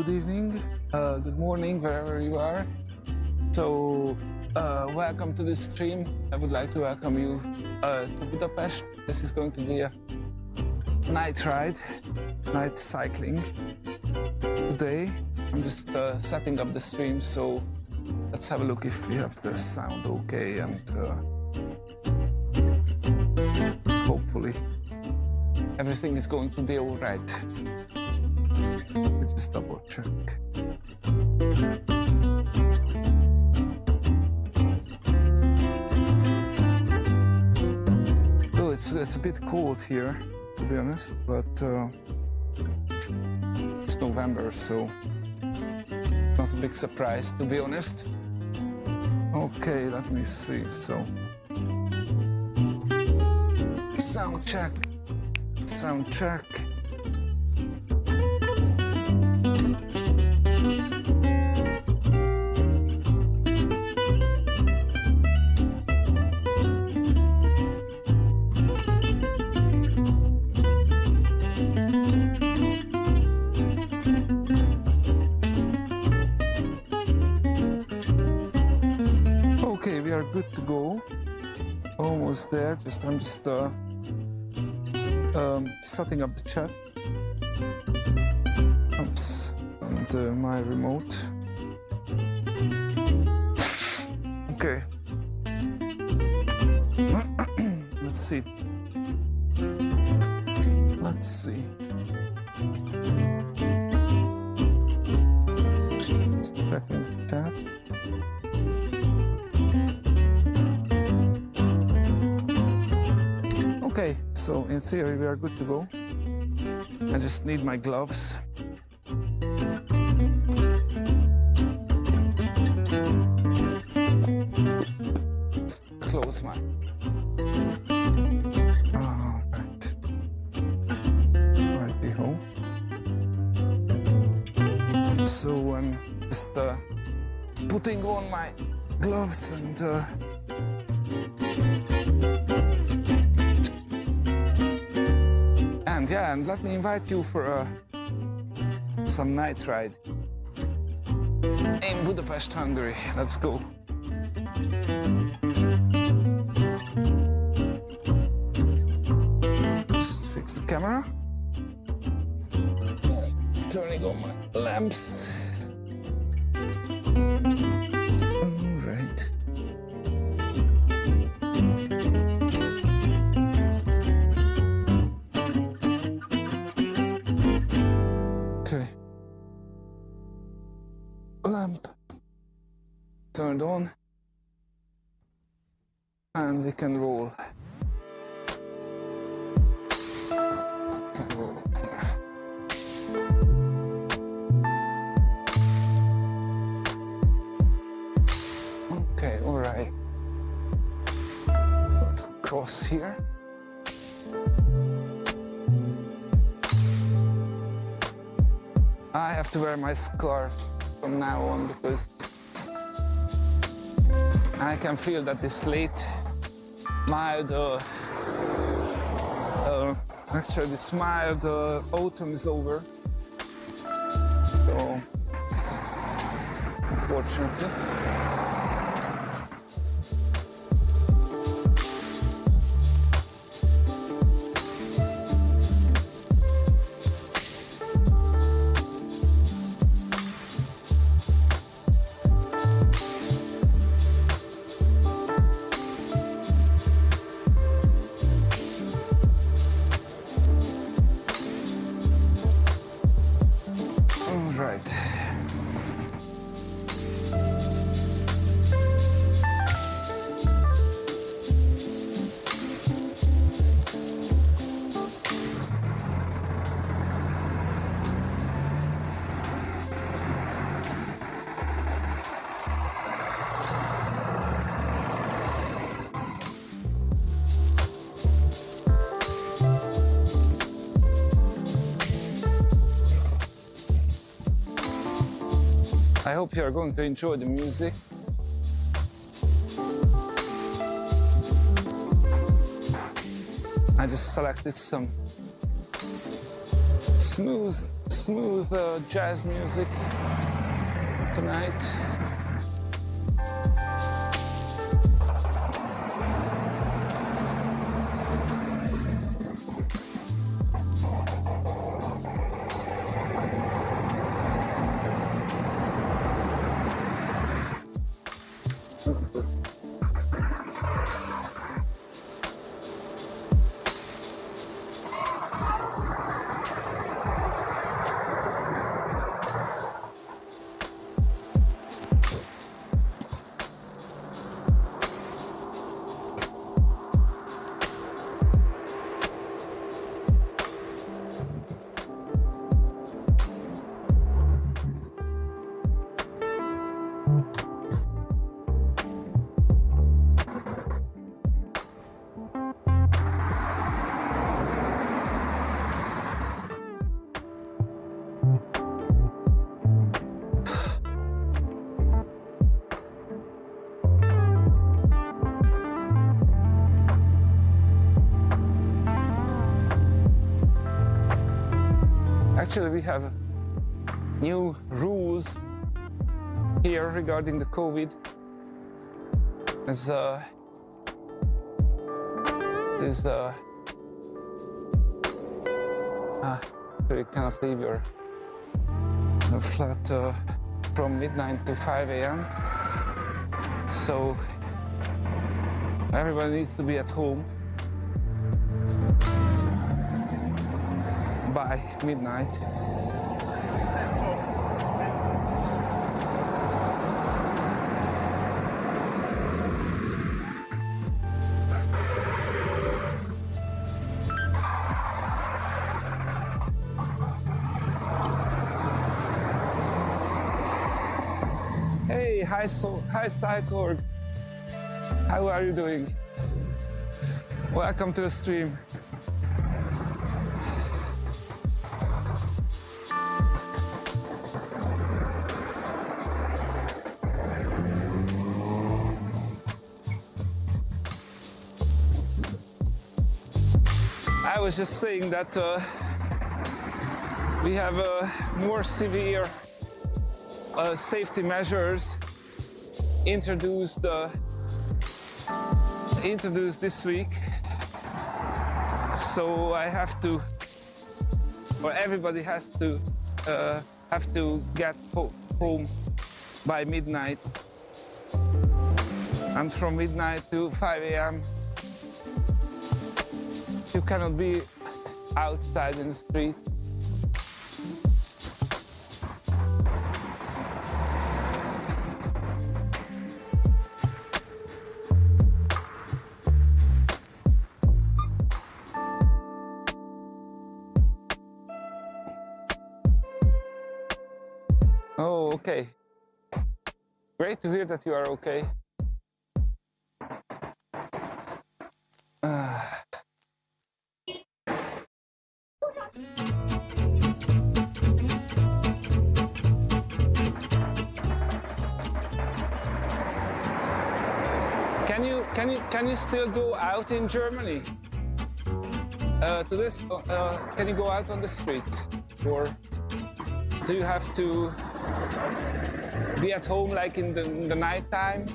good evening, good morning, wherever you are. So, welcome to this stream. I would like to welcome you to Budapest. This is going to be a night ride, night cycling. Today, I'm just setting up the stream, so let's have a look if we have the sound okay, and hopefully everything is going to be all right. Let me just double check. Oh, it's a bit cold here, to be honest, but it's November, so not a big surprise, to be honest. Okay, let me see. So, sound check. Sound check. Okay, we are good to go. Almost there. I'm just setting up the chat. Oops, and my remote. Okay. Let's see. Let's see. Just checking the chat. Okay, so in theory we are good to go. I just need my gloves. Close my. All right. Righty-ho. So I'm just putting on my gloves and and let me invite you for some night ride in Budapest, Hungary. Let's go. Just fix the camera. Turning on my lamps. All right. Lamp turned on, and we can roll. Okay, all right. Let's cross here. I have to wear my scarf from now on because I can feel that this late, mild, actually this mild autumn is over. So, unfortunately. I hope you are going to enjoy the music. I just selected some smooth smooth jazz music tonight. Actually, we have new rules here regarding the COVID. So you cannot leave your flat from midnight to 5 a.m. So everybody needs to be at home by midnight. Hey, hi Cyclord. How are you doing? Welcome to the stream. I was just saying that we have more severe safety measures introduced this week. So I have to, or everybody has to get home by midnight. And from midnight to 5 a.m. you cannot be outside in the street. Oh, okay. Great to hear that you are okay. Can you still go out in Germany? Can you go out on the streets, or do you have to be at home like in the night time?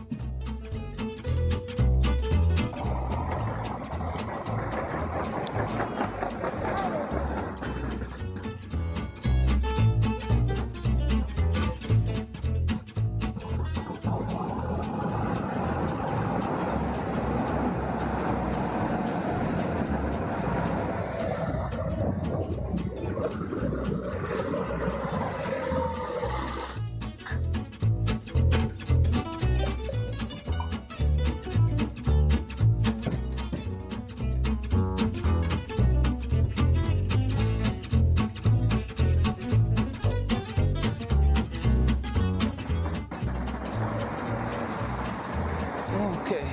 Okay.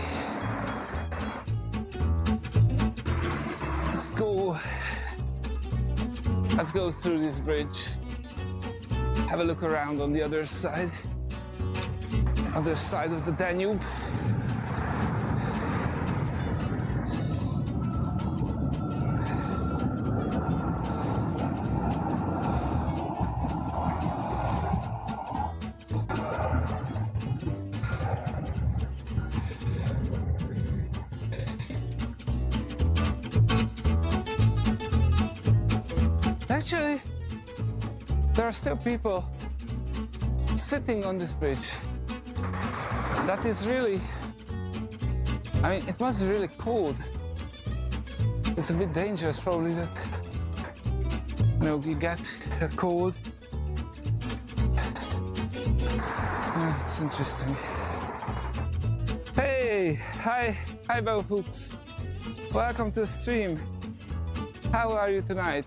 Let's go through this bridge. Have a look around on the other side of the Danube. there are still people sitting on this bridge. That is really, I mean, it must be really cold. It's a bit dangerous probably that, you know, you get a cold. It's interesting. Hey, hi Bell Hooks. Welcome to the stream. How are you tonight?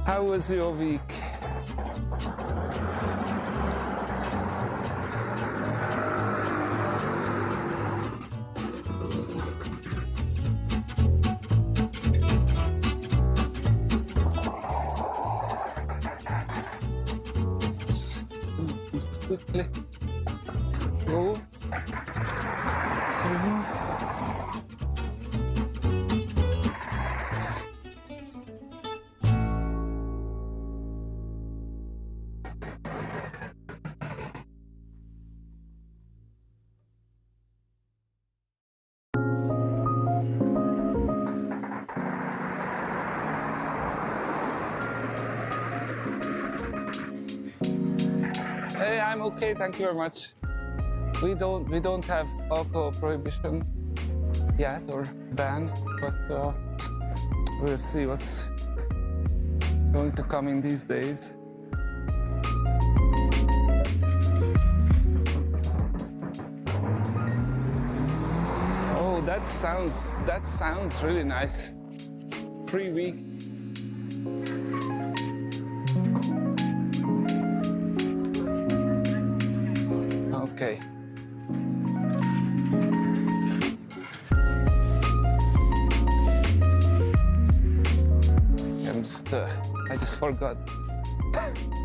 How was your week? Let's quickly go through. Hey, I'm okay, thank you very much. We don't have alcohol prohibition yet or ban, but we'll see what's going to come in these days. Oh, that sounds really nice. Free week. Okay. I just forgot.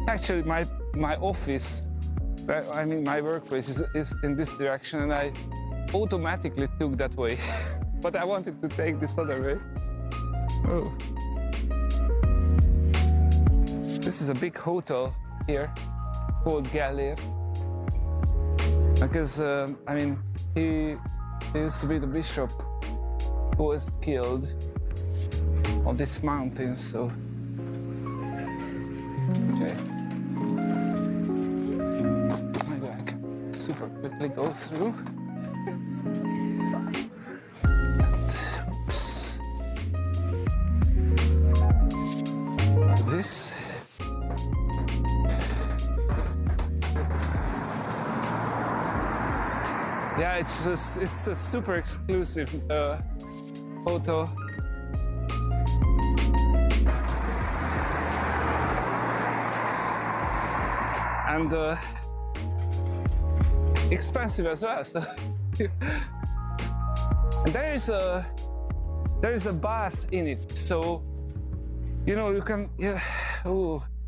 Actually, my office, I mean my workplace is in this direction, and I automatically took that way. But I wanted to take this other way. Oh. This is a big hotel here called Galler. Because, I mean, he used to be the bishop who was killed on this mountain, so. Okay. Maybe I can super quickly go through. Oops. This. Yeah, it's a super exclusive hotel. And expensive as well. So and there is a bath in it, so you know you can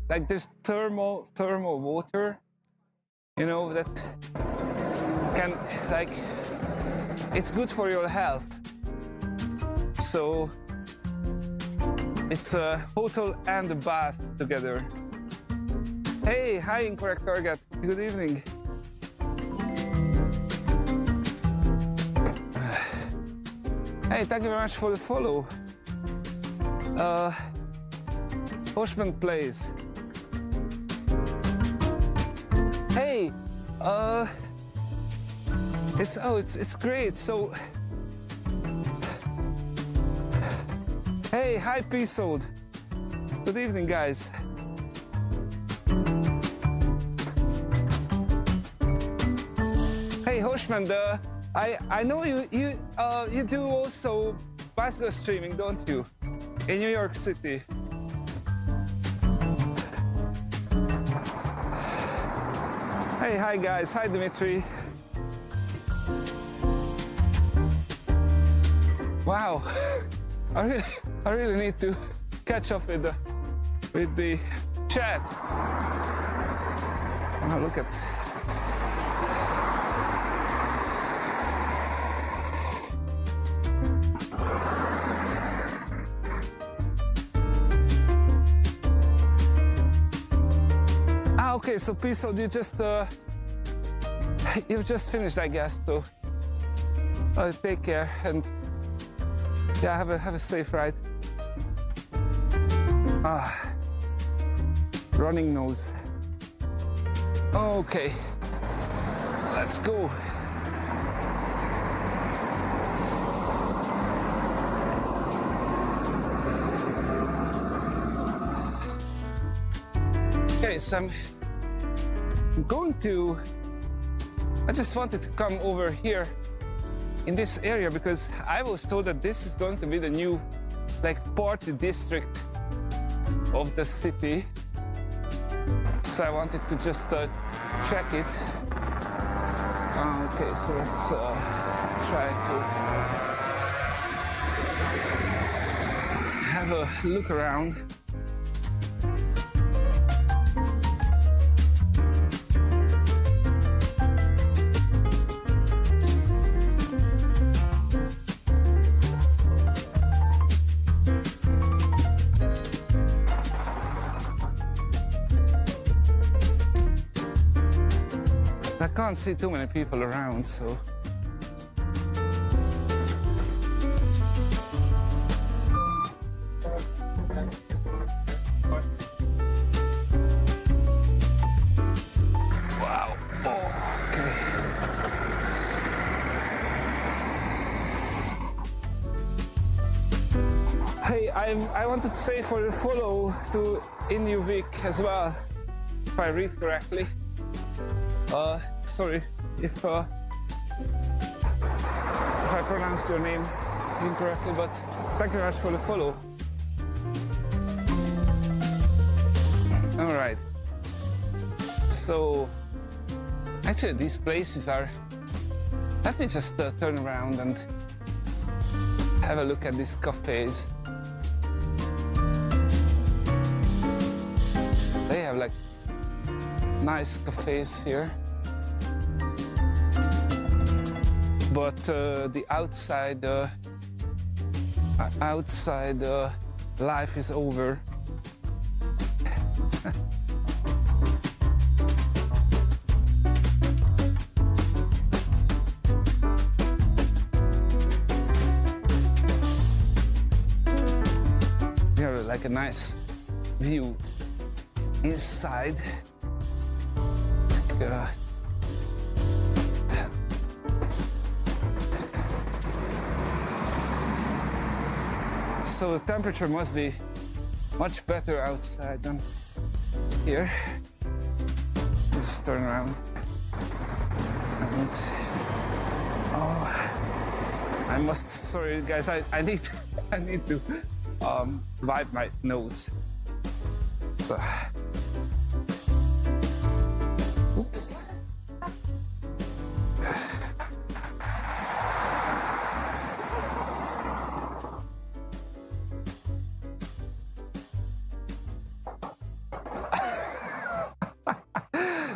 like there's thermal water, you know, that can, like, it's good for your health. So it's a hotel and a bath together. Hey, hi Incorrect Target, good evening. Hey, thank you very much for the follow. Hoshman Plays. Hey, it's great. So, hey, hi Peacehold. Good evening, guys. Hey, Hoshman, I know you do also bicycle streaming, don't you? In New York City. Hey, hi guys. Hi Dimitri. Wow, I really need to catch up with the chat. Oh, look at. Okay, so Peace, you've just finished, I guess. So take care, and Yeah, have a safe ride. Running nose. Okay, let's go. Okay, so I just wanted to come over here in this area because I was told that this is going to be the new party district of the city. So I wanted to just check it. Okay, so let's try to have a look around. I can't see too many people around, so. Wow. Oh, okay. Hey, I wanted to say for the follow to Inuvik as well, if I read correctly. Sorry if I pronounce your name incorrectly, but thank you very much for the follow. All right. So, actually, these places are. Let me just turn around and have a look at these cafes. They have nice cafes here. But the outside life is over. We have a nice view inside. So the temperature must be much better outside than here. Just turn around. And sorry guys, I need to wipe my nose. Oops.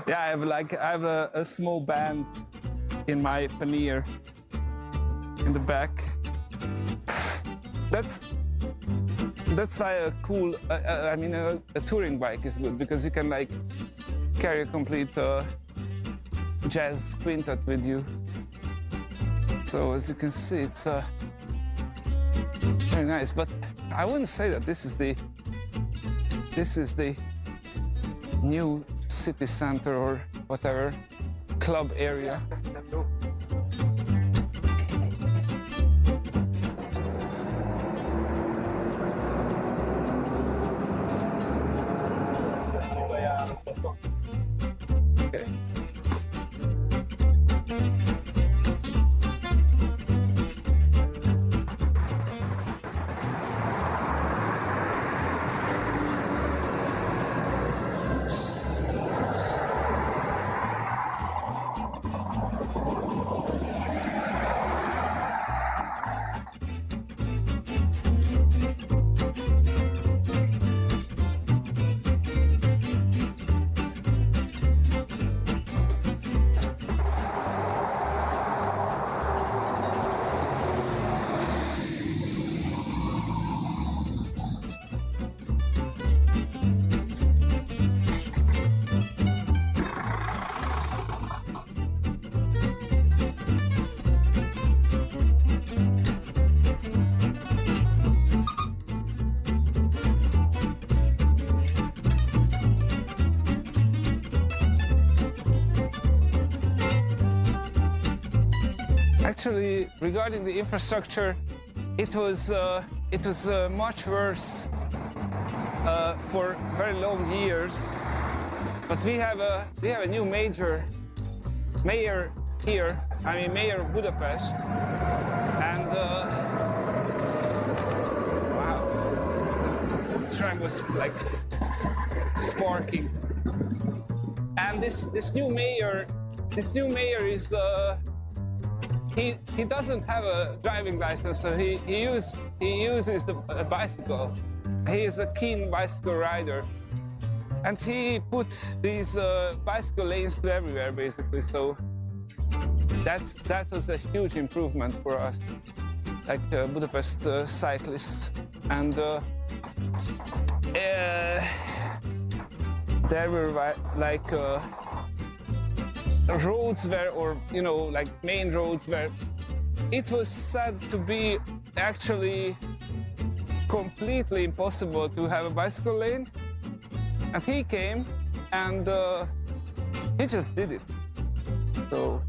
Yeah, I have a small band in my pannier in the back. That's why a cool, a touring bike is good, because you can carry a complete jazz quintet with you. So as you can see, it's very nice. But I wouldn't say that this is the new city center or whatever club area. Okay. Actually, regarding the infrastructure, it was much worse for very long years. But we have a new mayor here. I mean, mayor of Budapest, and wow, the tram was like sparking. And this new mayor is he doesn't have a driving license, so he uses a bicycle. He is a keen bicycle rider, and he puts these bicycle lanes to everywhere, basically. So that was a huge improvement for us, like Budapest cyclists. And there were like roads where, or like main roads where it was said to be actually completely impossible to have a bicycle lane. And he came and he just did it. So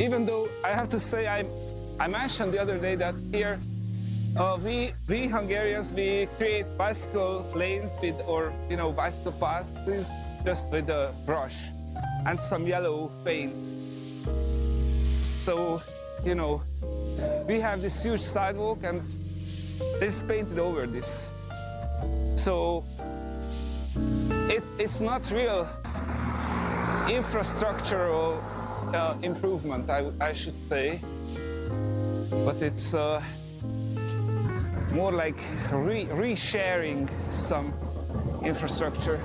even though I have to say, I mentioned the other day that here we Hungarians, we create bicycle lanes with, or bicycle paths just with a brush and some yellow paint. So we have this huge sidewalk and it's painted over this. So it's not real infrastructural improvement, I should say, but it's more like resharing some infrastructure.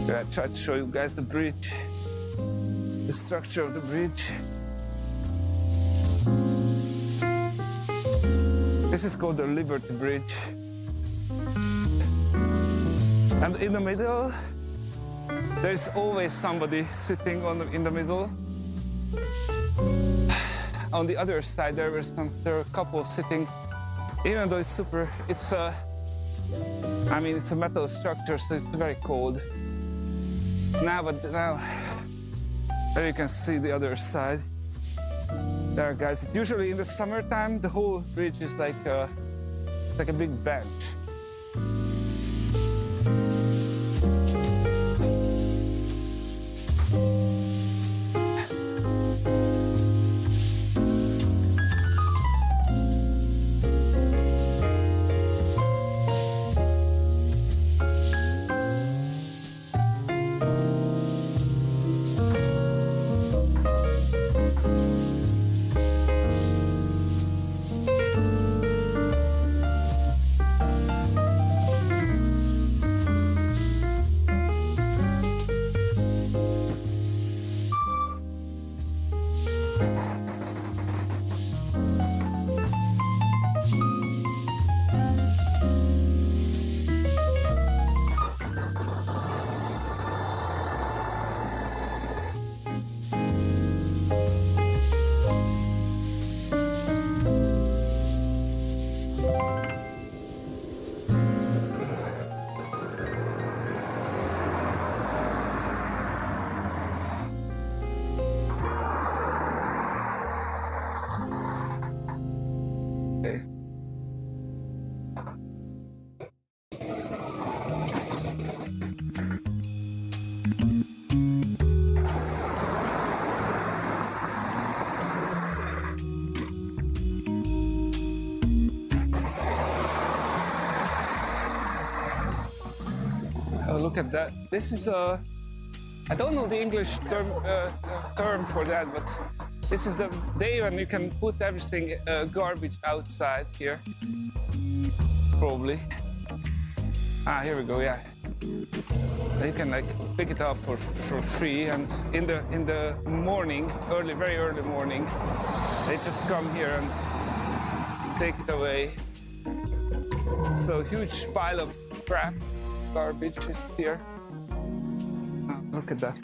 I tried to show you guys the bridge, the structure of the bridge. This is called the Liberty Bridge. And in the middle, there's always somebody sitting in the middle. On the other side, there are a couple sitting. Even though it's a metal structure, so it's very cold. Now there you can see the other side. There are guys. Usually in the summertime, the whole bridge is like a big bench. Look at that. This is I don't know the English term for that, but this is the day when you can put everything, garbage outside here. Probably. Here we go, yeah. You can like pick it up for free, and in the morning, very early morning, they just come here and take it away. So huge pile of crap, garbage is here. Oh, look at that.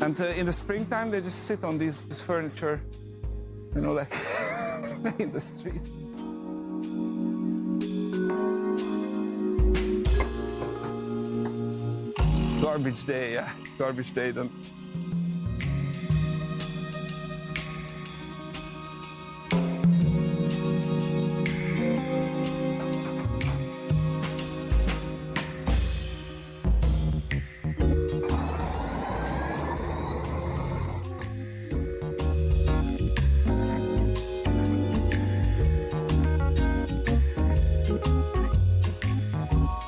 And in the springtime, they just sit on this furniture, you know, like in the street. Garbage day, yeah, garbage day. Then.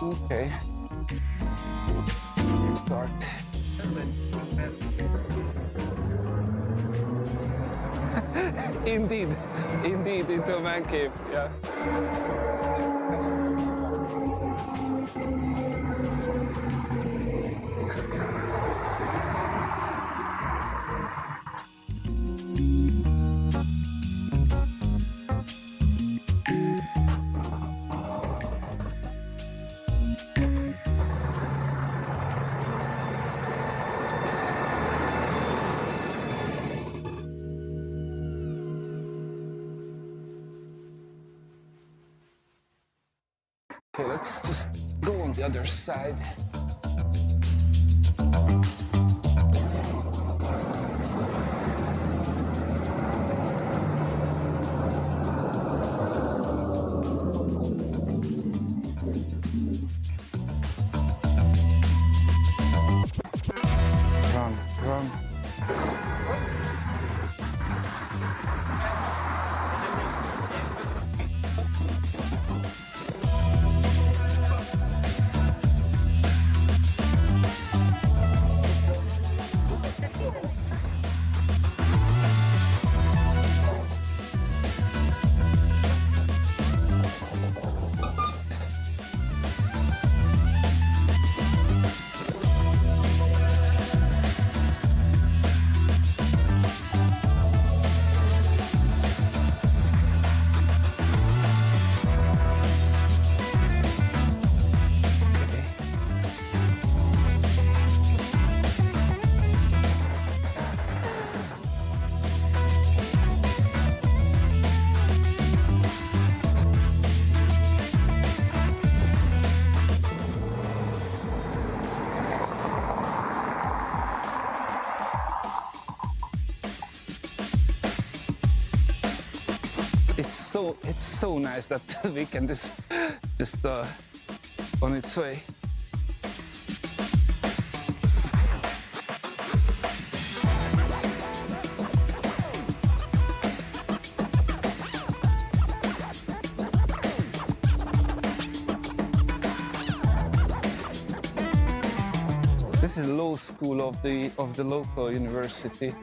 Okay. Start. Indeed, into a man cave, yeah. Okay, let's just go on the other side. Run. It's so nice that the weekend is just on its way. This is law school of the local university.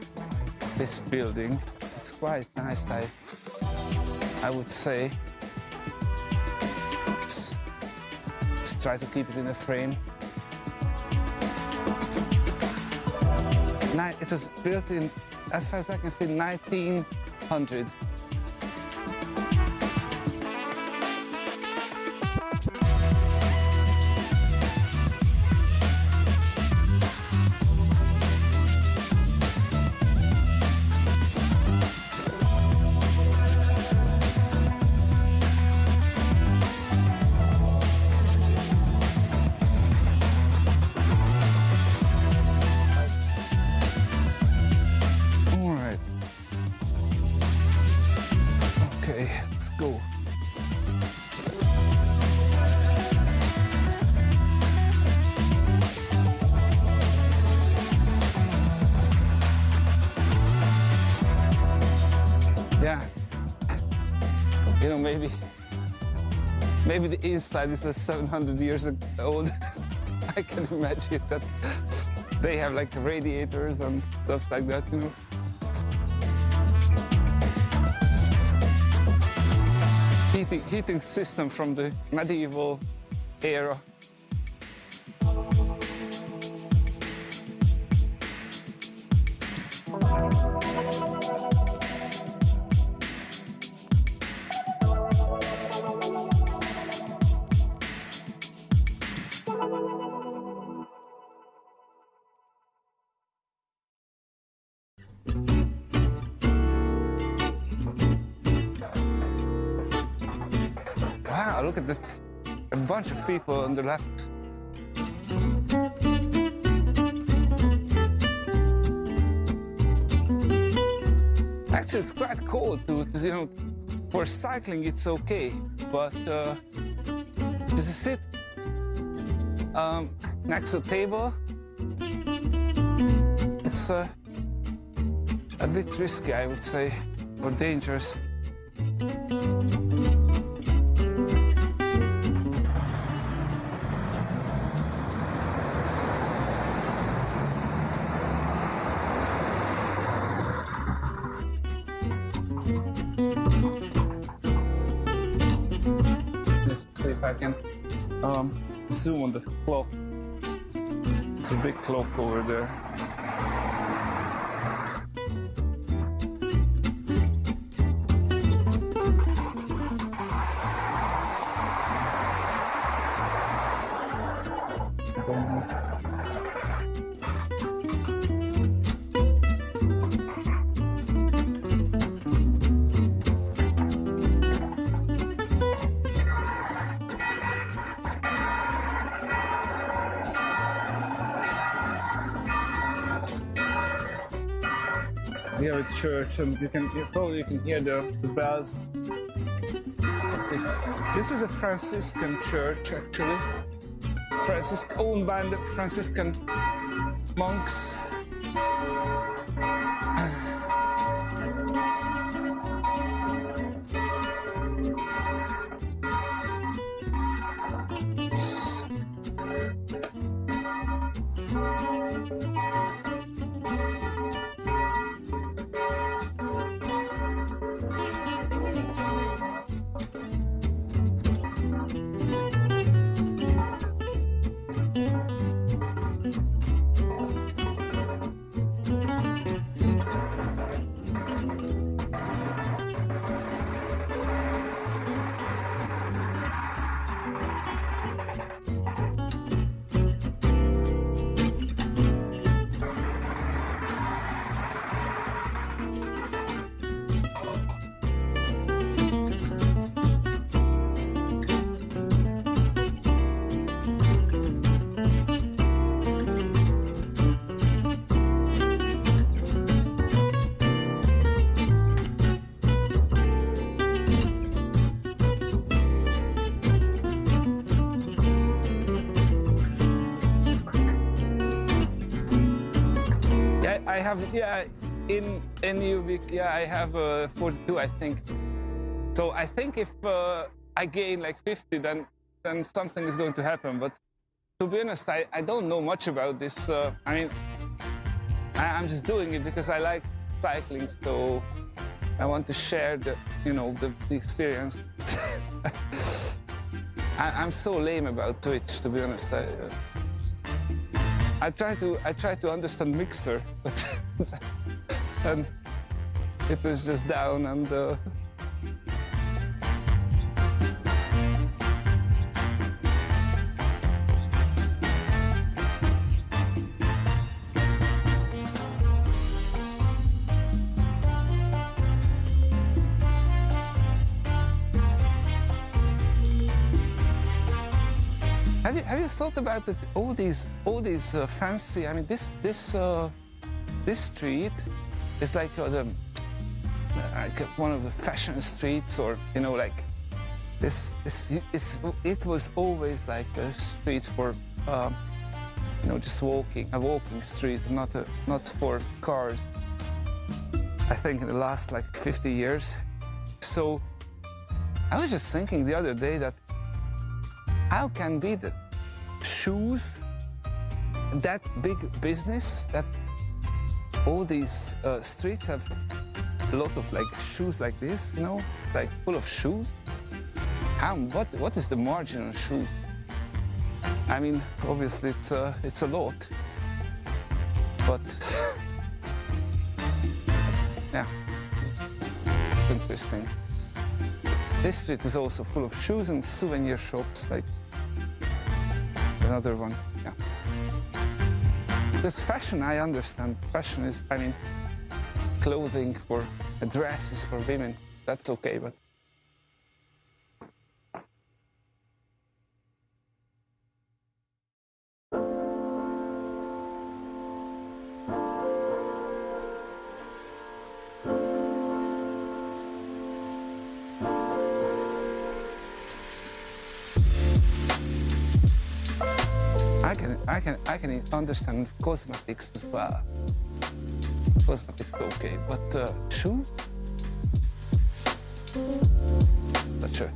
This building, it's quite nice. I would say. Just try to keep it in a frame. It was built in, as far as I can see, 1900. Let's go. Yeah. You know, maybe the inside is 700 years old. I can imagine that they have like radiators and stuff like that, you know. Heating system from the medieval era. Wow, look at that. A bunch of people on the left. Actually, it's quite cold to for cycling it's okay, but to sit next to the table, it's a bit risky, I would say, or dangerous. See if I can zoom on the clock. It's a big clock over there. We have a church, and you probably can hear the bells. This is a Franciscan church, actually. Owned by the Franciscan monks. I have, in UVic, I have 42, I think. So I think if I gain like 50, then something is going to happen. But to be honest, I don't know much about this. I mean, I'm just doing it because I like cycling, so I want to share the experience. I'm so lame about Twitch, to be honest. I try to understand Mixer, but and it was just down and. Have you thought about it? All these fancy. I mean, this street is like one of the fashion streets, or like this. It was always like a street for just a walking street, not for cars. I think in the last like 50 years. So I was just thinking the other day that how can be the shoes that big business that all these streets have a lot of like shoes like this, like full of shoes. What is the margin on shoes? I mean, obviously it's a lot, but yeah, it's interesting. This street is also full of shoes and souvenir shops, like another one, yeah. Because fashion, I understand. Fashion is, I mean, clothing for dresses for women. That's okay, but I can understand cosmetics as well. Cosmetics okay, but shoes? Not sure.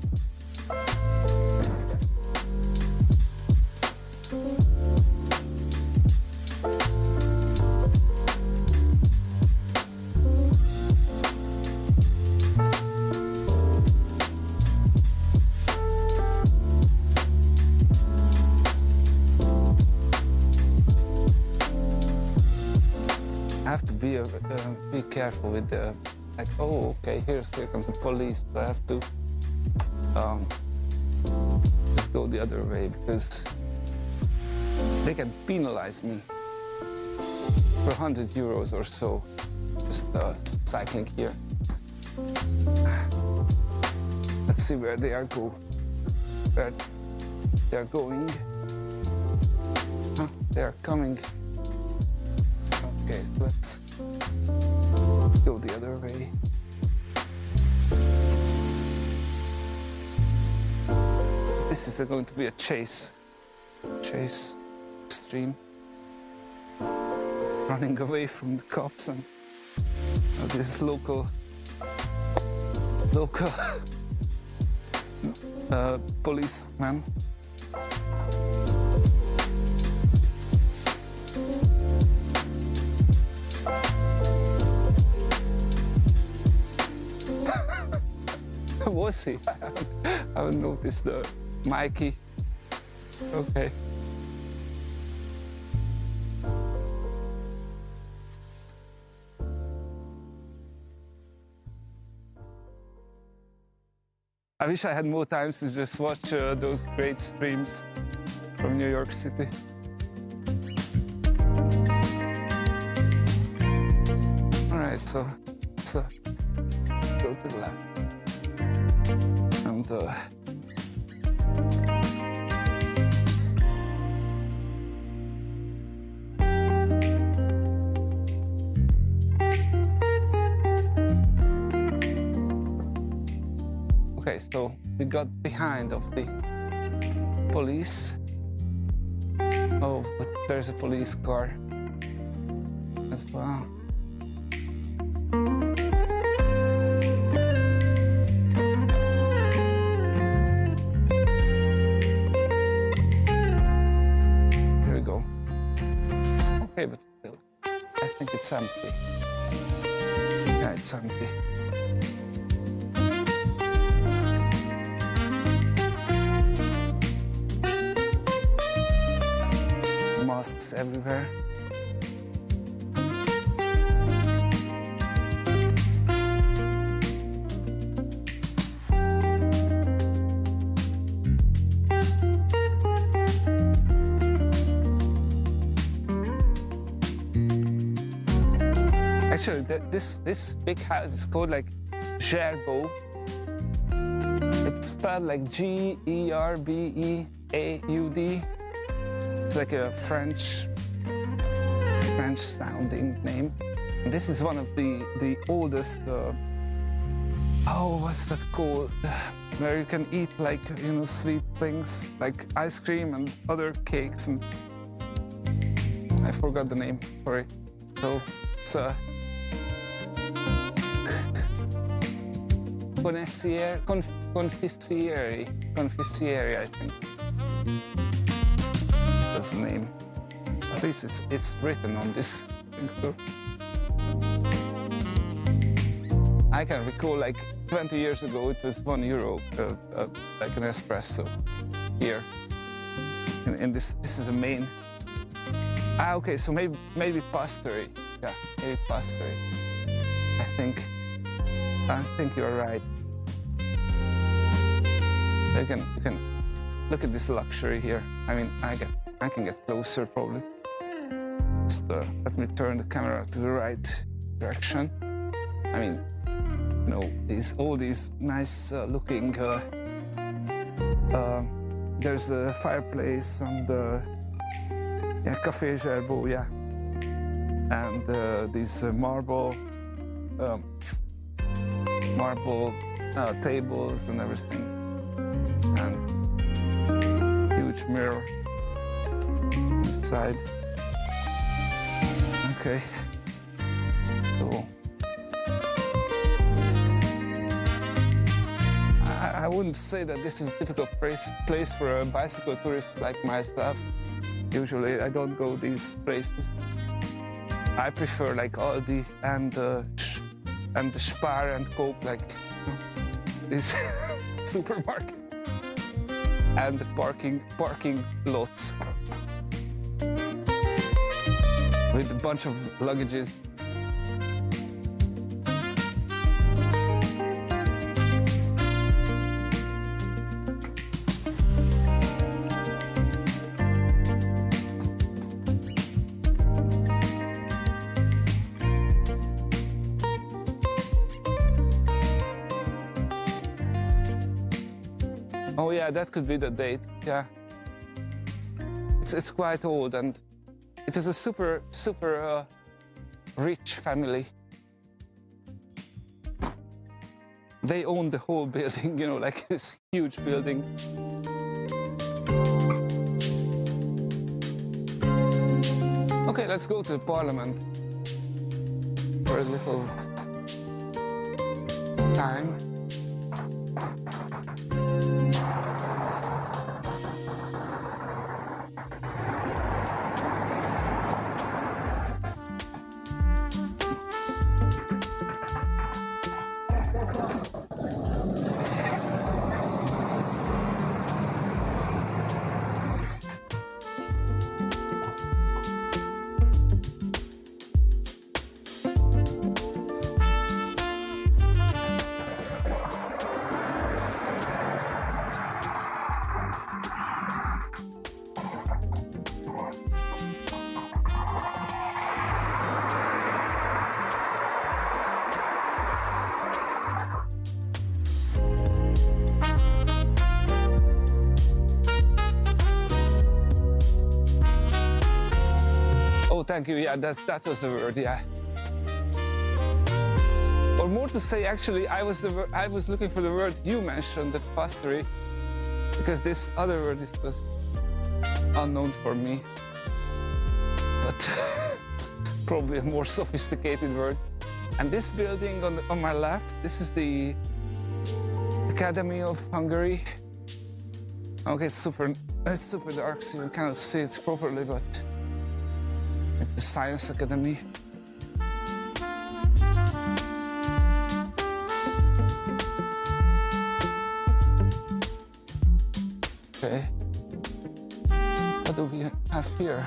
I have to be careful with the, like, oh, okay, here comes the police. So I have to just go the other way because they can penalize me for 100 euros or so just cycling here. Let's see where they are going. Huh, they are coming. Okay, so let's go the other way. This is going to be a chase stream, running away from the cops and this local policeman. Was he? I haven't noticed the Mikey. Okay. I wish I had more time to just watch those great streams from New York City. All right, so let's go to the left. And okay, so we got behind of the police. Oh, but there's a police car as well. Okay, but still, I think it's empty. Yeah, it's empty. Mosques everywhere. Actually, this big house is called like Gerbeau. It's spelled like Gerbeaud. It's like a French sounding name. And this is one of the oldest. What's that called? Where you can eat like sweet things like ice cream and other cakes, and I forgot the name. Sorry. So it's confissiere, I think. That's the name. At least it's written on this thing. So I can recall like 20 years ago it was €1, like an espresso here. And this is a main. Okay, so maybe pastry. Yeah, maybe pastry. I think you're right. You can look at this luxury here. I mean, I can get closer probably. Just let me turn the camera to the right direction. I mean, you know, all these nice looking. There's a fireplace and café gerbo, yeah, and these marble tables and everything, and huge mirror inside. Okay, so I wouldn't say that this is a difficult place for a bicycle tourist like myself. Usually I don't go these places. I prefer like Aldi and the Spar and Coop, like this supermarket, and the parking lots with a bunch of luggages. Oh yeah, that could be the date. Yeah, it's quite old, and it is a super rich family. They own the whole building, you know, like this huge building. Okay, let's go to the parliament for a little time. Oh, thank you. Yeah, that was the word. Yeah. Or more to say, actually, I was looking for the word you mentioned, the pastry, because this other word was unknown for me, but probably a more sophisticated word. And this building on my left, this is the Academy of Hungary. Okay, it's super dark, so you cannot see it properly, but it's the Science Academy. Okay, what do we have here?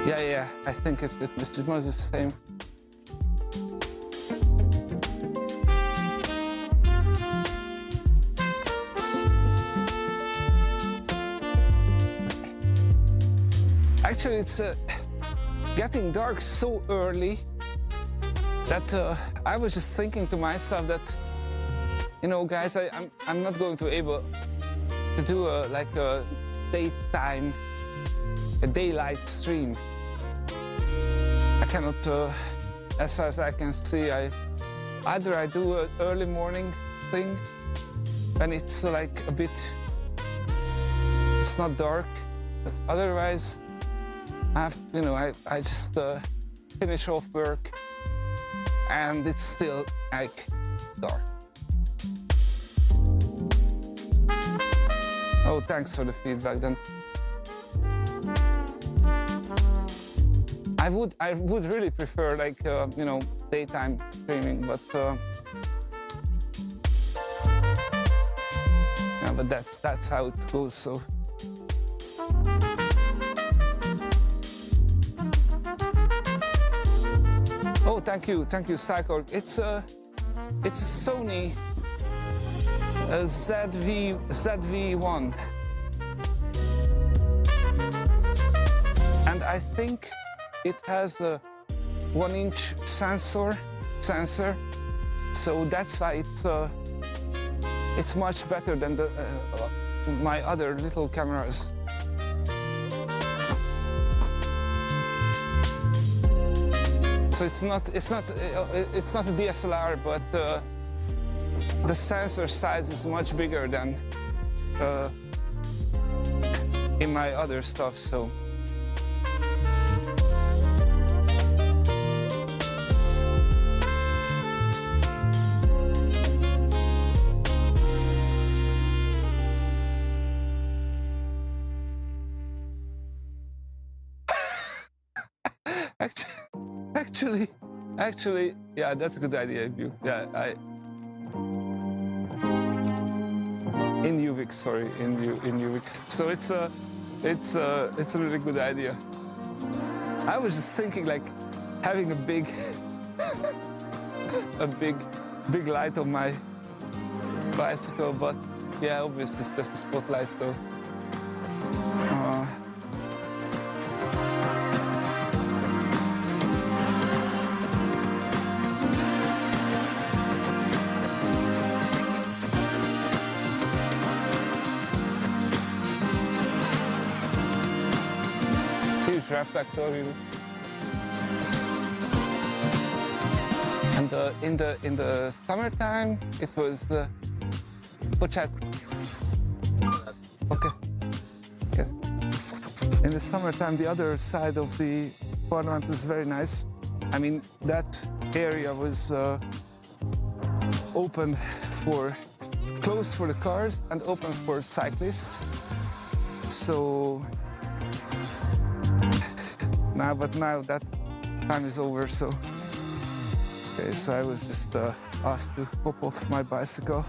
Yeah, I think it was the same. Actually, it's getting dark so early that I was just thinking to myself that, you know, guys, I'm not going to be able to do a daytime, a daylight stream. I cannot, as far as I can see, either I do an early morning thing when it's like a bit, it's not dark, but otherwise I have, you know, I just finish off work and it's still like dark. Oh, thanks for the feedback then. I would really prefer like you know, daytime streaming, but yeah, but that's how it goes. So. Oh, thank you, Cycle. It's a Sony ZV1. And I think it has a 1-inch sensor, so that's why it's much better than my other little cameras. So it's not a DSLR, but the sensor size is much bigger than in my other stuff. So. Actually, yeah, that's a good idea. In UVic, sorry, in UVic. So it's a really good idea. I was just thinking like having a big light on my bicycle, but yeah, obviously it's just a spotlight, though. Reflector, and in the summertime it was the okay. Yeah. In the summertime, the other side of the parliament was very nice. I mean, that area was closed for the cars and open for cyclists. So. But now that time is over, so okay, so I was just asked to hop off my bicycle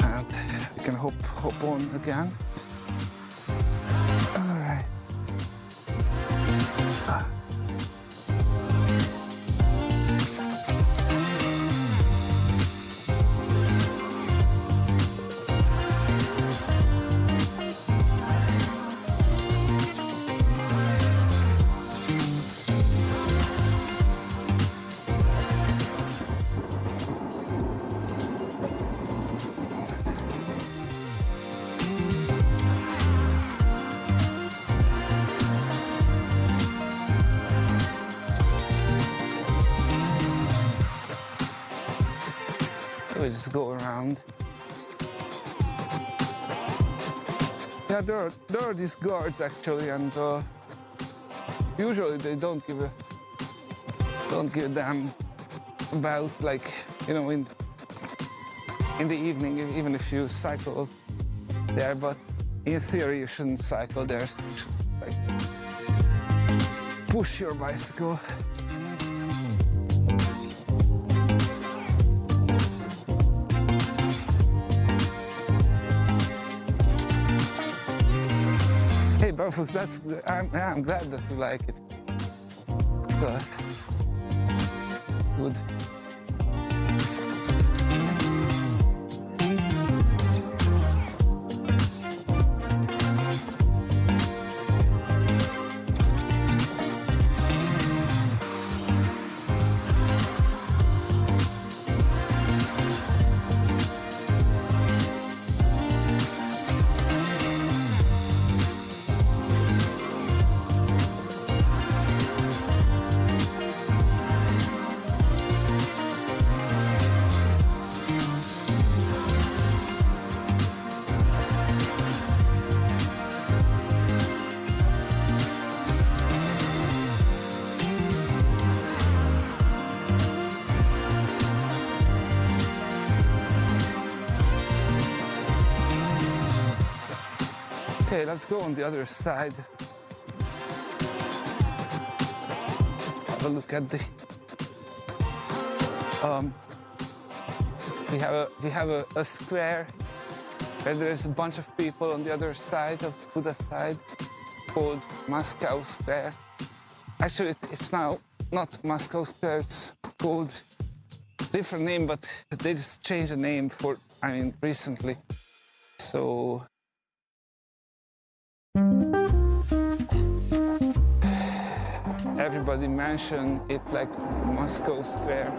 and we can hop on again. All right. We just go around. Yeah, there are these guards actually, and usually they don't give a damn about, like, you know, in the evening, even if you cycle there. But in theory, you shouldn't cycle there. Like, push your bicycle. Folks, that's I'm glad that you like it. Good. Okay, let's go on the other side. Have a look at the. We have a square where there's a bunch of people on the other side of Buda side, called Moscow Square. Actually, it's now not Moscow Square. It's called different name, but they just changed the name for, recently. So everybody mentioned it like Moscow Square.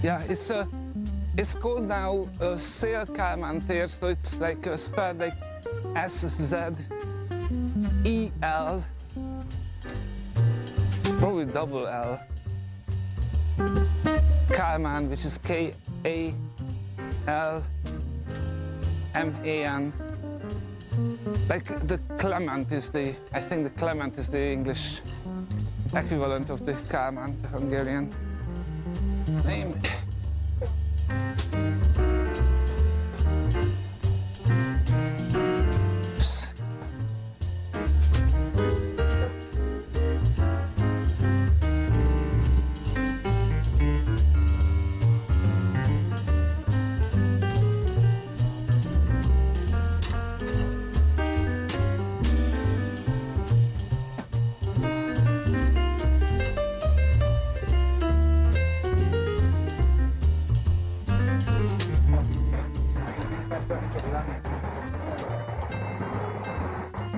Yeah, it's called now Szél Kálmán tér, so it's like spelled like SZEL, probably double L. Kálmán, which is K-A-L-M-A-N. Like the Clement is I think the Clement is the English equivalent of the Kálmán, the Hungarian name.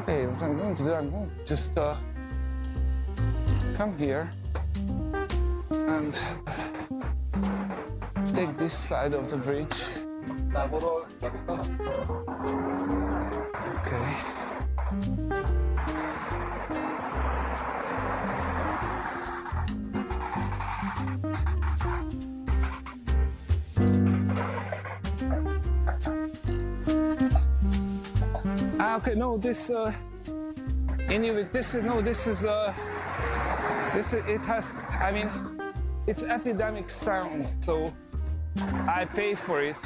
Okay, what I'm going to do, I'm going to just come here and take this side of the bridge. Okay. Okay, no, this anyway, this is it has, it's epidemic sound, so I pay for it,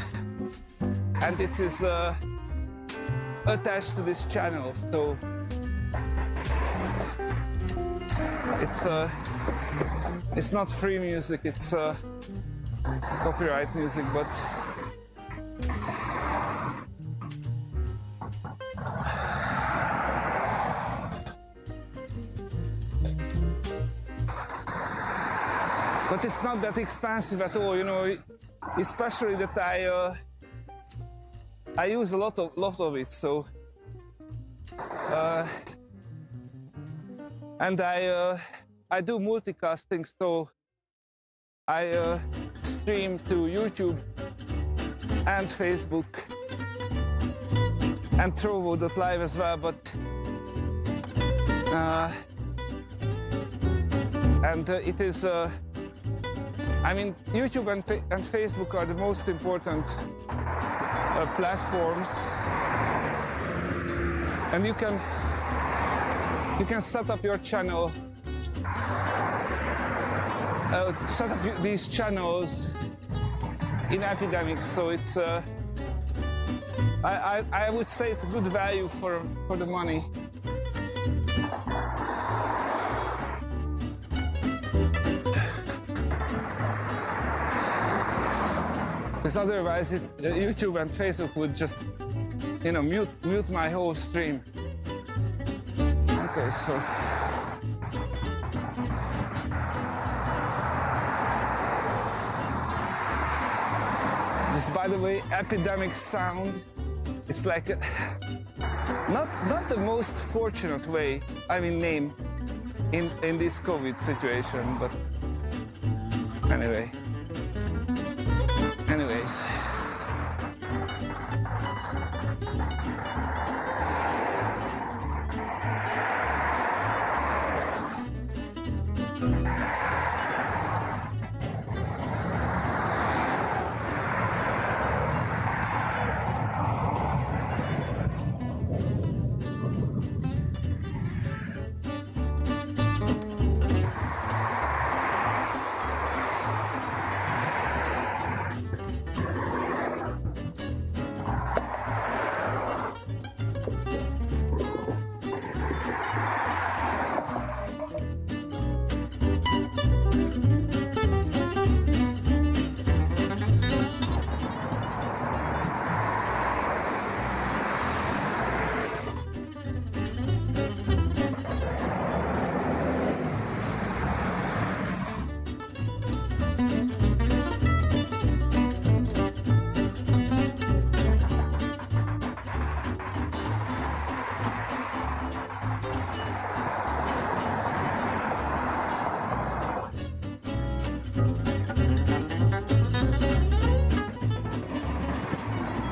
and it is attached to this channel, so it's not free music, it's copyright music, but it's not that expensive at all, you know. Especially that I use a lot of it, so and I do multicasting, so I stream to YouTube and Facebook and Trovo.live as well, but and it is YouTube and Facebook are the most important platforms, and you can set up your channel, set up these channels in epidemics. So it's I would say it's a good value for the money. Because otherwise, YouTube and Facebook would just, mute my whole stream. Okay, so just by the way, epidemic sound. It's like not the most fortunate way. Name in this COVID situation, but anyway. Anyways.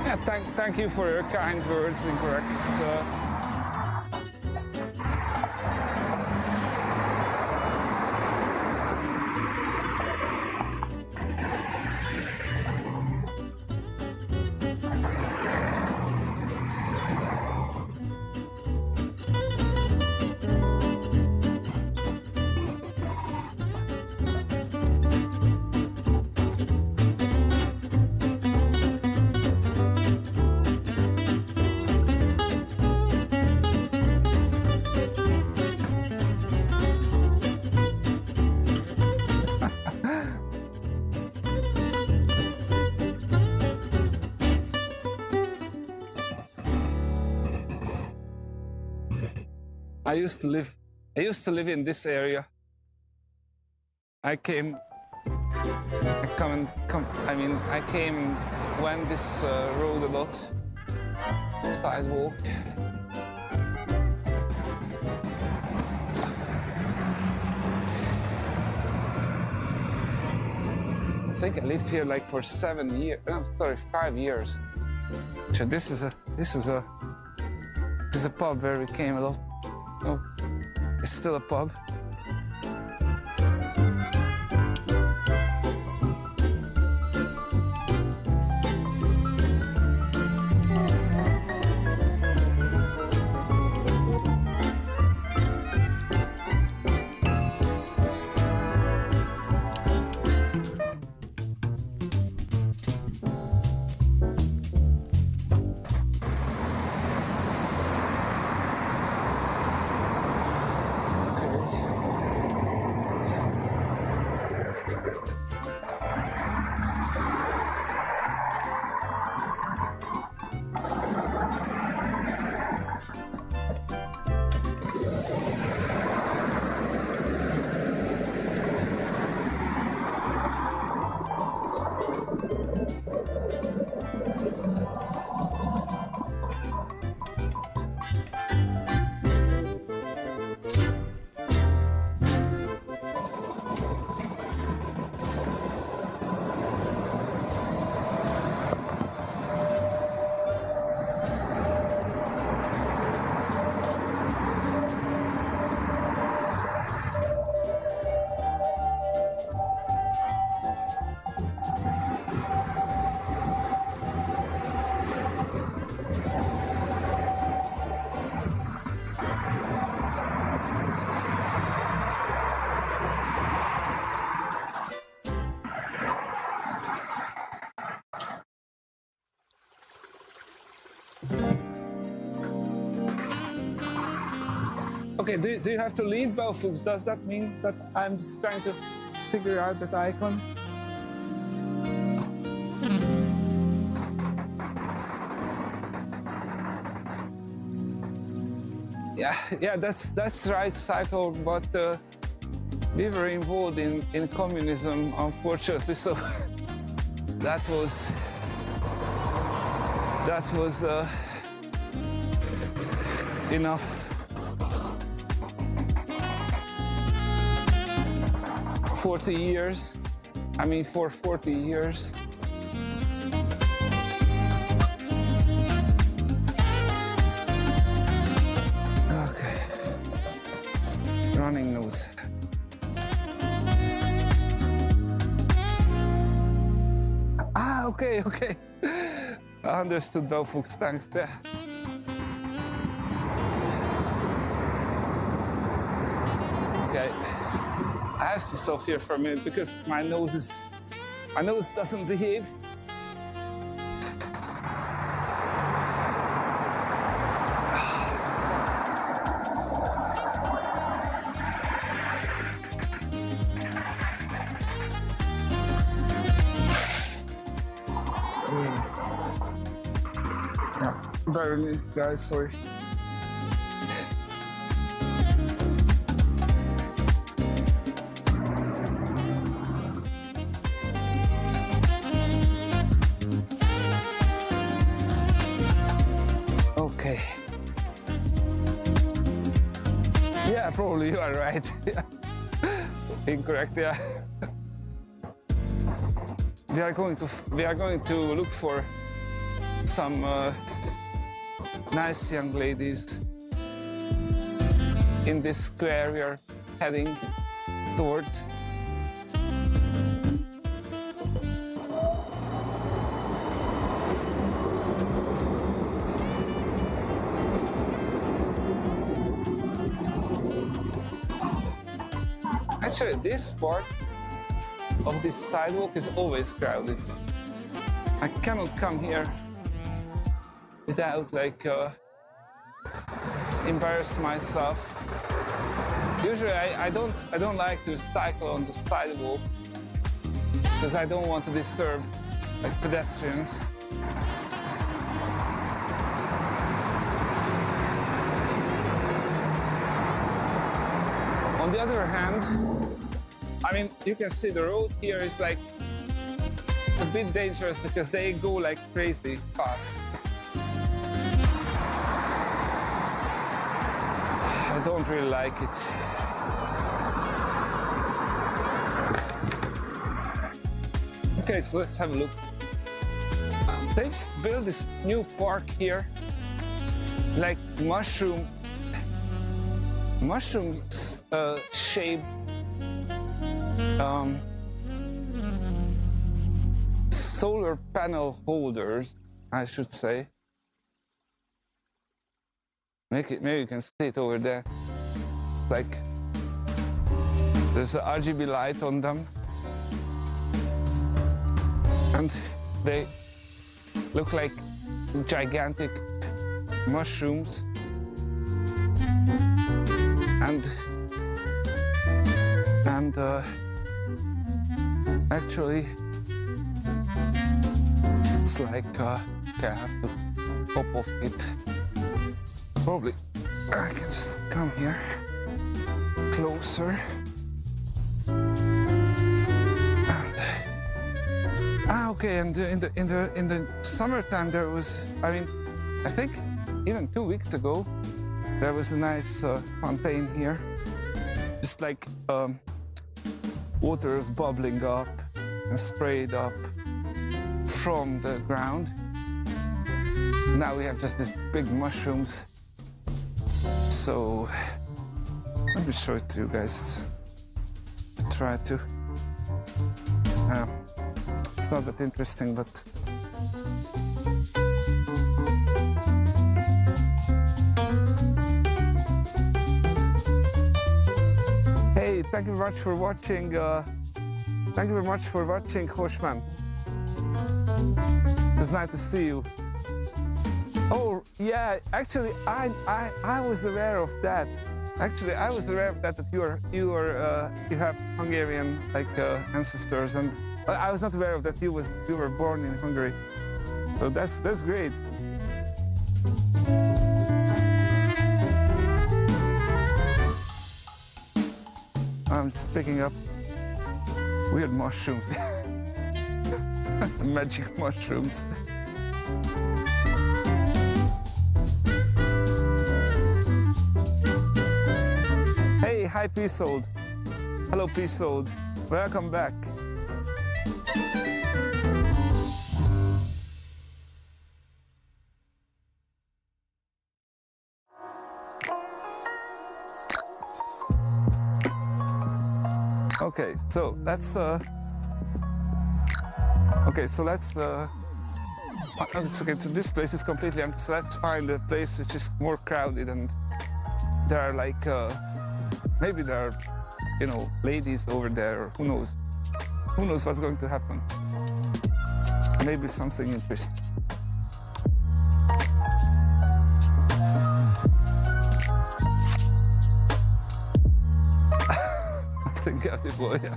Yeah, thank you for your kind words. Incorrect. I used to live in this area. I came when this road a lot, sidewalk. I think I lived here like for 7 years. Sorry, 5 years. So this is a pub where we came a lot. Oh, it's still a pub. Okay, do you have to leave Belfux? Does that mean that I'm just trying to figure out that icon? Yeah, that's right, Cycle, but we were involved in communism, unfortunately, so that was enough. 40 years. I mean, for 40 years. Okay. Running nose. Okay. I understood, Belfux. Thanks. Yeah. Okay. I have to stop here for a minute because my nose doesn't behave. Barely, guys, sorry. Okay. Yeah, probably you are right. Incorrect, yeah. we are going to look for some nice young ladies in this square we are heading toward. Actually, this part of this sidewalk is always crowded. I cannot come here without like embarrass myself. Usually I don't like to cycle on the sidewalk because I don't want to disturb like pedestrians. On the other hand, I mean, you can see the road here is like a bit dangerous because they go like crazy fast. I don't really like it. Okay, so let's have a look. They just built this new park here, like mushroom shape solar panel holders, I should say. Maybe you can see it over there. Like there's an RGB light on them, and they look like gigantic mushrooms. And actually, it's like okay, I have to pop off it. Probably I can just come here closer. And, okay. And in the summertime there was, I mean, I think even 2 weeks ago there was a nice fountain here. Just like water is bubbling up and sprayed up from the ground. Now we have just these big mushrooms. So let me show it to you guys. Try to. It's not that interesting, but. Hey, thank you very much for watching. Thank you very much for watching, Hoshman. It's nice to see you. Oh yeah, actually, I was aware of that. Actually, I was aware of that you have Hungarian like ancestors, and I was not aware of that you were born in Hungary. So that's great. I'm just picking up weird mushrooms. Magic mushrooms. Hey, hi Peace Old. Hello Peace Old. Welcome back. Okay, so let's it's okay, so this place is completely empty, so let's find a place which is more crowded, and there are like maybe there are, you know, ladies over there, or who knows what's going to happen. Maybe something interesting. Think of the boy, yeah.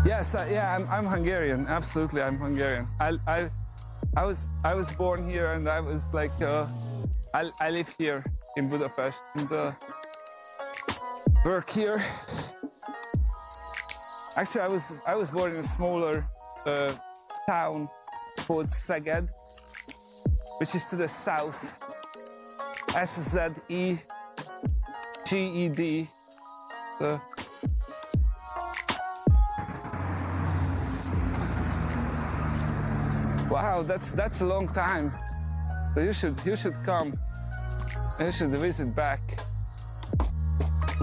Yes, yeah, I'm Hungarian. Absolutely, I'm Hungarian. I was born here, and I was like I live here in Budapest and work here. Actually, I was born in a smaller town called Szeged, which is to the south. Szeged. Wow, that's a long time. So you should come. You should visit back.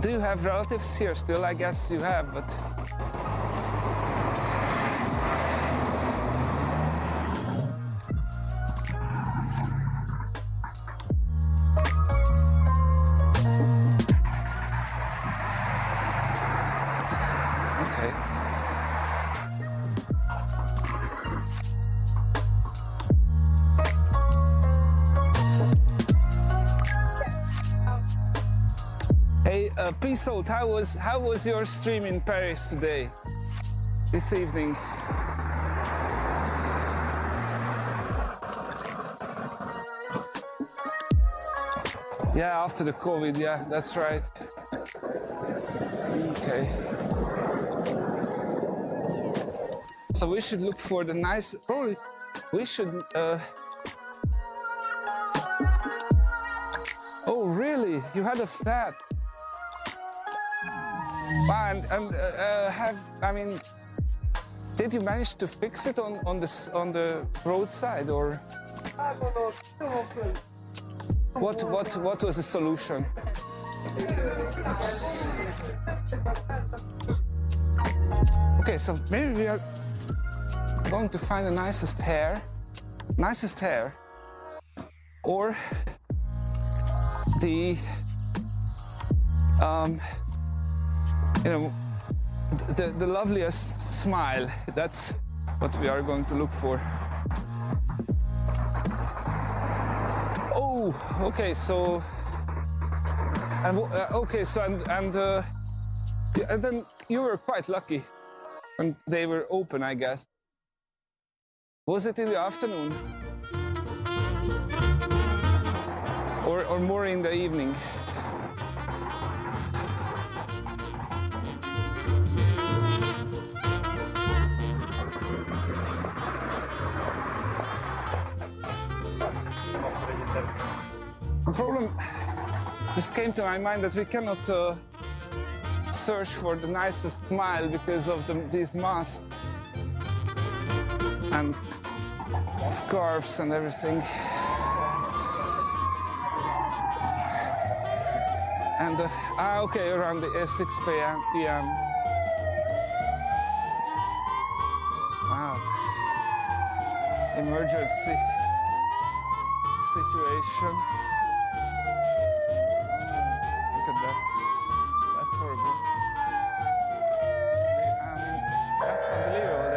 Do you have relatives here still? I guess you have, but. Please hold. How was your stream in Paris today, this evening? Yeah, after the COVID. Yeah, that's right. Okay. So we should look for the nice. Probably we should. Oh, really? You had a flat? Wow, did you manage to fix it on the roadside, or what was the solution? Oops. Okay, so maybe we are going to find the nicest hair, or the the loveliest smile. That's what we are going to look for. Oh, okay. So, and then you were quite lucky, and they were open, I guess. Was it in the afternoon, or more in the evening? The problem just came to my mind that we cannot search for the nicest smile because of these masks and scarves and everything. And okay, around the 6 p.m. Wow. Emergency situation. Look at that. That's horrible. I mean, that's unbelievable.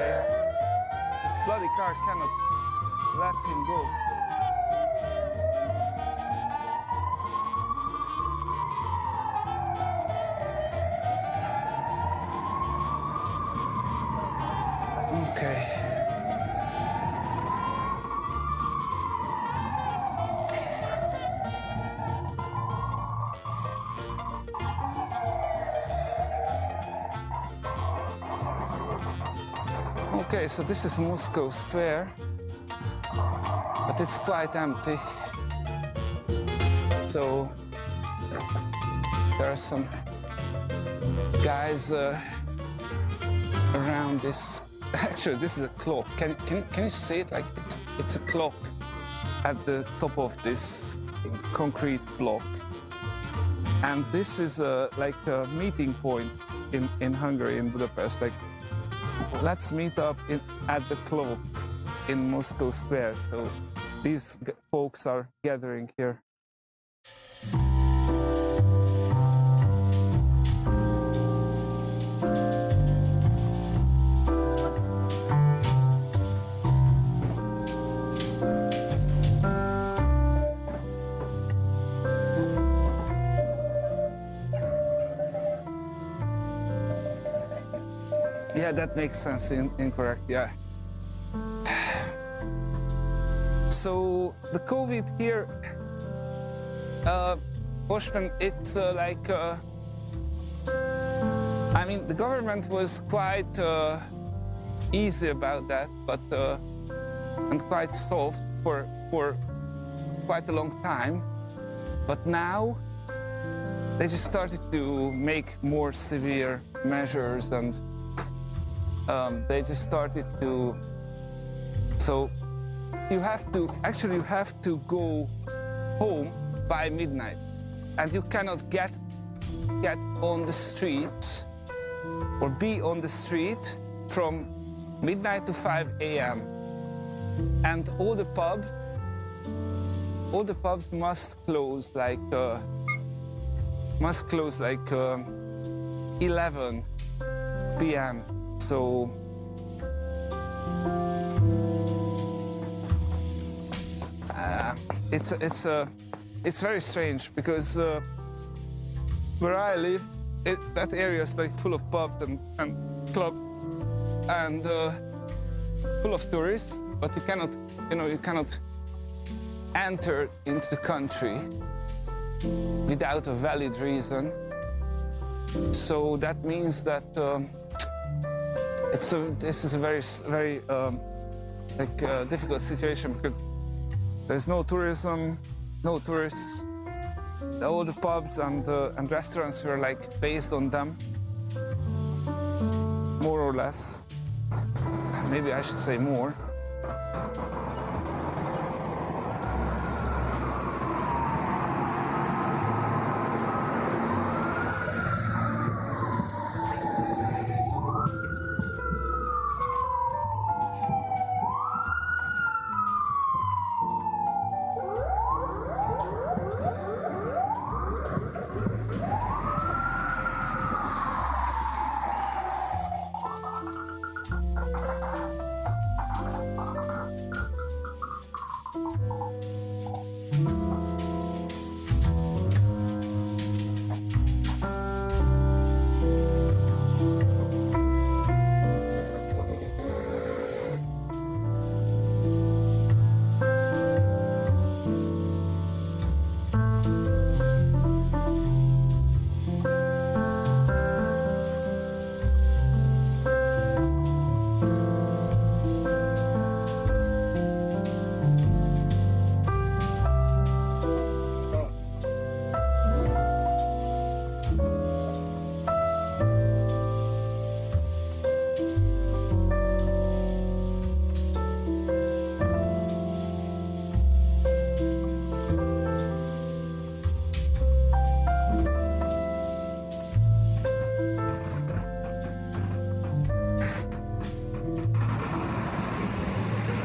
This bloody car cannot let him go. Okay. Okay, so this is Moscow Square, but it's quite empty. So there are some guys around this. Actually, this is a clock. Can you see it? Like it's a clock at the top of this concrete block, and this is like a meeting point in Hungary, in Budapest. Like, let's meet up at the clock in Moscow Square. So these folks are gathering here. Yeah, that makes sense. Incorrect, yeah. So the COVID here, Boschman, it's like I mean, the government was quite easy about that, but and quite soft for quite a long time. But now they just started to make more severe measures, and they just started to. So you have to go home by midnight, and you cannot get on the streets or be on the street from midnight to 5 a.m. And all the pubs must close like 11 p.m. So it's very strange because where I live, that area is like full of pubs and clubs and full of tourists, but you cannot enter into the country without a valid reason. So that means that this is a very difficult situation because there's no tourism, no tourists. All the pubs and restaurants were like based on them, more or less. Maybe I should say more.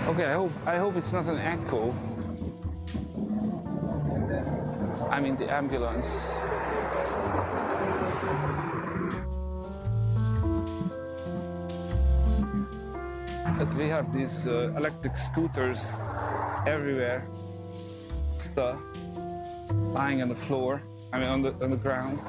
Okay, I hope it's not an echo. I mean the ambulance. Look, we have these electric scooters everywhere, stuff lying on the floor. I mean on the ground.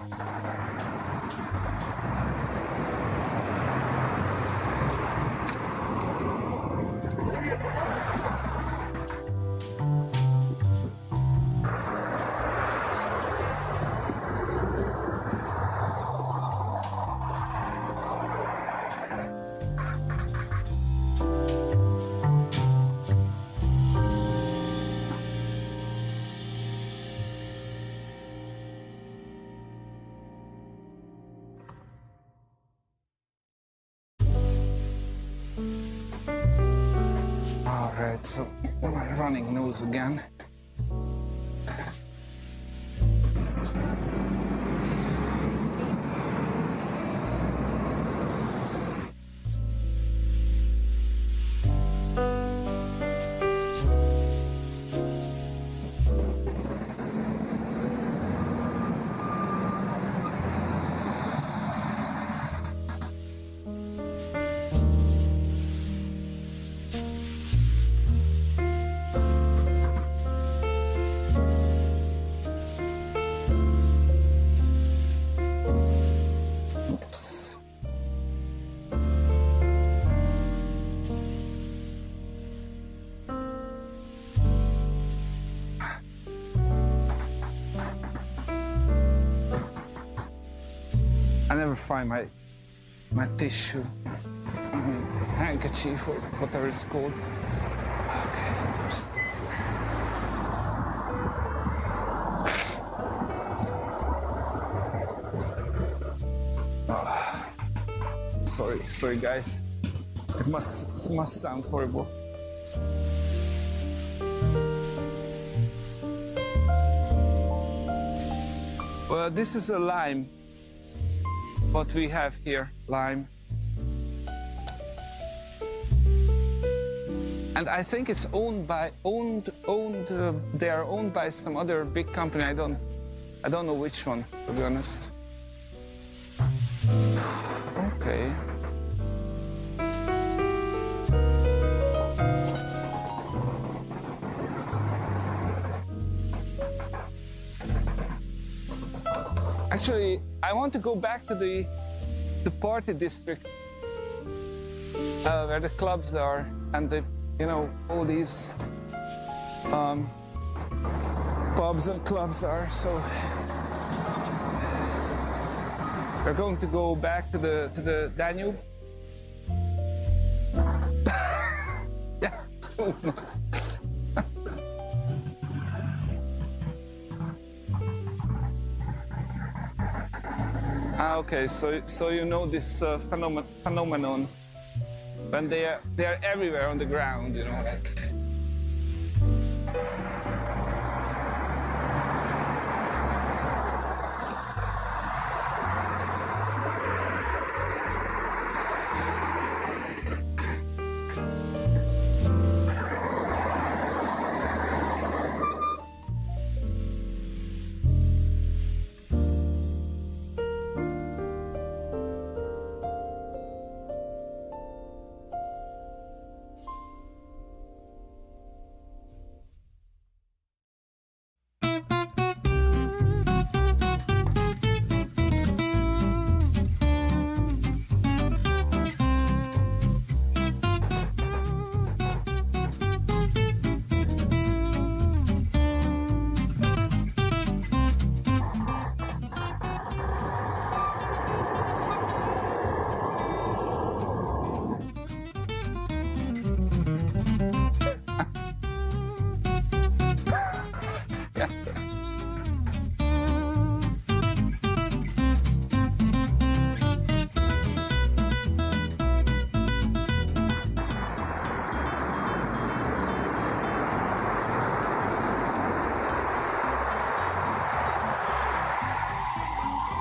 Alright, so my running nose again. I never find my tissue. I mean, handkerchief or whatever it's called. Okay, first. Sorry guys. It must sound horrible. Well, this is a lime. What we have here, lime. And I think it's they are owned by some other big company. I don't know which one, to be honest. Okay. Actually, I want to go back to the party district where the clubs are and all these pubs and clubs are. So we're going to go back to the Danube. Yeah. So nice. Okay, so you know this phenomenon when they are everywhere on the ground, like.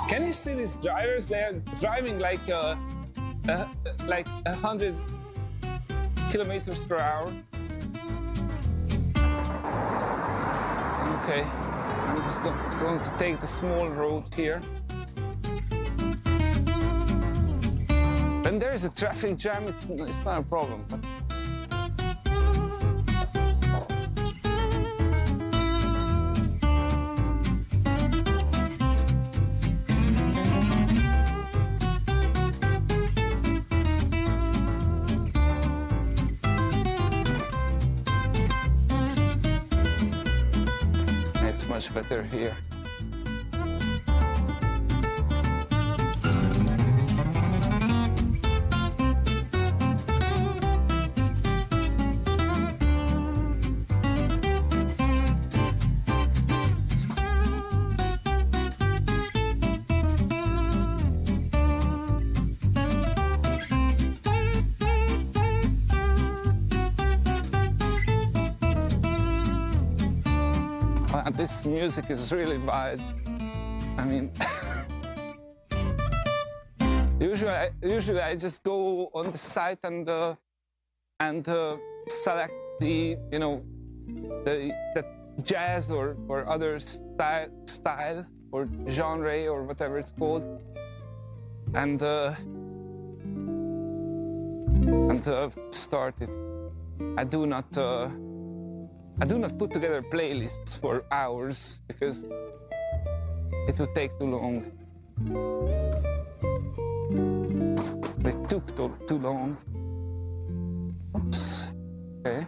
Can you see these drivers? They are driving like 100 kilometers per hour. Okay, I'm just going to take the small road here. When there is a traffic jam, it's not a problem. But much better here. This music is really bad. I mean, usually I just go on the site and select the the jazz or other style or genre or whatever it's called, and start it. I do not put together playlists for hours because it would take too long. They took too long. Oops. Okay.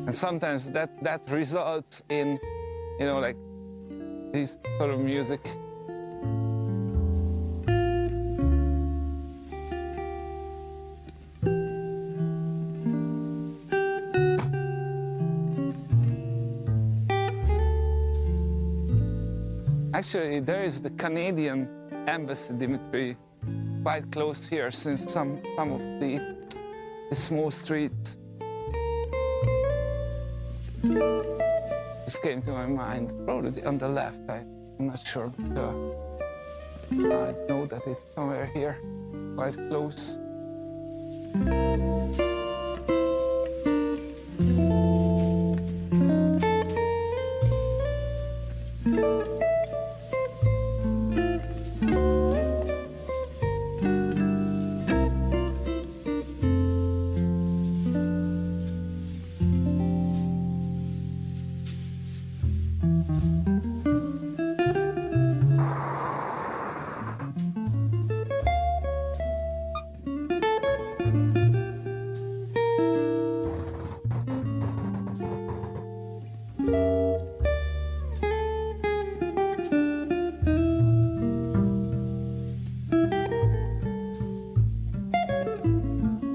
And sometimes that results in, you know, like this sort of music. Actually, there is the Canadian embassy, Dimitri, quite close here, since some of the small streets just came to my mind. Probably on the left, I'm not sure, but I know that it's somewhere here, quite close.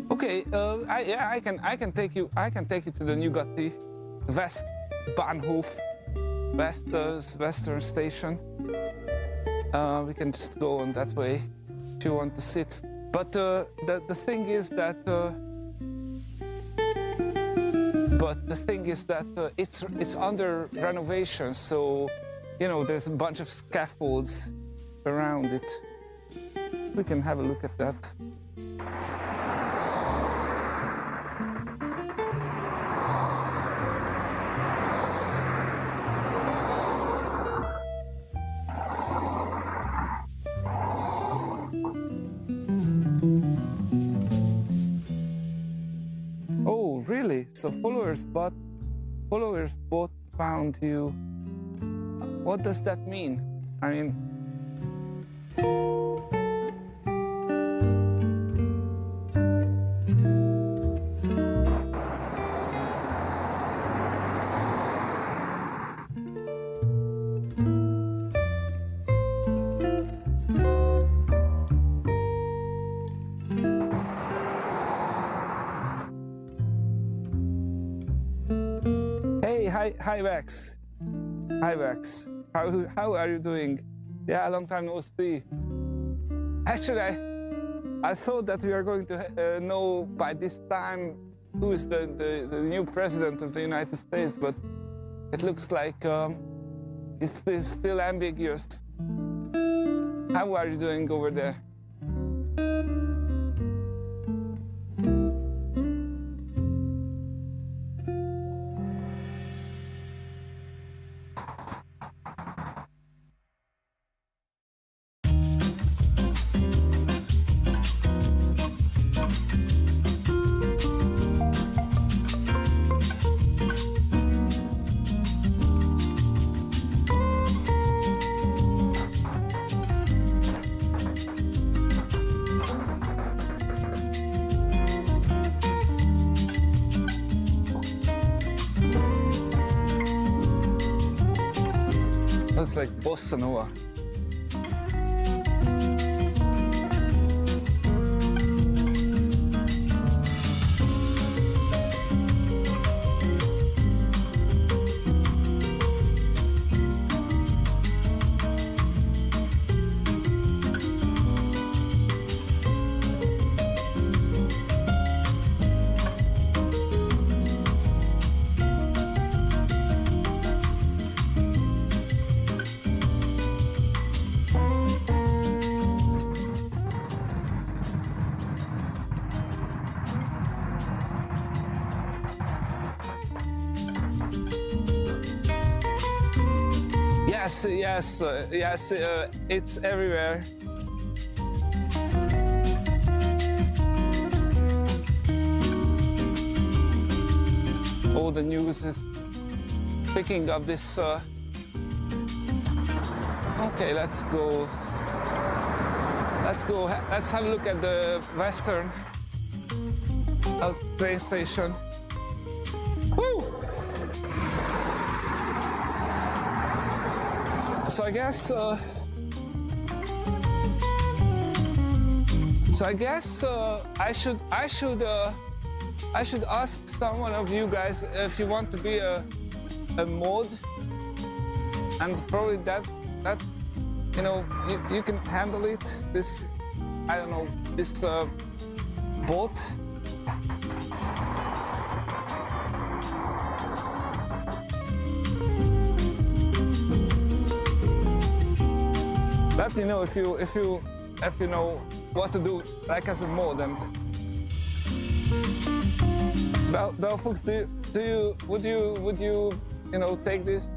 Okay, I can take you to the New Gatti West Bahnhof, Western Station. We can just go on that way if you want to sit. But the thing is that it's under renovation, so you know there's a bunch of scaffolds around it. We can have a look at that. Oh, really? So followers both found you. What does that mean? I mean, Hi Vex. Hi Vex. How are you doing? Yeah, long time no see. Actually, I thought that we are going to know by this time who is the new president of the United States, but it looks like it's still ambiguous. How are you doing over there? That's like bossa nova. Yes, it's everywhere. All the news is picking up this. Okay, let's go. Let's have a look at the Western train station. Woo! So I guess I should ask someone of you guys if you want to be a mod, and probably that you know you can handle it. This, I don't know, this boat. Let me know if you know what to do, like as a mod. And Belfux, would you take this,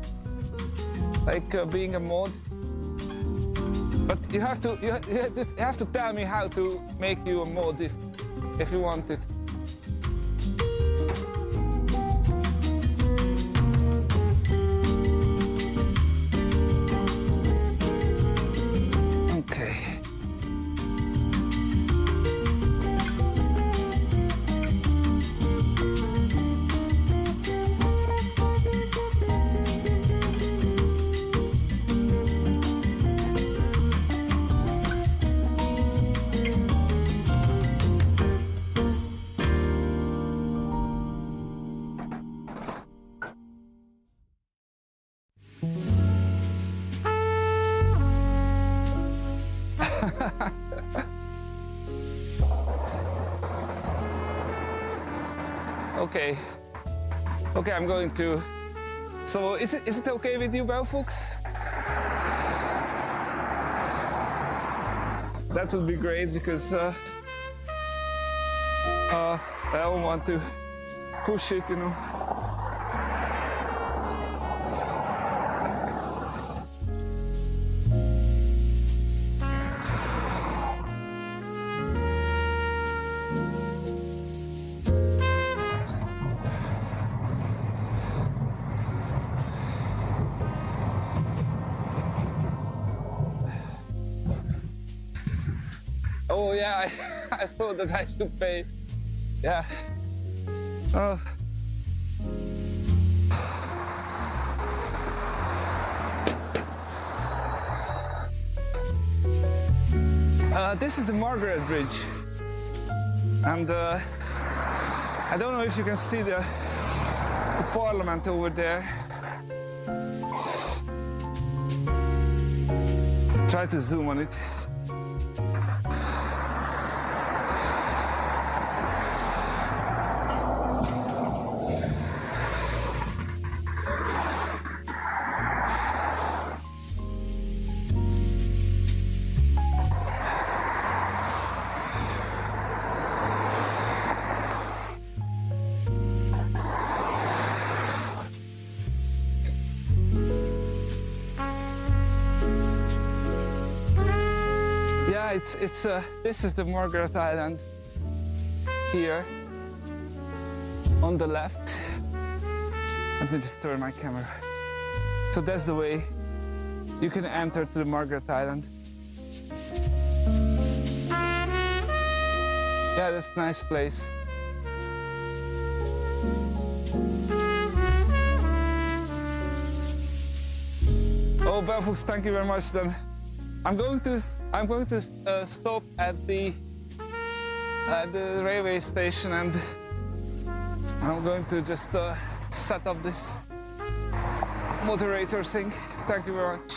like being a mod? But you have to tell me how to make you a mod if you want it. Okay, I'm going to. So is it okay with you, Belfux? That would be great, because I don't want to push it, Oh yeah, I thought that I should pay. Yeah. Oh. This is the Margaret Bridge, and I don't know if you can see the Parliament over there. Try to zoom on it. This is the Margaret Island here on the left. Let me just turn my camera. So that's the way you can enter to the Margaret Island. Yeah, that's a nice place. Oh, Belfux, thank you very much. Then I'm going to stop at the railway station, and I'm going to just set up this moderator thing. Thank you very much.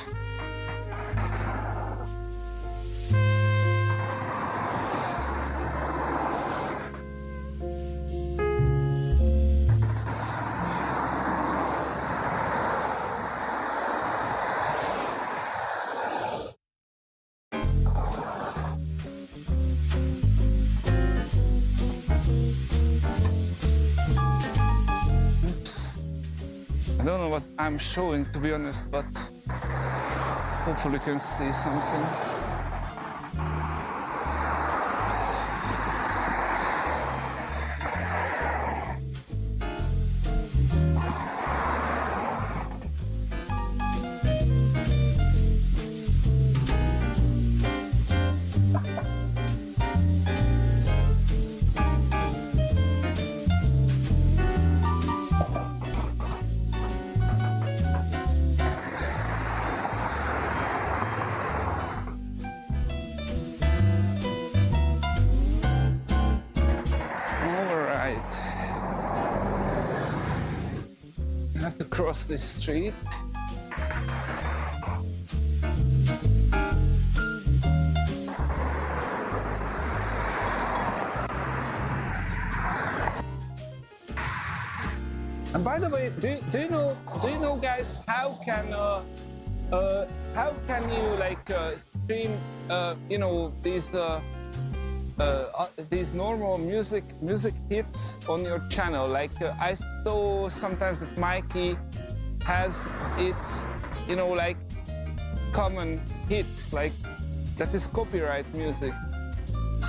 I don't know what I'm showing, to be honest, but hopefully you can see something. across the street. And by the way, do you know, guys, how can you like stream, these normal music hits on your channel? Like I saw sometimes that Mikey has its, like common hits, like that is copyright music.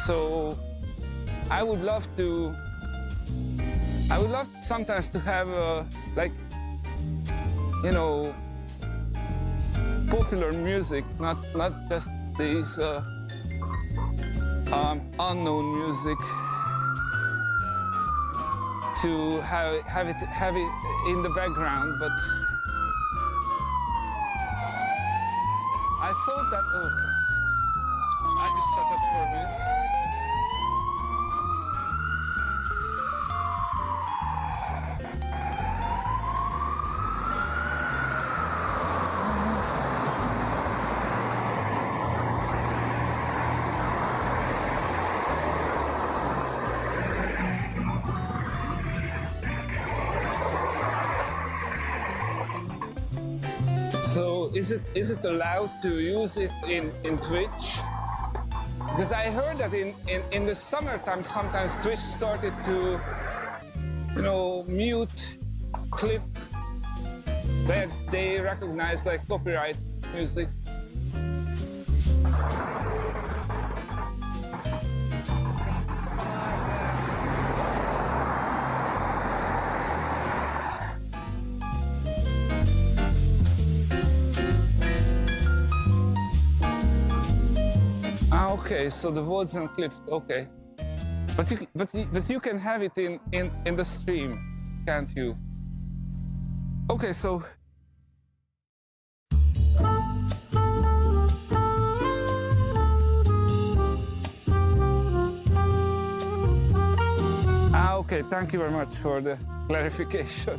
So I would love sometimes to have like, popular music, not just these unknown music, to have it in the background. But I thought that I just shut up for a minute. So is it allowed to use it in Twitch? Because I heard that in the summertime sometimes Twitch started to mute clips that they recognize like copyright music. Okay, so the voids and clips. Okay, but you can have it in the stream, can't you? Okay, so. Okay, thank you very much for the clarification.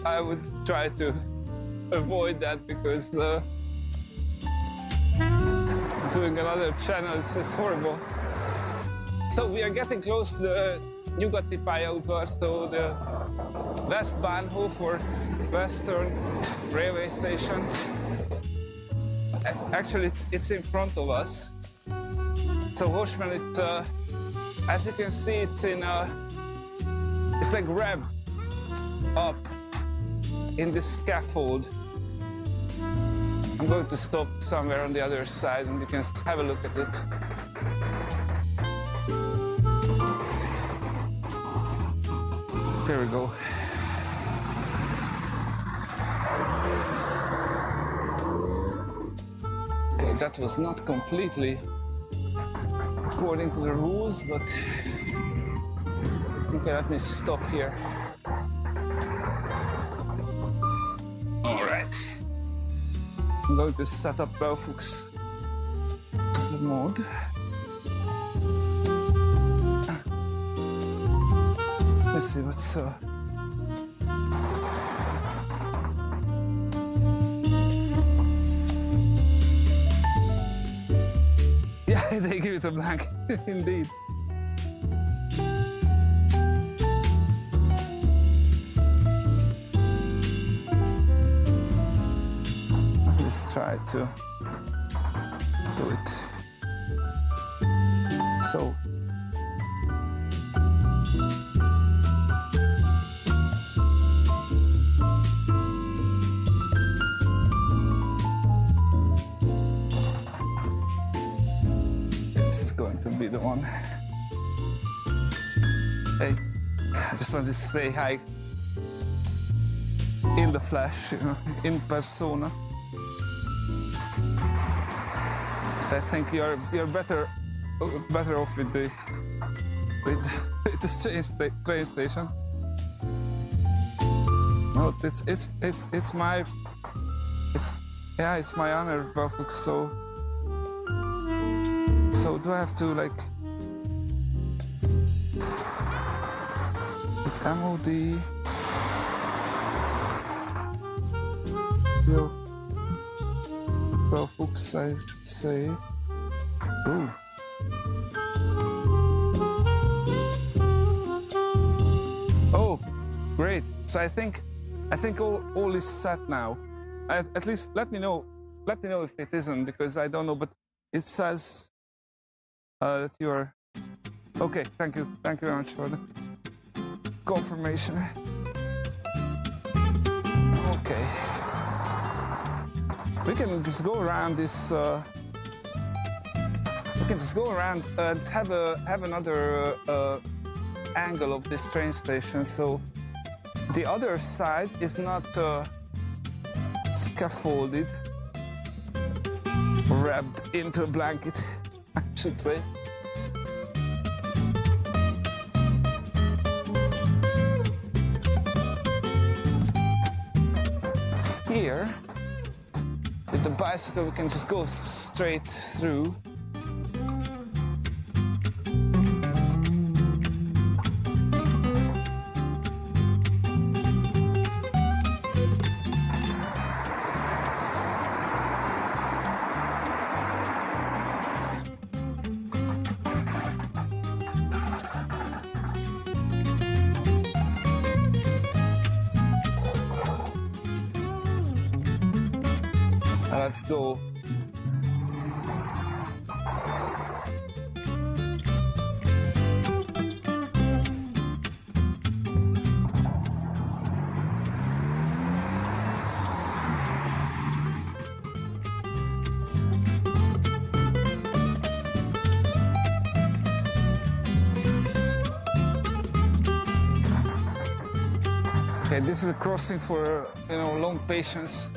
I would try to avoid that, because doing another channel is horrible. So we are getting close to the Nyugati pályaudvar, so the West Bahnhof, or Western Railway Station. Actually, it's in front of us. So Hoshman, as you can see, it's like wrapped up in this scaffold. I'm going to stop somewhere on the other side and you can have a look at it. There we go. Okay, that was not completely according to the rules, but okay, let me stop here. All right. I'm going to set up Belfux as a mode. Let's see what's yeah, they give it a blank, indeed. Let's try to do it. So. This is going to be the one. Hey, I just wanted to say hi in the flesh, in persona. I think you're better off with the train station. No, it's my it's my honor, Bafuk. So do I have to like MOD? Bafuk, I should say. Ooh. Oh, great. So I think all is set now. At least let me know if it isn't, because I don't know, but it says that you are okay. Thank you very much for the confirmation. Okay, we can just go around this. We can just go around and have another angle of this train station. So the other side is not scaffolded, wrapped into a blanket, I should say. Here, with the bicycle, we can just go straight through. Let's go. Okay, this is a crossing for, long patience.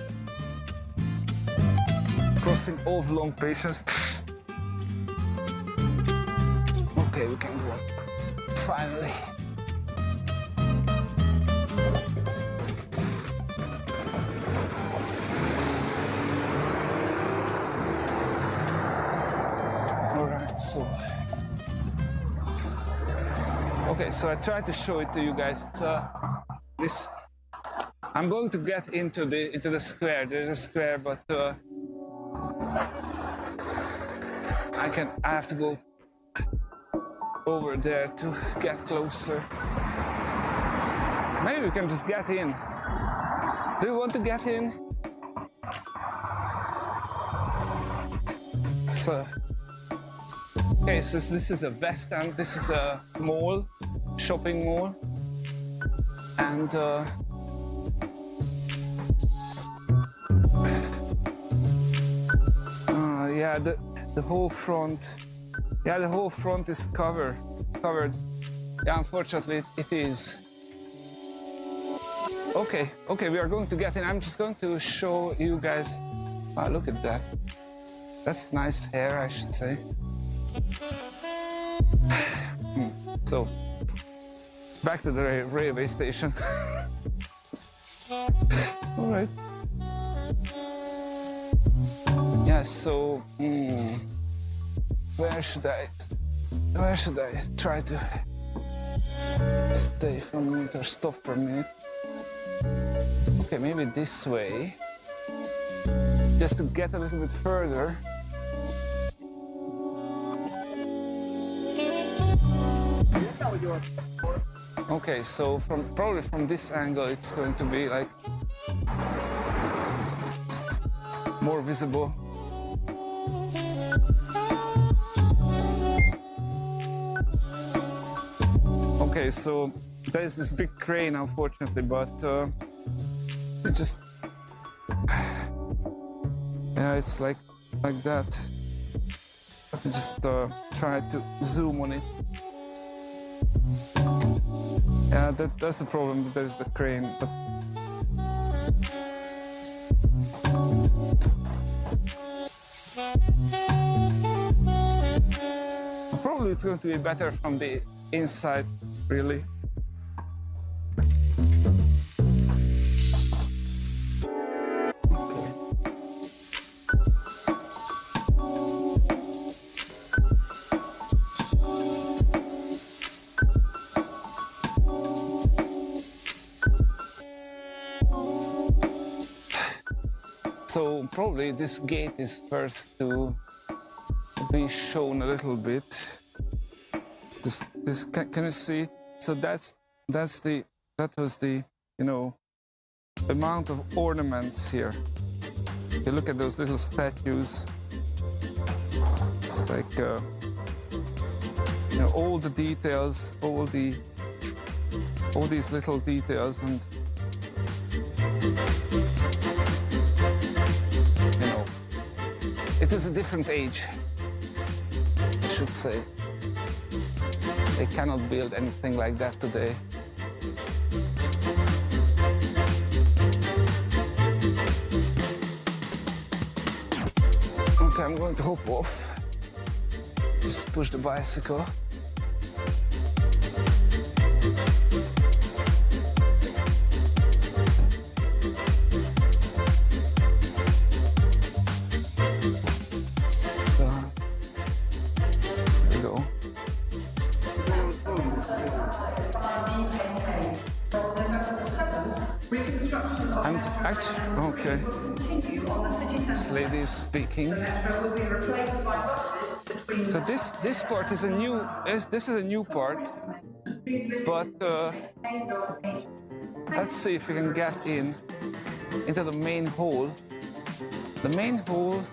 Crossing of long patience. Okay, we can go up. Finally. Alright, so. Okay, so I tried to show it to you guys. It's, I'm going to get into the square. There's a square, but I have to go over there to get closer. Maybe we can just get in. Do you want to get in? Okay, so this is a West End. This is a mall, shopping mall, and yeah, the whole front. Yeah, the whole front is covered. Yeah, unfortunately, it is. Okay, we are going to get in. I'm just going to show you guys. Wow, look at that. That's nice hair, I should say. So, back to the railway station. All right. Yeah, so where should I try to stay for a minute or stop for a minute? Okay, maybe this way, just to get a little bit further. Okay, so probably from this angle, it's going to be like more visible. Okay, so there's this big crane, unfortunately, but it just, yeah, it's like that. Let me just try to zoom on it. Yeah, that's the problem. There's the crane, but probably it's going to be better from the inside, really. So probably this gate is first to be shown a little bit. This can you see? So that was the amount of ornaments here. You look at those little statues. It's like all the details, all these little details, and it is a different age, I should say. They cannot build anything like that today. Okay, I'm going to hop off. Just push the bicycle. And actually, okay, this lady is speaking. So this part is a new. This is a new part, but let's see if we can get into the main hall. The main hall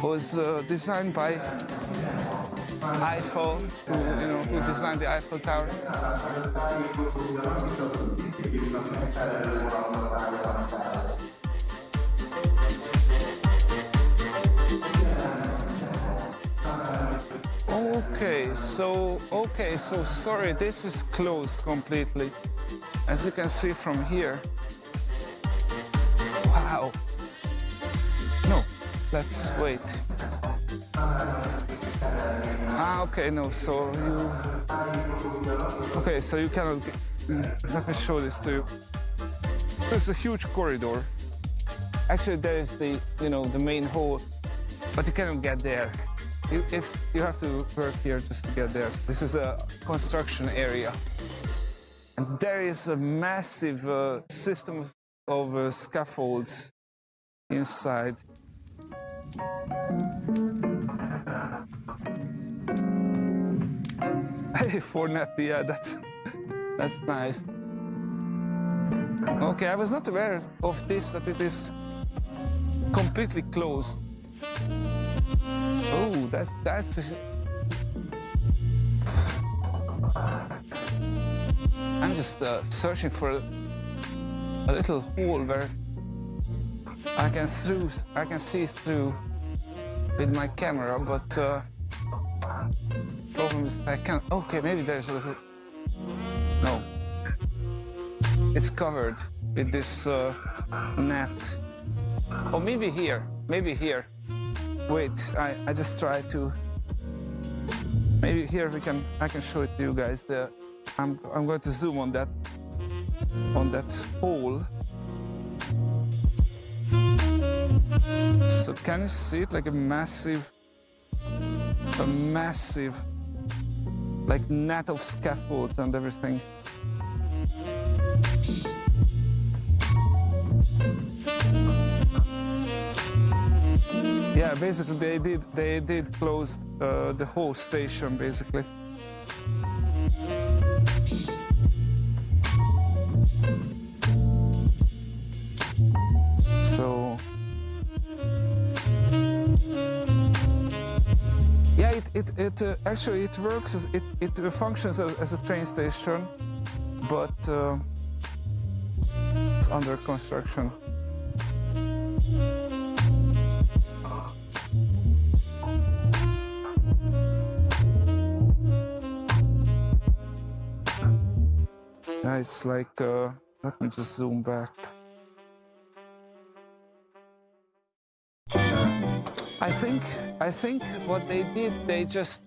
was designed by Eiffel, who designed the Eiffel Tower. Okay, so sorry, this is closed completely. As you can see from here. Wow. No, let's wait. Okay, no, so you cannot let me show this to you. There's a huge corridor. Actually, there is the main hall, but you cannot get there. If you have to work here just to get there. This is a construction area, and there is a massive system of scaffolds inside. Hey, Fortnite, yeah, that's nice. Okay, I was not aware of this, that it is completely closed. Oh, that's. I'm just searching for a little hole where I can see through with my camera, but problem is I can't. Okay, maybe there's a little. No, it's covered with this net. Or maybe here. Maybe here. Wait, I just try to. Maybe here I can show it to you guys. I'm going to zoom on that hole. So can you see it, like a massive like net of scaffolds and everything. Yeah, basically they did close the whole station basically. So yeah, it actually it works as it functions as a train station, but it's under construction. Yeah, it's like let me just zoom back. I think what they did, they just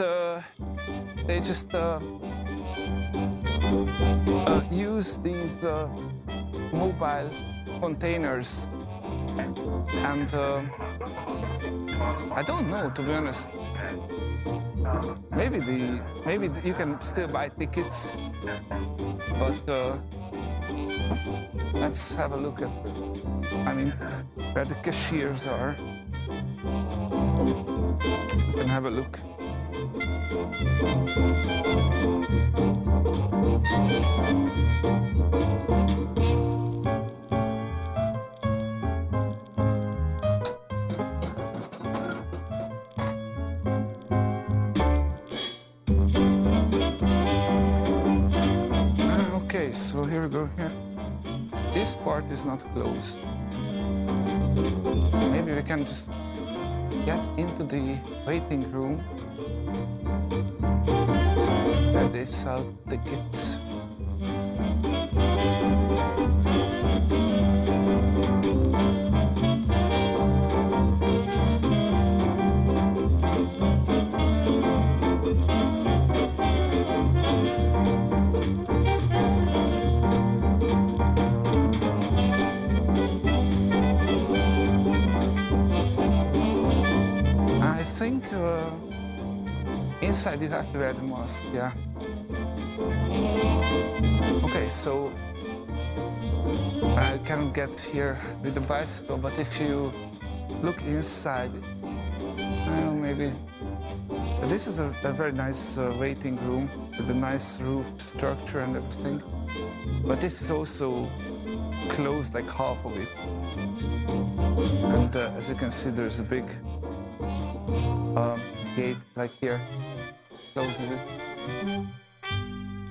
use these mobile containers, and I don't know, to be honest. Maybe you can still buy tickets, but Let's have a look at where the cashiers are. You can have a look. Okay, so here we go here. This part is not closed. Maybe we can just get into the waiting room where they sell tickets. I think inside you have to wear the mask, yeah. Okay, so I can't get here with the bicycle, but if you look inside, maybe this is a very nice waiting room with a nice roof structure and everything. But this is also closed, like half of it. And as you can see, there's a big gate, like here, closes it.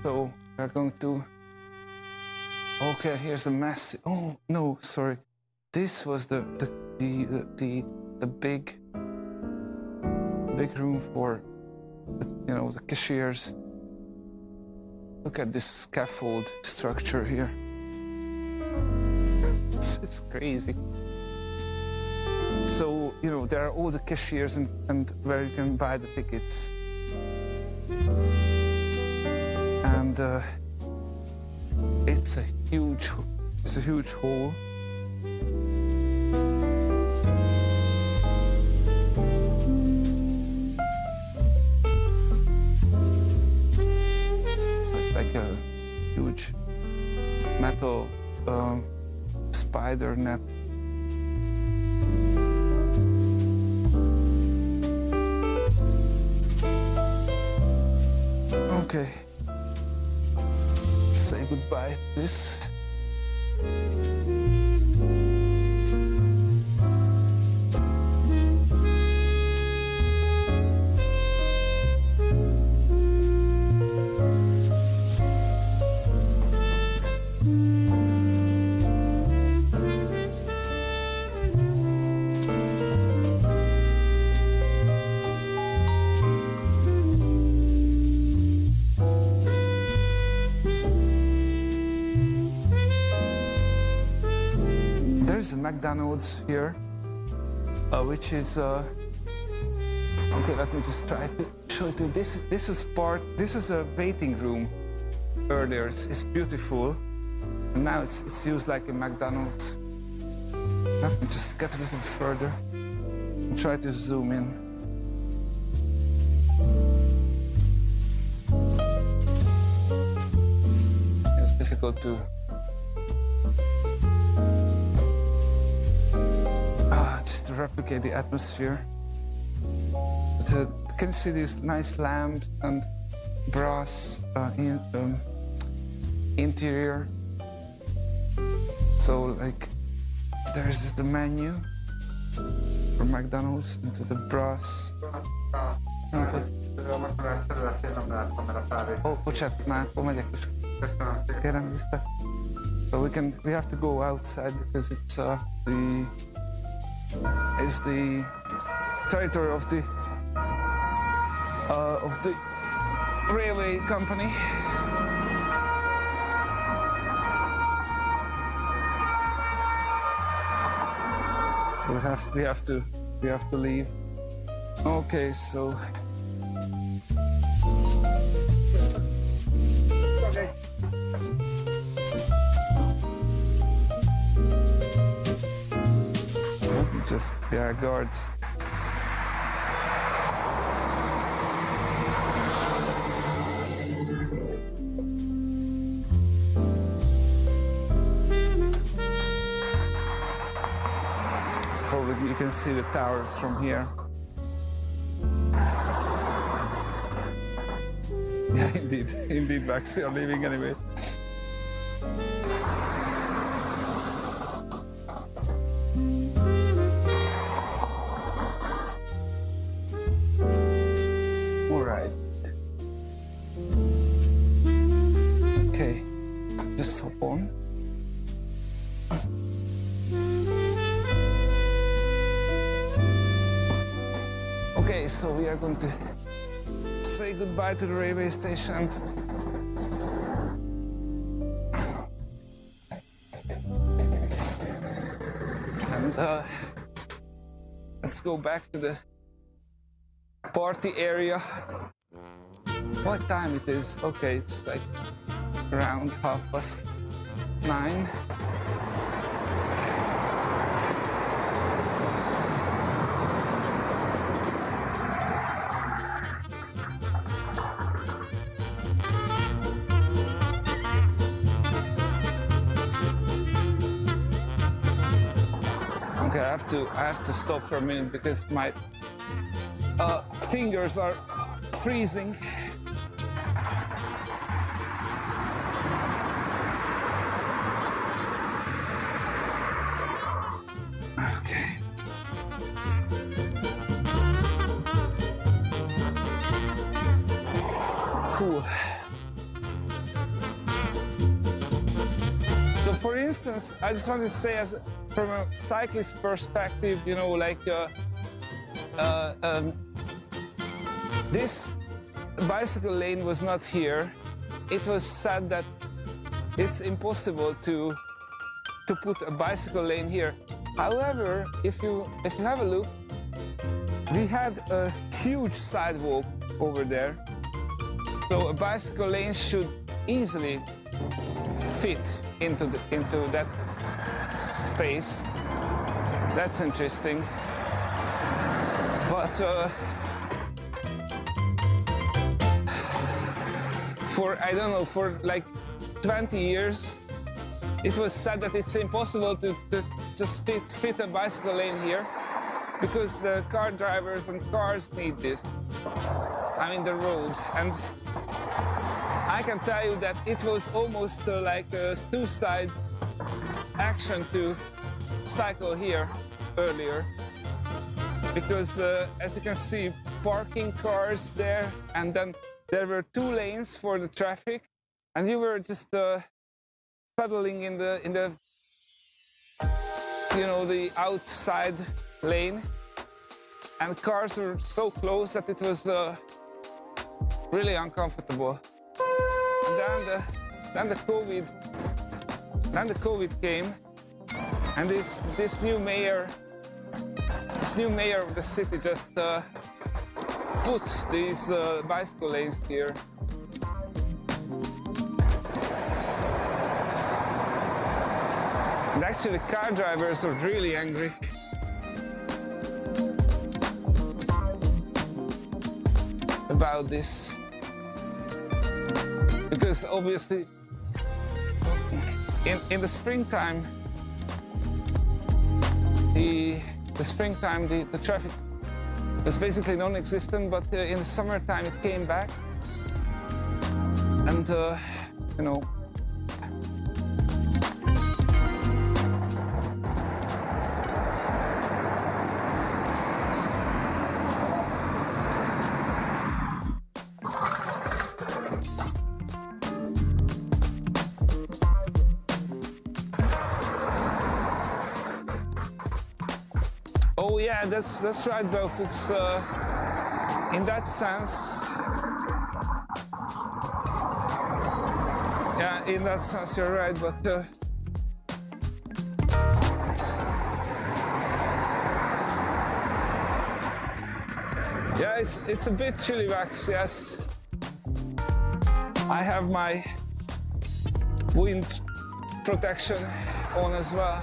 So we're going to. Okay, here's the massive. Oh no, sorry. This was the big room for the cashiers. Look at this scaffold structure here. It's crazy. So there are all the cashiers and where you can buy the tickets. And it's a huge hall. It's like a huge metal spider net. Okay, say goodbye to this. There's a McDonald's here, which is okay. Let me just try to show it to you. This is a waiting room. Earlier, it's beautiful, and now it's used like a McDonald's. Let me just get a little further and try to zoom in. It's difficult to. Just to replicate the atmosphere. Can you see these nice lamps and brass interior? So like there's the menu for McDonald's into the brass. Oh, bocsánat, már akkor megyek is. Kérem vissza. So we have to go outside because it's the territory of the railway company. We have to leave. Okay, so. Just, guards. Probably you can see the towers from here. Yeah, indeed, Vax, you're leaving anyway. All right. Okay, just hop on. Okay, so we are going to say goodbye to the railway station. And let's go back to the party area. What time it is? Okay, it's like around 9:30. Okay, I have to stop for a minute because my fingers are freezing. Okay. Cool. So for instance, I just wanted to say from a cyclist perspective, you know, like this bicycle lane was not here. It was said that it's impossible to put a bicycle lane here. However, if you have a look, we had a huge sidewalk over there. So a bicycle lane should easily fit into that space. That's interesting. But for like 20 years, it was said that it's impossible to just fit a bicycle lane here because the car drivers and cars need this. I mean the road. And I can tell you that it was almost like a suicide action to cycle here earlier because as you can see, parking cars there, and then there were 2 lanes for the traffic, and you were just pedaling in the you know, the outside lane, and cars were so close that it was really uncomfortable. And then the COVID came, and this new mayor of the city just put these bicycle lanes here. And actually, car drivers are really angry. About this. Because obviously, in the springtime, the traffic was basically non-existent, but in the summertime it came back, and you know. Oh yeah, that's right, Belfux. In that sense, yeah, in that sense you're right, but yeah, it's a bit chilly, Wax. Yes, I have my wind protection on as well.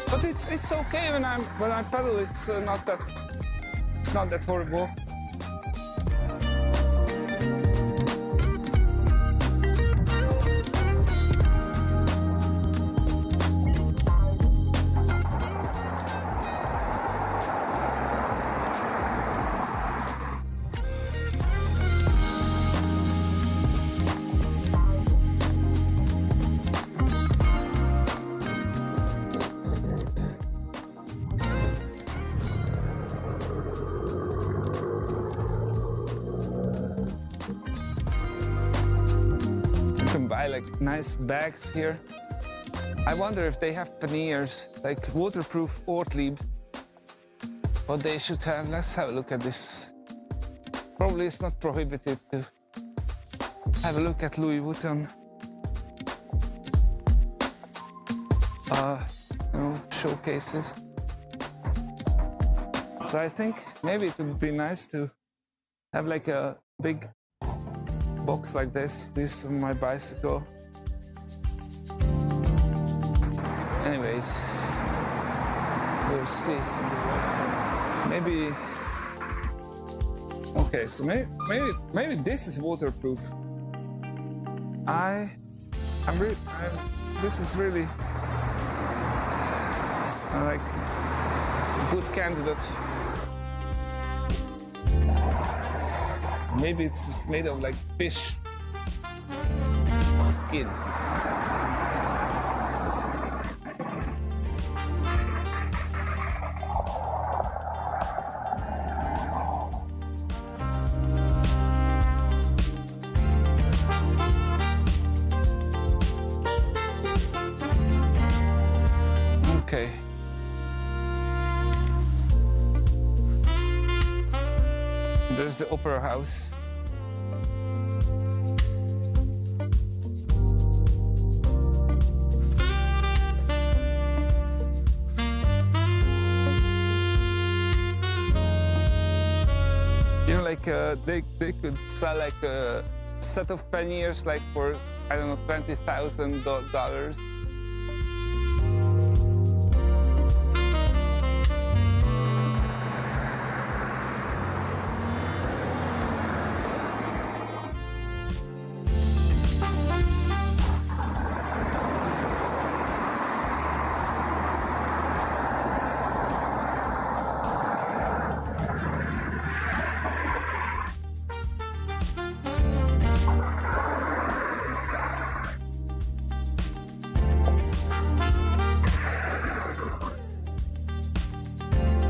But it's okay when I pedal. It's not that horrible. buy like nice bags here. I wonder if they have panniers, like waterproof Ortlieb. What they should have. Let's have a look at this. Probably it's not prohibited to have a look at Louis Vuitton. Showcases. So I think maybe it would be nice to have like a big box like this on my bicycle. Anyways, we'll see. Maybe. Okay, so maybe this is waterproof. This is really like a good candidate. Maybe it's just made of like fish skin. Okay. There's the opera house. You know, like they could sell like a set of panniers like for, I don't know, $20,000.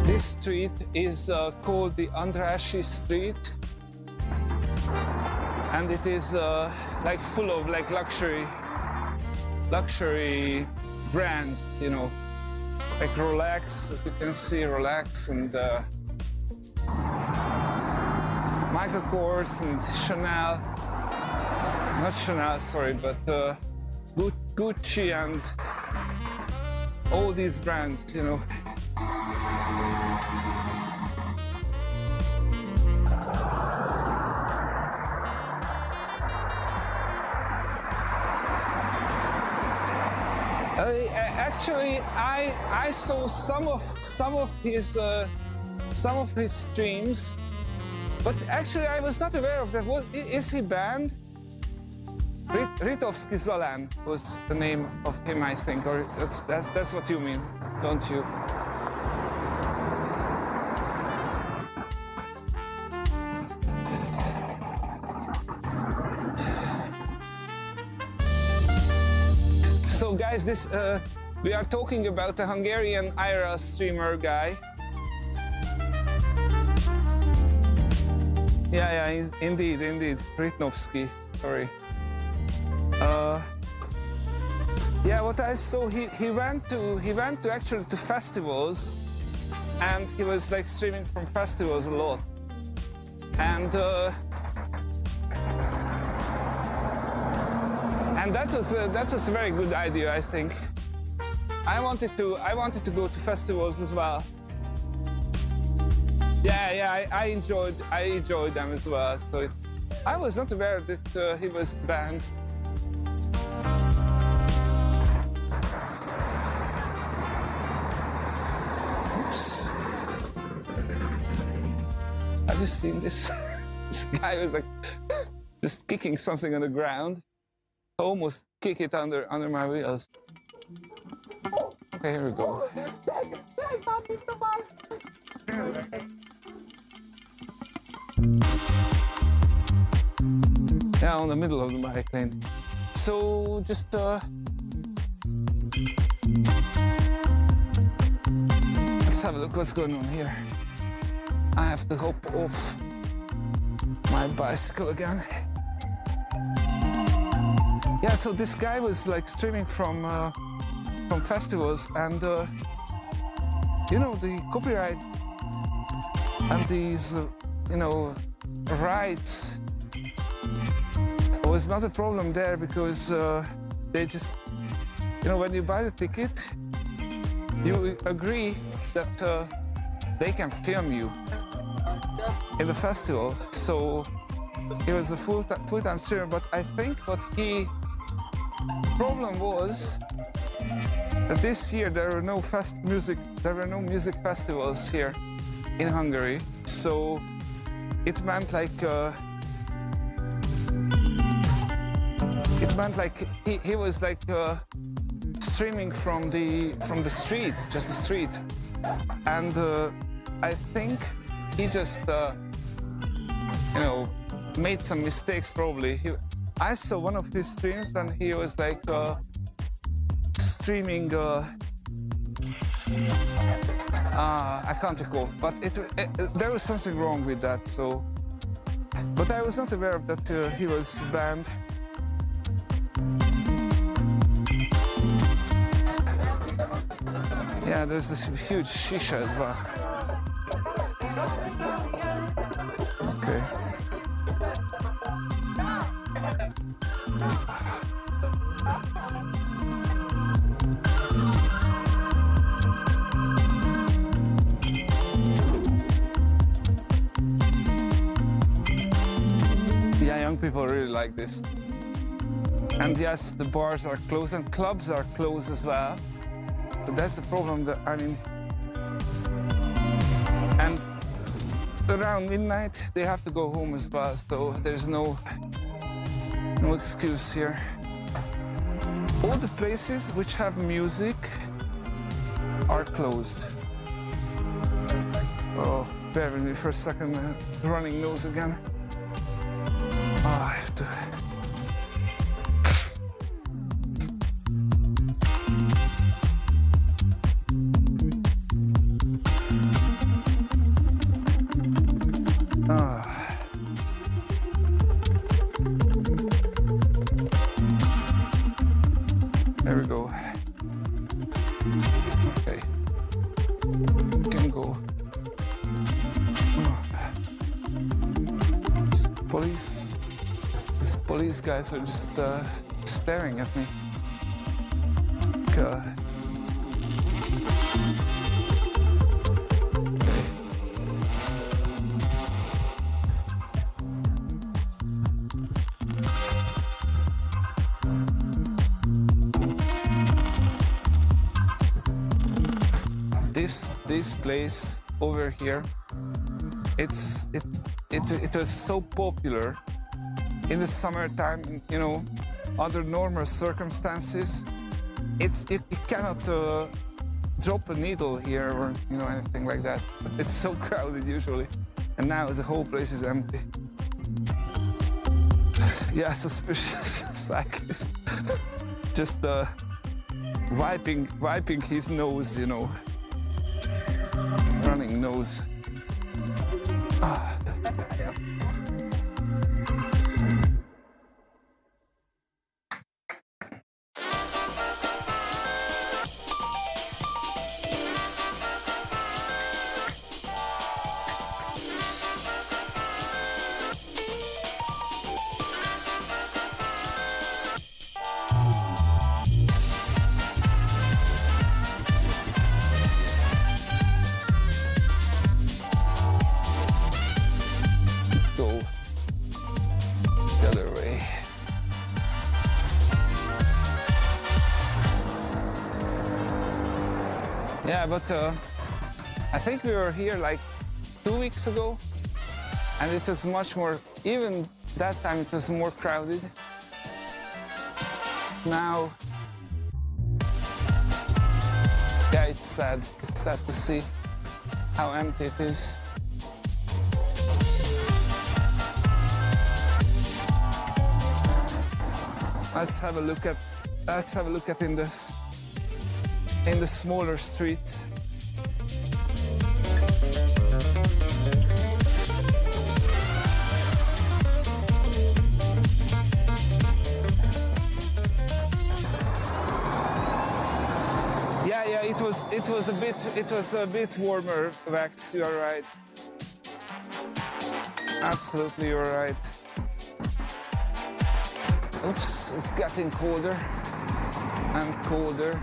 This street is called the Andrássy Street, and it is like full of like luxury brands, you know, like Rolex, as you can see, Rolex and Michael Kors and Chanel, not Chanel, sorry, but Gucci and all these brands, you know. Actually, I saw some of his streams, but actually I was not aware of that. Is he banned? Ritovsky Zolán was the name of him, I think, or that's what you mean, don't you? So guys, this we are talking about a Hungarian IRL streamer guy. Yeah, indeed, Ritovsky. Sorry. Yeah, what I saw, he went to actually to festivals, and he was like streaming from festivals a lot, and that was a very good idea, I think. I wanted to go to festivals as well. Yeah, I enjoyed them as well. So I was not aware that he was banned. Oops. Have you seen this? This guy was like just kicking something on the ground. I almost kick it under my wheels. Okay, here we go. Yeah, on the middle of the bike lane. So just let's have a look what's going on here. I have to hop off my bicycle again. Yeah, so this guy was like streaming from festivals, and you know, the copyright and these you know, rights was not a problem there, because they just, you know, when you buy the ticket, you agree that they can film you in the festival. So he was a full-time streamer, but I think what he problem was that this year there were no music festivals here in Hungary. So it meant like he was like streaming from the street, just the street, and I think he just you know, made some mistakes probably. I saw one of his streams and he was like streaming I can't recall, but there was something wrong with that. So, but I was not aware of that he was banned. Yeah, there's this huge shisha as well. Okay. Yeah, young people really like this. And yes, the bars are closed and clubs are closed as well. But that's the problem, that, I mean, and around midnight they have to go home as well, so there's no excuse here. All the places which have music are closed. Oh, bear with me for a second, running nose again. Oh, I have to. There we go. Okay. Can go. These police guys are just staring at me. Okay. This place over here, it was so popular in the summertime. You know, under normal circumstances, you cannot drop a needle here or anything like that. It's so crowded usually, and now the whole place is empty. Yeah, suspicious cyclist, just wiping his nose, running nose. Yeah, but I think we were here like 2 weeks ago, and it was much more, even that time it was more crowded. Now, yeah, it's sad. It's sad to see how empty it is. Let's have a look at in the smaller streets. was a bit warmer, Wax. You are right. Absolutely, you're right. Oops, it's getting colder and colder.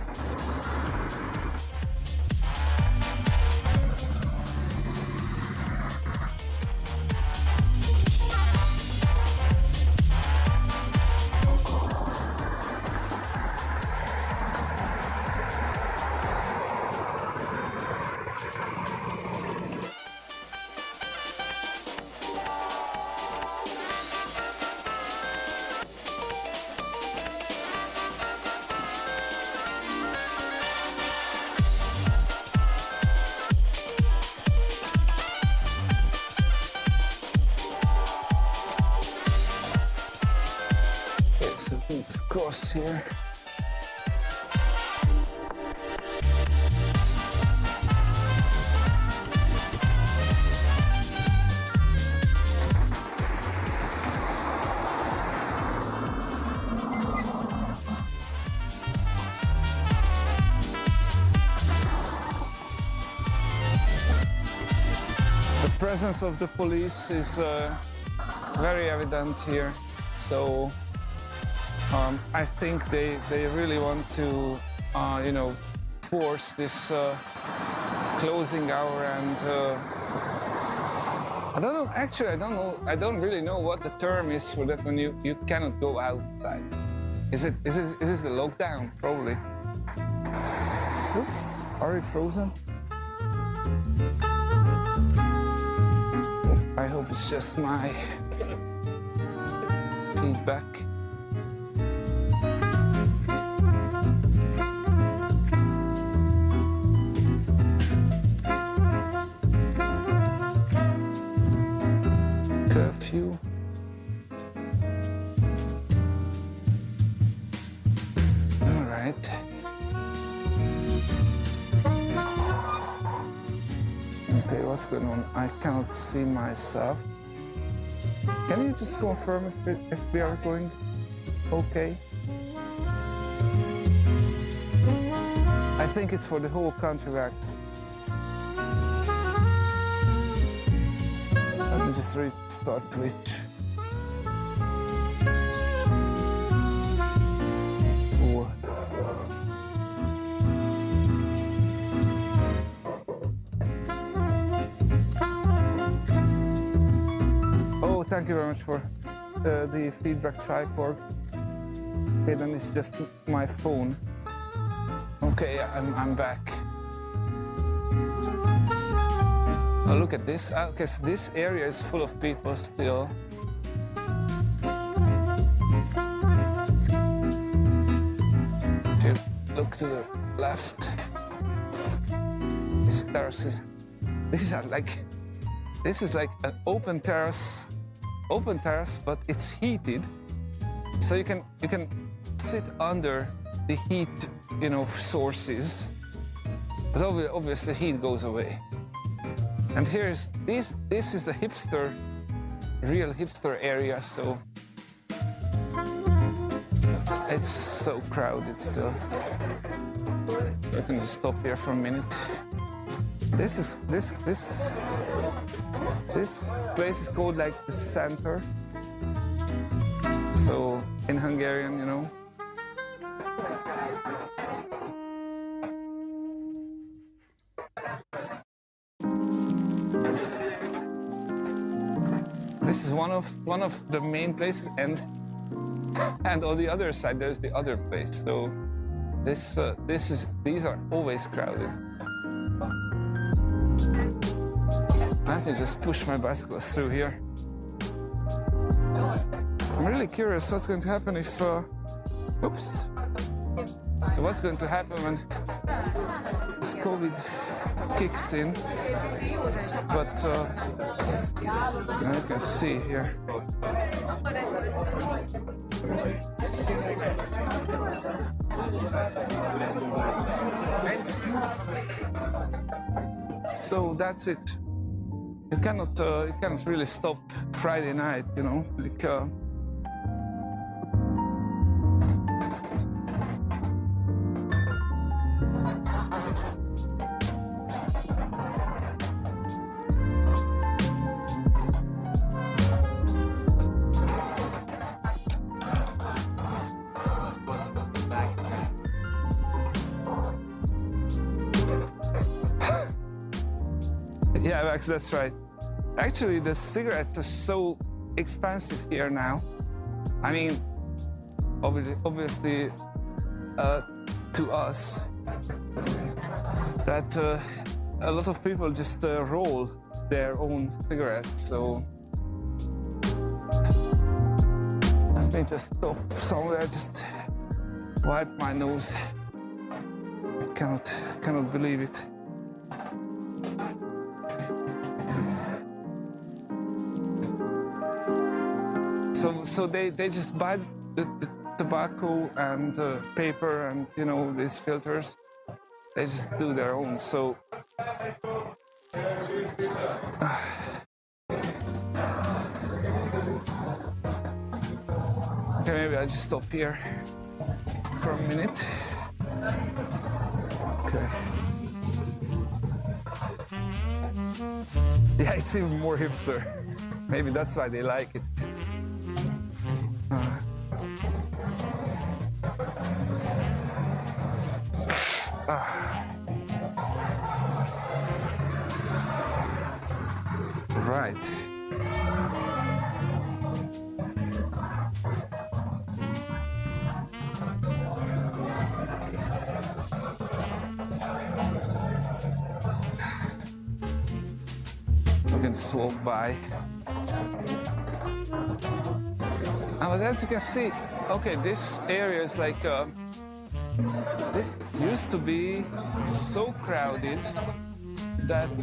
Just cross here. The presence of the police is very evident here, so I think they really want to, force this closing hour, and I don't know. Actually, I don't know. I don't really know what the term is for that when you cannot go outside. Is this the lockdown? Probably. Oops. Are we frozen? I hope it's just my feedback. Curfew. All right. Okay, what's going on? I cannot see myself. Can you just confirm if we are going okay? I think it's for the whole country, Wax. Let me just restart Twitch. Ooh. Oh, thank you very much for the feedback, Cyborg. Okay, then it's just my phone. Okay, I'm back. Oh, look at this. Okay, so this area is full of people still. If you look to the left, these terraces. This is like an open terrace, but it's heated, so you can sit under the heat, sources. But obviously, heat goes away. And here's this is the real hipster area, so it's so crowded still. You can just stop here for a minute. This place is called like the center. So in Hungarian, This is one of the main places, and on the other side there's the other place. So these are always crowded. I have to just push my bicycles through here. I'm really curious what's going to happen if. Oops. So what's going to happen when this COVID kicks in? But now you can see here. So that's it. You cannot really stop Friday night, like. Yeah, Max, that's right. Actually, the cigarettes are so expensive here now. I mean, obviously, to us, that a lot of people just roll their own cigarettes. So let me just stop somewhere, just wipe my nose. I cannot believe it. So they just buy the tobacco and paper and, you know, these filters. They just do their own. So okay, maybe I just stop here for a minute. Okay. Yeah, it's even more hipster. Maybe that's why they like it. Right. We're going to walk by. But as you can see, okay, this area is like this used to be so crowded that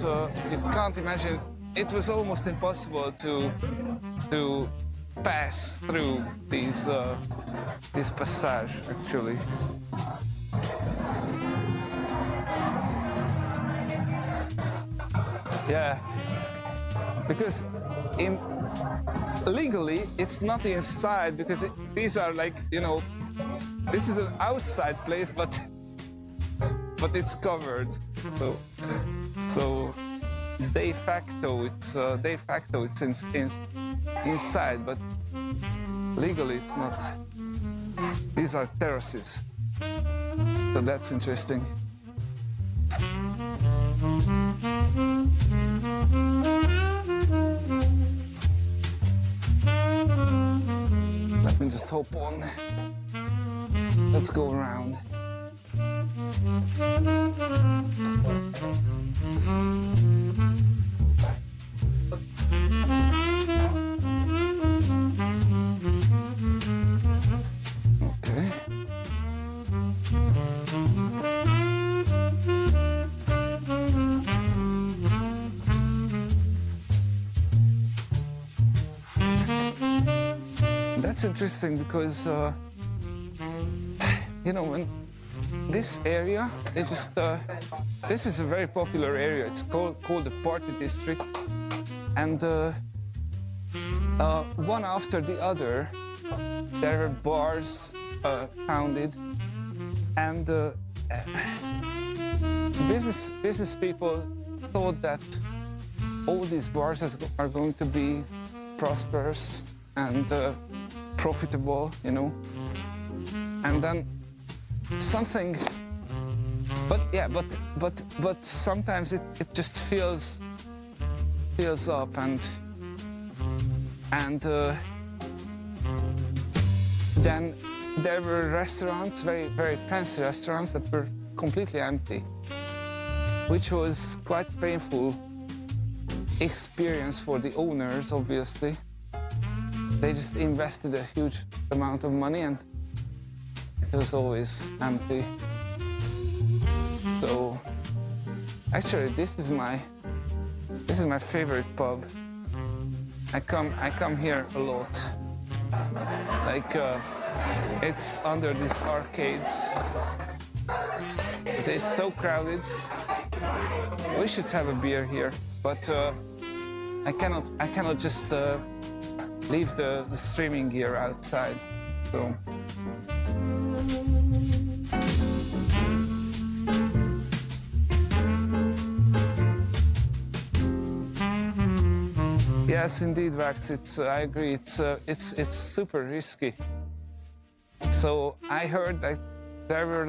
you can't imagine. It was almost impossible to pass through this passage, actually. Yeah, because legally it's not inside, because these are like, you know, this is an outside place, but it's covered. So de facto it's inside, but legally it's not. These are terraces, so that's interesting. Let me just hop on. Let's go around. Okay. That's interesting because you know, when this area, they just this is a very popular area. It's called the Party District, and one after the other, there are bars founded, and business people thought that all these bars are going to be prosperous and profitable, you know, and then something, but sometimes it just fills up, and then there were restaurants, very fancy restaurants, that were completely empty, which was quite painful experience for the owners. Obviously, they just invested a huge amount of money and it was always empty. So actually this is my favorite pub. I come here a lot. Like it's under these arcades. It's so crowded. We should have a beer here, but I cannot just leave the streaming gear outside. So yes, indeed, Vax. I agree. It's super risky. So I heard that there were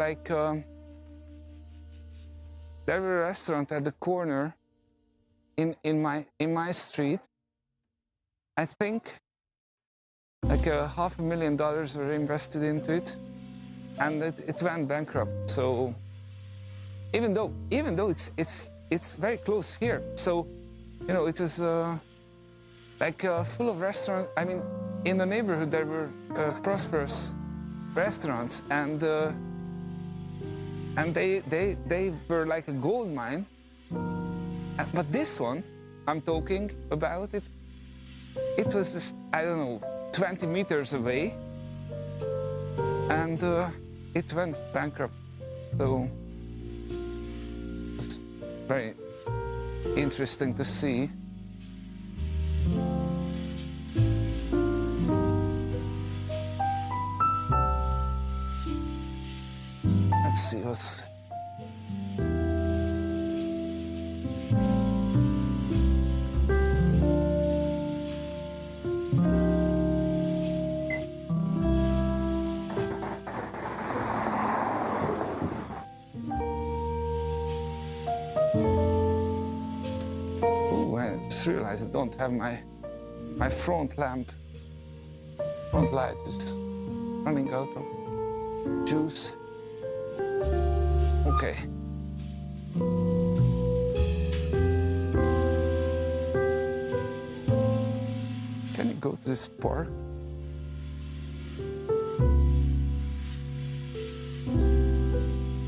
there were a restaurant at the corner in my street, I think like $500,000 were invested into it, and it went bankrupt. So even though it's very close here, so you know it was like full of restaurants. I mean, in the neighborhood there were prosperous restaurants, and they were like a gold mine. But this one I'm talking about, it was just, I don't know, 20 meters away, and it went bankrupt. So it's very interesting to see. Let's see what's... Realize I don't have my front lamp. Front light is running out of juice. Okay. Can you go to this park?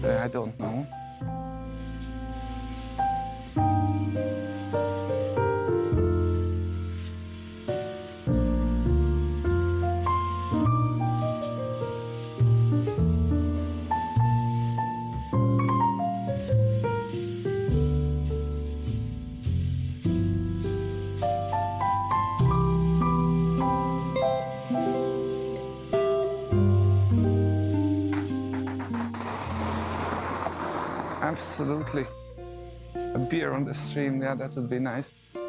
I don't know. Absolutely. A beer on the stream, yeah, that would be nice. All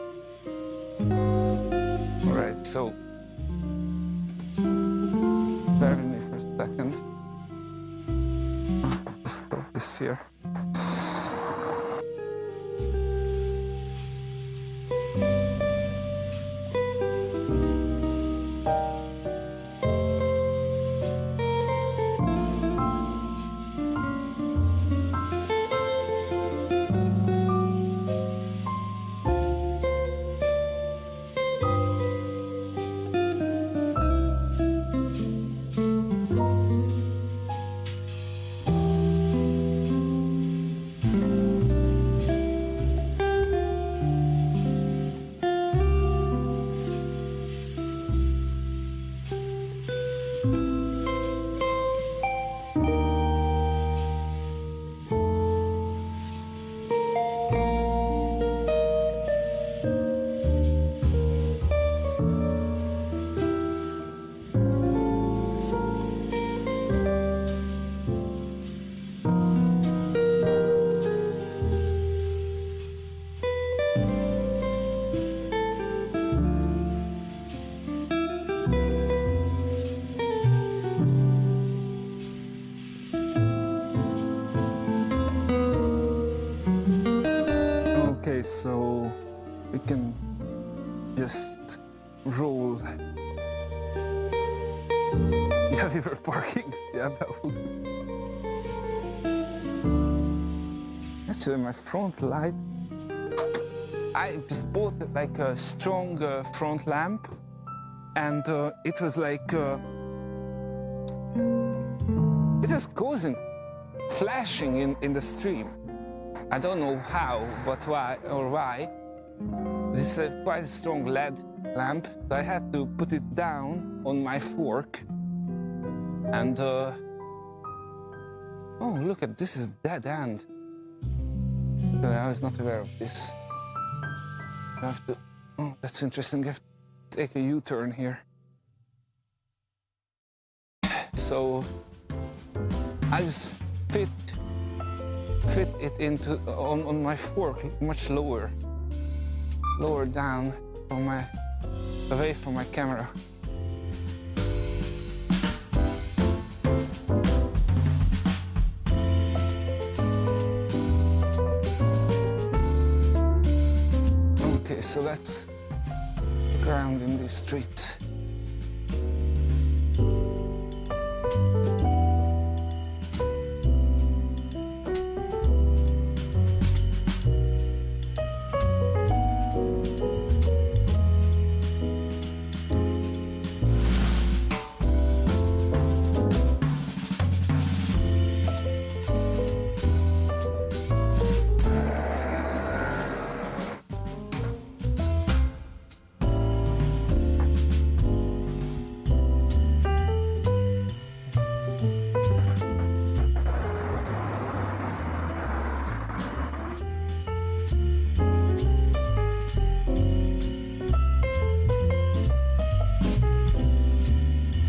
right, so bear with me for a second. Just stop this here. Okay, so we can just roll. Yeah, we were parking. Yeah, actually, my front light. I just bought like a strong front lamp, and it was like it was causing flashing in the stream. I don't know how, but why. This is quite a strong LED lamp, so I had to put it down on my fork. And oh, look at this, is dead end. I was not aware of this. I have to. Oh, that's interesting. I have to take a U-turn here. So I just fit it into on my fork much lower down from away from my camera. so let's look around in these streets.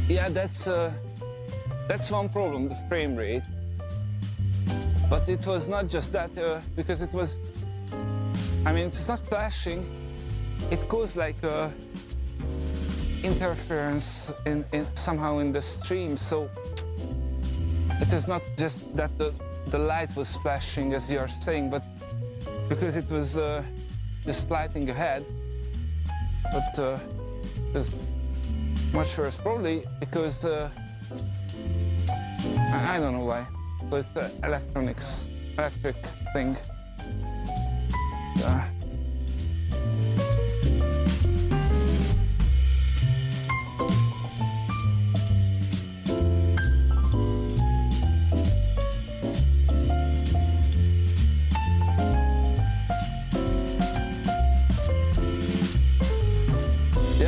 Yeah, that's one problem, the frame rate. But it was not just that, because it was, I mean, it's not flashing. It caused like interference in somehow in the stream. So it is not just that the light was flashing, as you are saying, but because it was just lighting ahead. But it was much worse, probably because I don't know why. So it's electric thing. Yeah,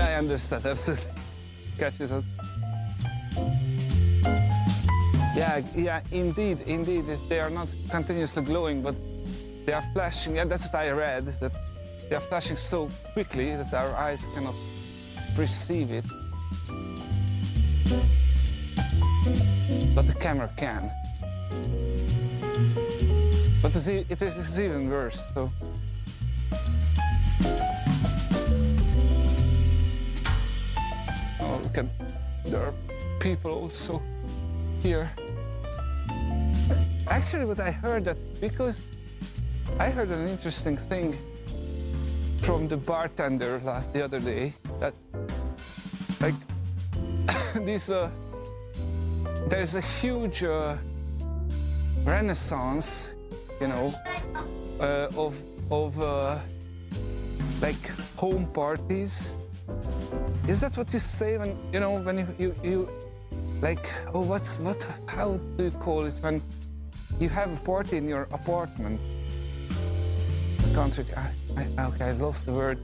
I understand, absolutely. Catches it. Yeah, indeed. They are not continuously glowing, but they are flashing. Yeah, that's what I read, that they are flashing so quickly that our eyes cannot perceive it. But the camera can. But it is even worse, so. Oh, look at, there are people also here. Actually, what I heard that, because I heard an interesting thing from the bartender the other day, that like there's a huge renaissance, you know, of like home parties. Is that what you say when, you know, when you like, oh, how do you call it, when you have a party in your apartment? Okay, I lost the word.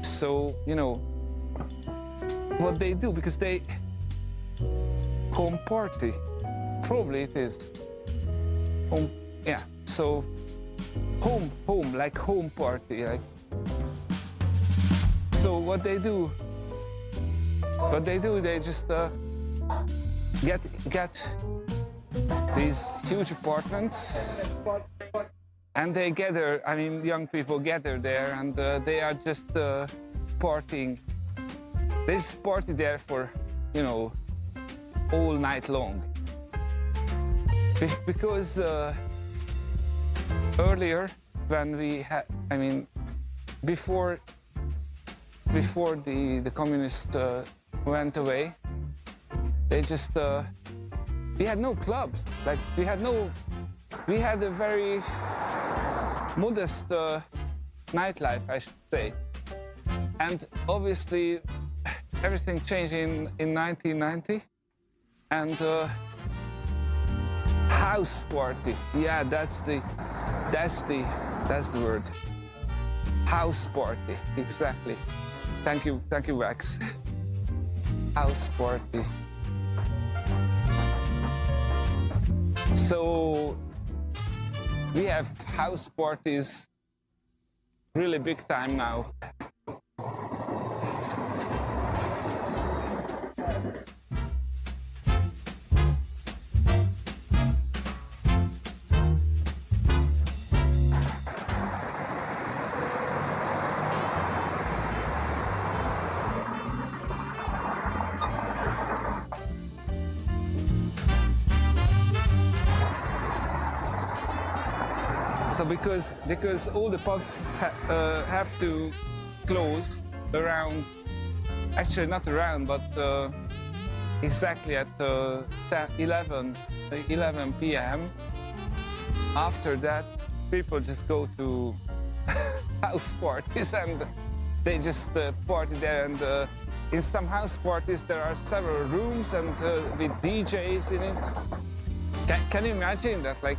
So, you know, what they do, because they home party, probably it is home, yeah, so home, like home party, like. So what they do, they just get these huge apartments, and they gather, I mean, young people gather there, and they are just partying. They just party there for, you know, all night long. Because earlier, when we had, I mean, before the communists went away, they just, we had no clubs. Like, we had a very modest nightlife, I should say. And obviously, everything changed in 1990. And house party, yeah, that's the word. House party, exactly. Thank you, Wax. House party. So we have house parties really big time now. So because all the pubs have to close around, actually not around, but exactly at 11 p.m. After that, people just go to house parties and they just party there. And in some house parties, there are several rooms and with DJs in it. Can you imagine that? Like,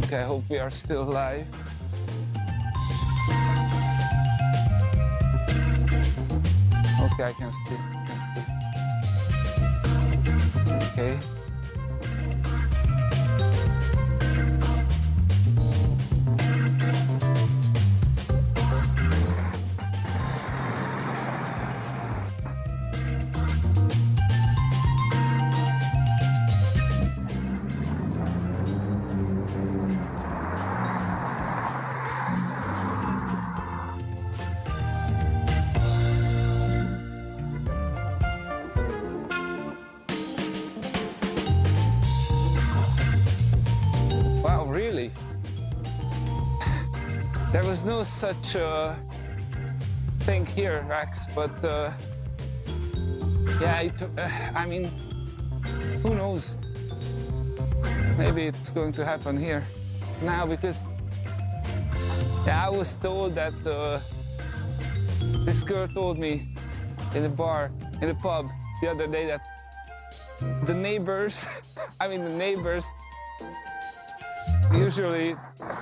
okay, I hope we are still live. Okay, I can speak. Okay. Really? There was no such thing here, Rex, but yeah, I mean, who knows? Maybe it's going to happen here now because yeah, I was told that this girl told me in the bar, in the pub the other day that the neighbors, the neighbors usually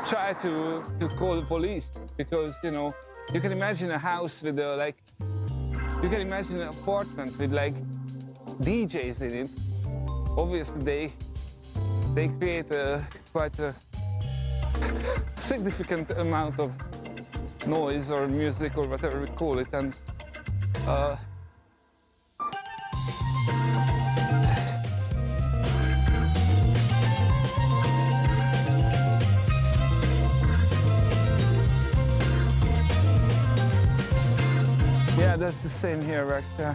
try to call the police because, you know, you can imagine a house with you can imagine an apartment with like DJs in it. Obviously they create quite a significant amount of noise or music or whatever we call it, and yeah, that's the same here, right? Yeah.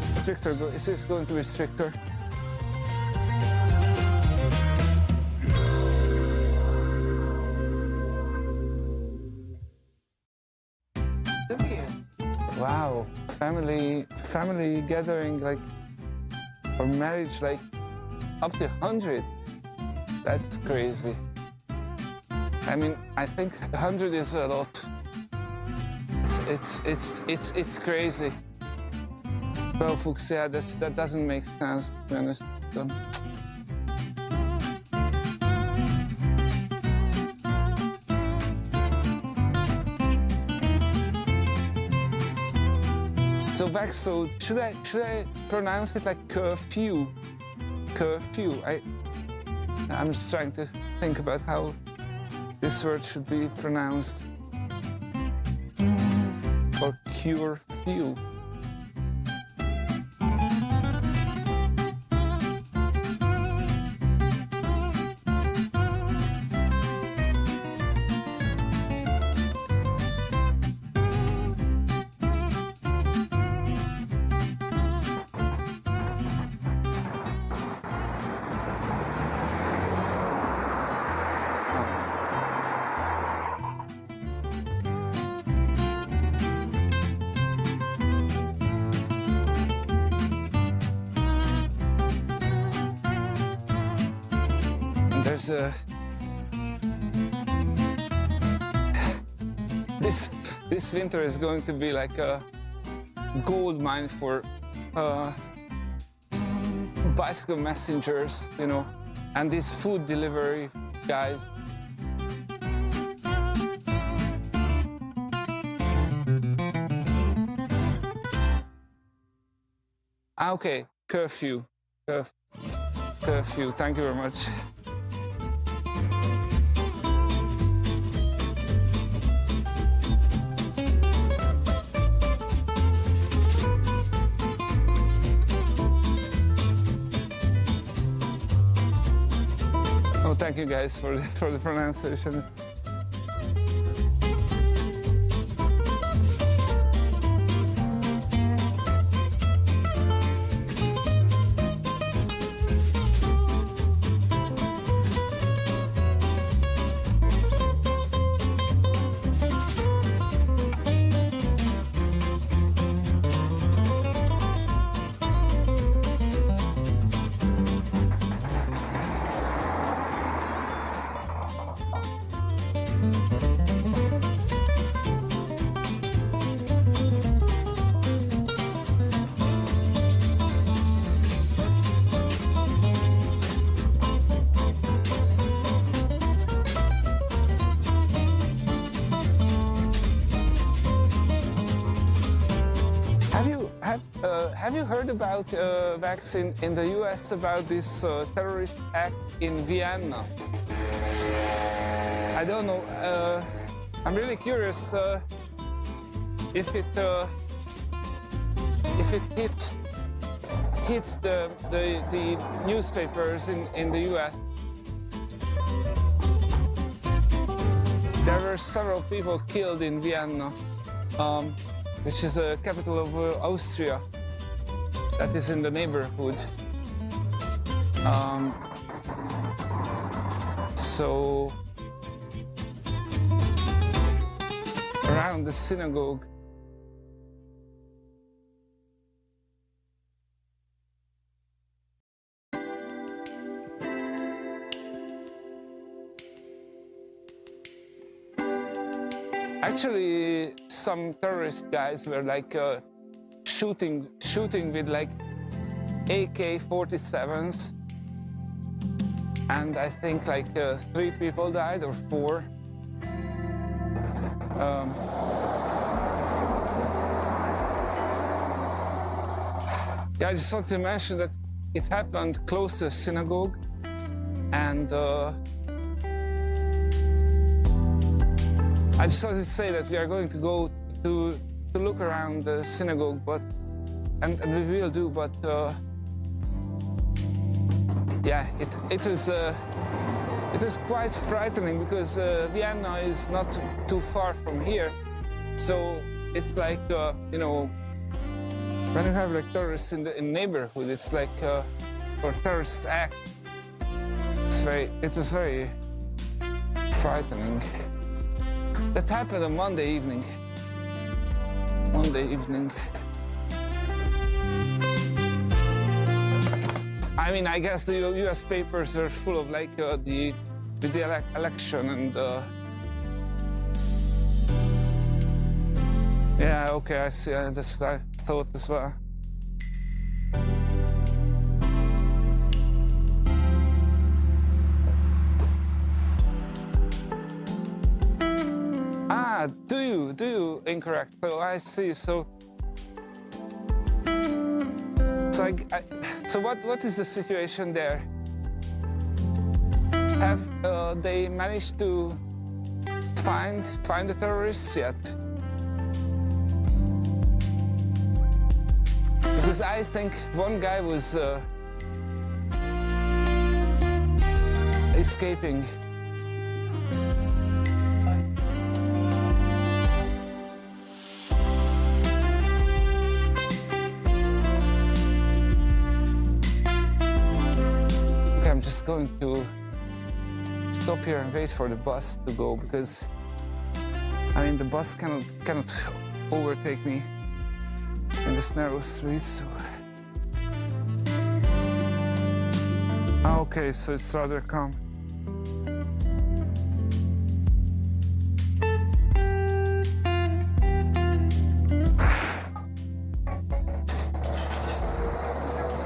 Stricter, it's just going to be stricter. Wow, family gathering, like, or marriage, like, up to 100. That's crazy. I mean, I think 100 is a lot. It's crazy. Well, folks, yeah, that doesn't make sense, to be honest. So Vax, so should I pronounce it like curfew? Curfew. I'm just trying to think about how this word should be pronounced. Or curfew. There's this winter is going to be like a gold mine for bicycle messengers, you know, and these food delivery guys. Okay, curfew. Curfew. Thank you very much. Oh, thank you guys for the pronunciation. Have you heard about vaccine in the US about this terrorist act in Vienna? I don't know. I'm really curious if it hit the newspapers in the US. There were several people killed in Vienna, which is the capital of Austria. That is in the neighborhood. So around the synagogue. Actually, some terrorist guys were like shooting with like AK-47s, and I think like 3 people died or 4. Yeah, I just want to mention that it happened close to a synagogue, and I just wanted to say that we are going to go to look around the synagogue, and we will do, but yeah, it is quite frightening because Vienna is not too far from here, so it's like you know, when you have like terrorists in the neighborhood, it's like for terrorist act. It was very frightening. That happened on Monday evening. I mean, I guess the U.S. papers are full of like the election and yeah, okay, I see. That's what I thought as well. Ah, do you? Incorrect. So I see. So what is the situation there? Have they managed to find the terrorists yet? Because I think one guy was escaping. I'm just going to stop here and wait for the bus to go, because I mean the bus cannot overtake me in this narrow street. So okay, so it's rather calm.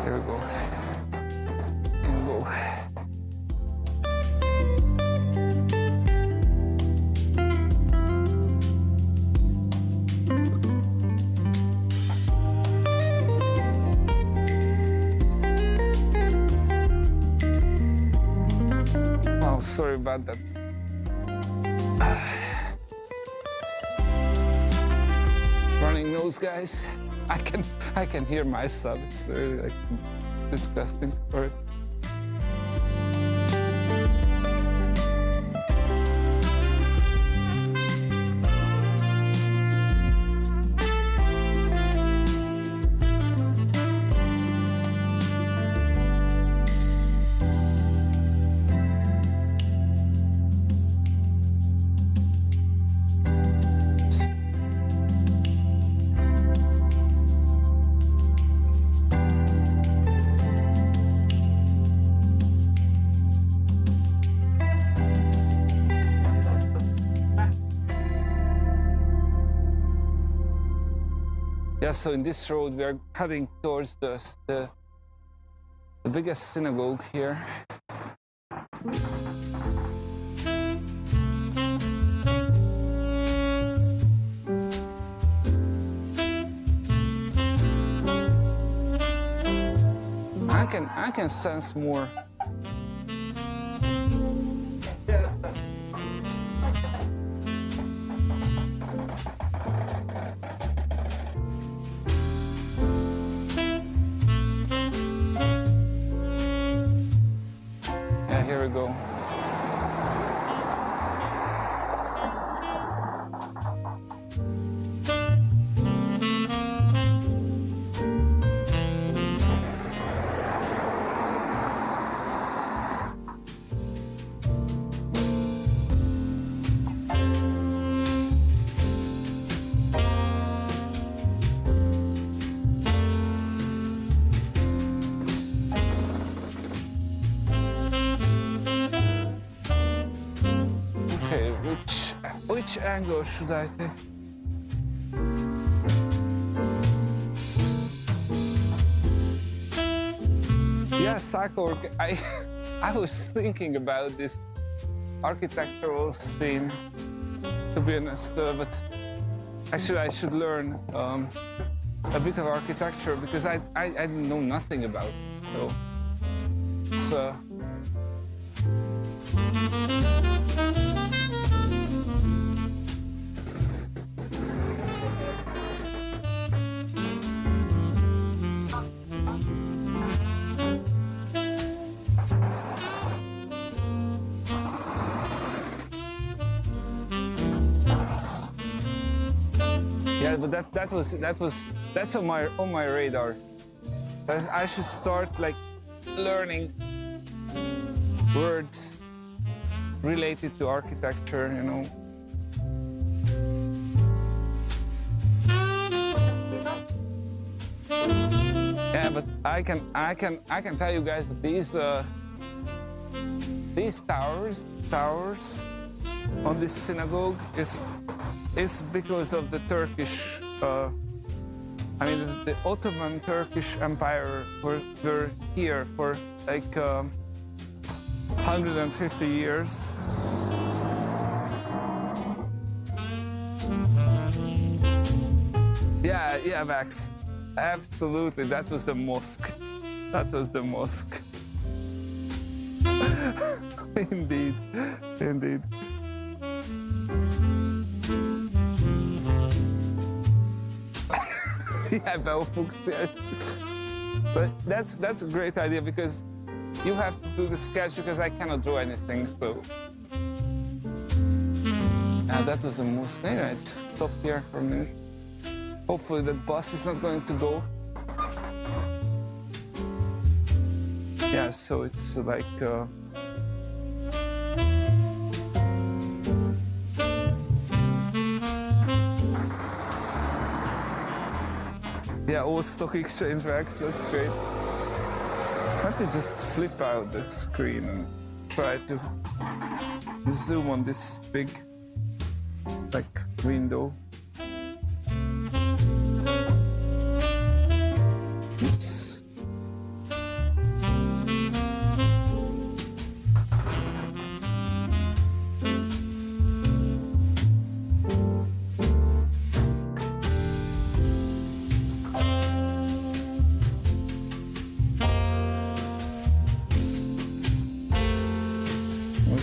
Here we go. sorry about that. Running nose, guys. I can hear myself. It's really like disgusting. Or yeah, so in this road we are heading towards the biggest synagogue here. I can sense more. Here we go. Which angle should I take? Yeah, cycle. I was thinking about this architectural stream, to be honest, but actually I should learn a bit of architecture because I know nothing about it. So it's yeah, but that's on my radar. I should start like learning words related to architecture, you know. Yeah, but I can tell you guys that these towers on this synagogue is because of the Turkish, I mean, the Ottoman Turkish Empire were here for like 150 years. Yeah, Max. Absolutely, that was the mosque. That was the mosque. Indeed, indeed. Yeah, Belfux, yeah. But that's a great idea because you have to do the sketch because I cannot draw anything, so. That was a mosque. Maybe I just stop here for a minute. Hopefully that bus is not going to go. Yeah, so it's like yeah, old stock exchange racks, that's great. Let me just flip out the screen and try to zoom on this big like window. Oops.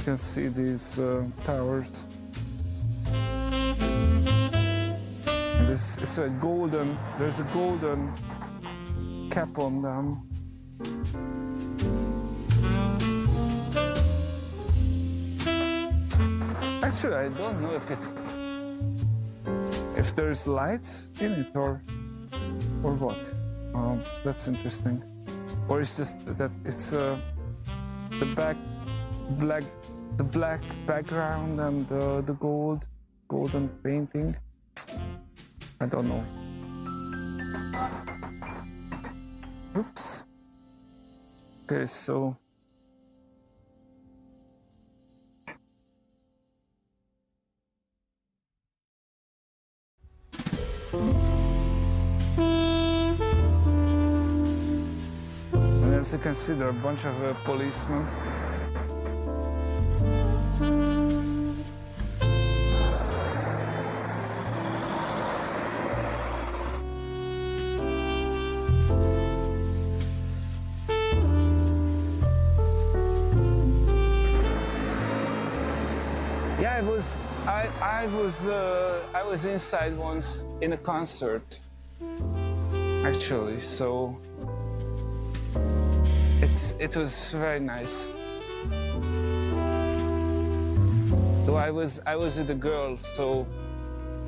can see these towers. And it's a golden, there's a golden cap on them. Actually, I don't know if there's lights in it or what. That's interesting. Or it's just that it's the black background and the golden painting. I don't know. Oops. Okay, so and as you can see, there are a bunch of policemen. Yeah, I was inside once in a concert, actually. So it was very nice. Though I was with a girl, so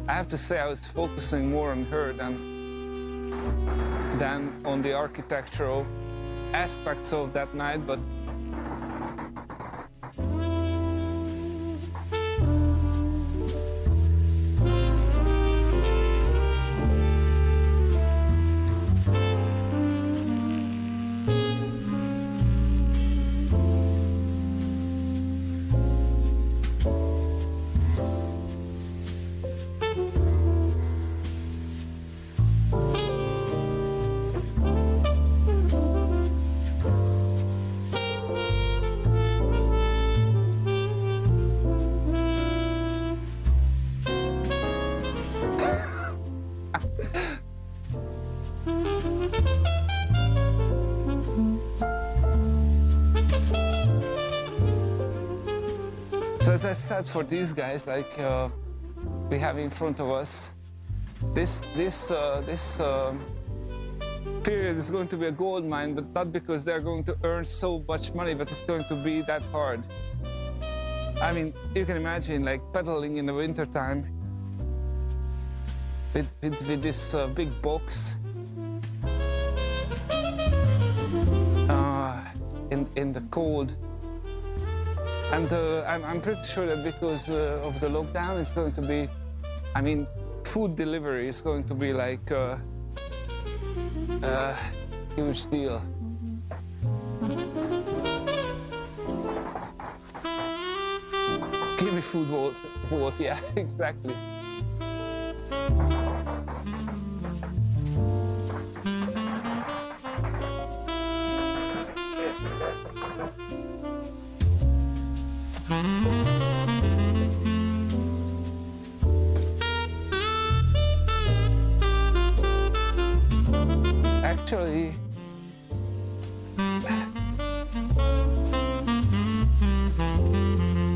I have to say I was focusing more on her than on the architectural aspects of that night, but. So as I said, for these guys, like we have in front of us, this period is going to be a gold mine, but not because they're going to earn so much money, but it's going to be that hard. I mean, you can imagine like pedaling in the winter time with this big box in the cold. And I'm pretty sure that because of the lockdown, it's going to be, I mean, food delivery is going to be like a huge deal. Give me food, vote, yeah, exactly. Actually,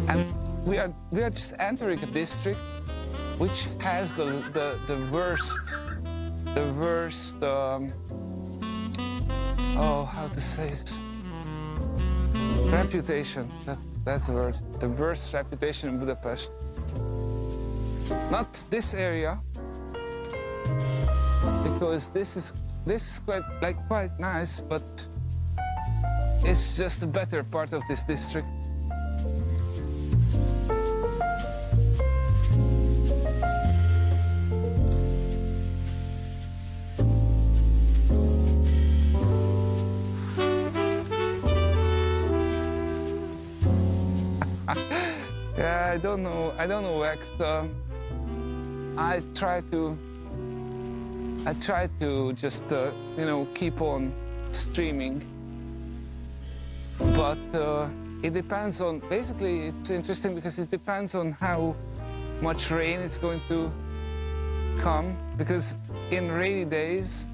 and we are just entering a district which has the worst oh, how to say it, reputation. That's the word. The worst reputation in Budapest. Not this area, because this is quite nice, but it's just a better part of this district. Yeah, I don't know, X. I try to just, keep on streaming. But it depends on, basically it's interesting because it depends on how much rain it's going to come. Because in rainy days,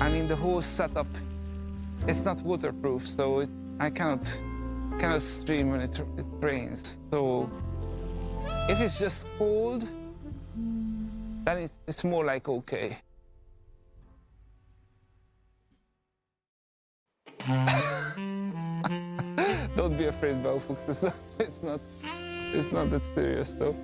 I mean, the whole setup, it's not waterproof, so I cannot cannot stream when it rains. So if it's just cold, then it's more like okay. Don't be afraid, Baufuchs. It's not that serious though.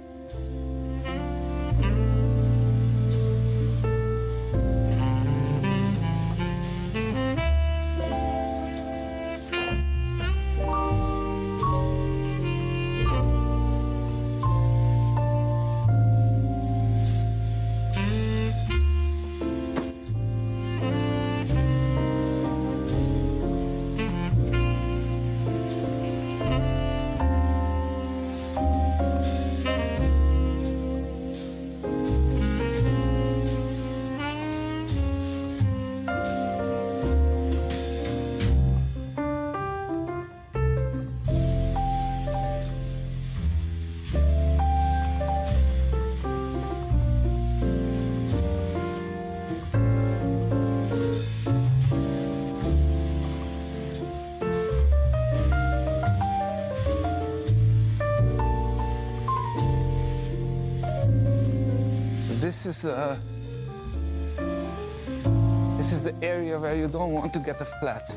This is the area where you don't want to get a flat.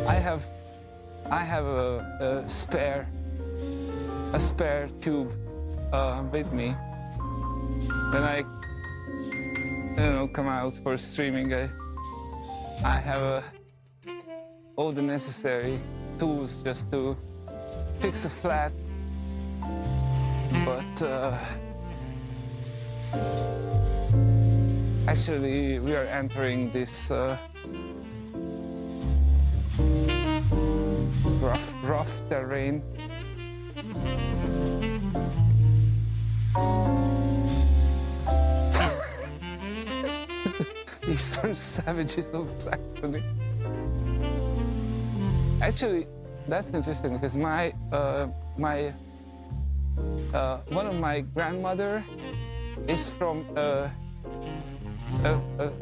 I have a spare tube with me when I come out for streaming. I have all the necessary tools just to fix a flat, but actually we are entering this rough terrain. Eastern savages of Saxony. Actually, that's interesting because one of my grandmother is from a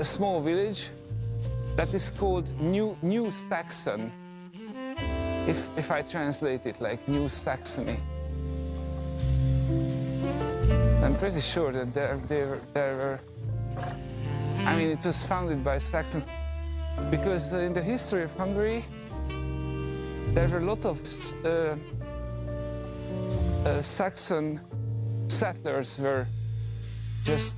small village that is called New Saxon. If I translate it like New Saxony, I'm pretty sure that there were. I mean, it was founded by Saxon because in the history of Hungary, there were a lot of Saxon settlers were just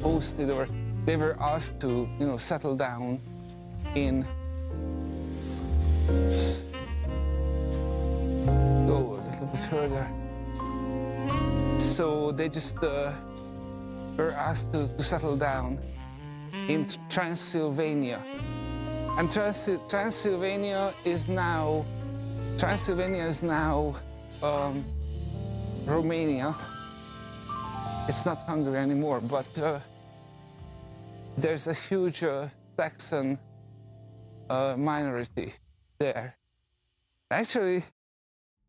posted, or they were asked to, settle down in. Go a little bit further. So they just were asked to settle down in Transylvania, and Transylvania is now Romania. It's not Hungary anymore, but there's a huge Saxon minority there. Actually,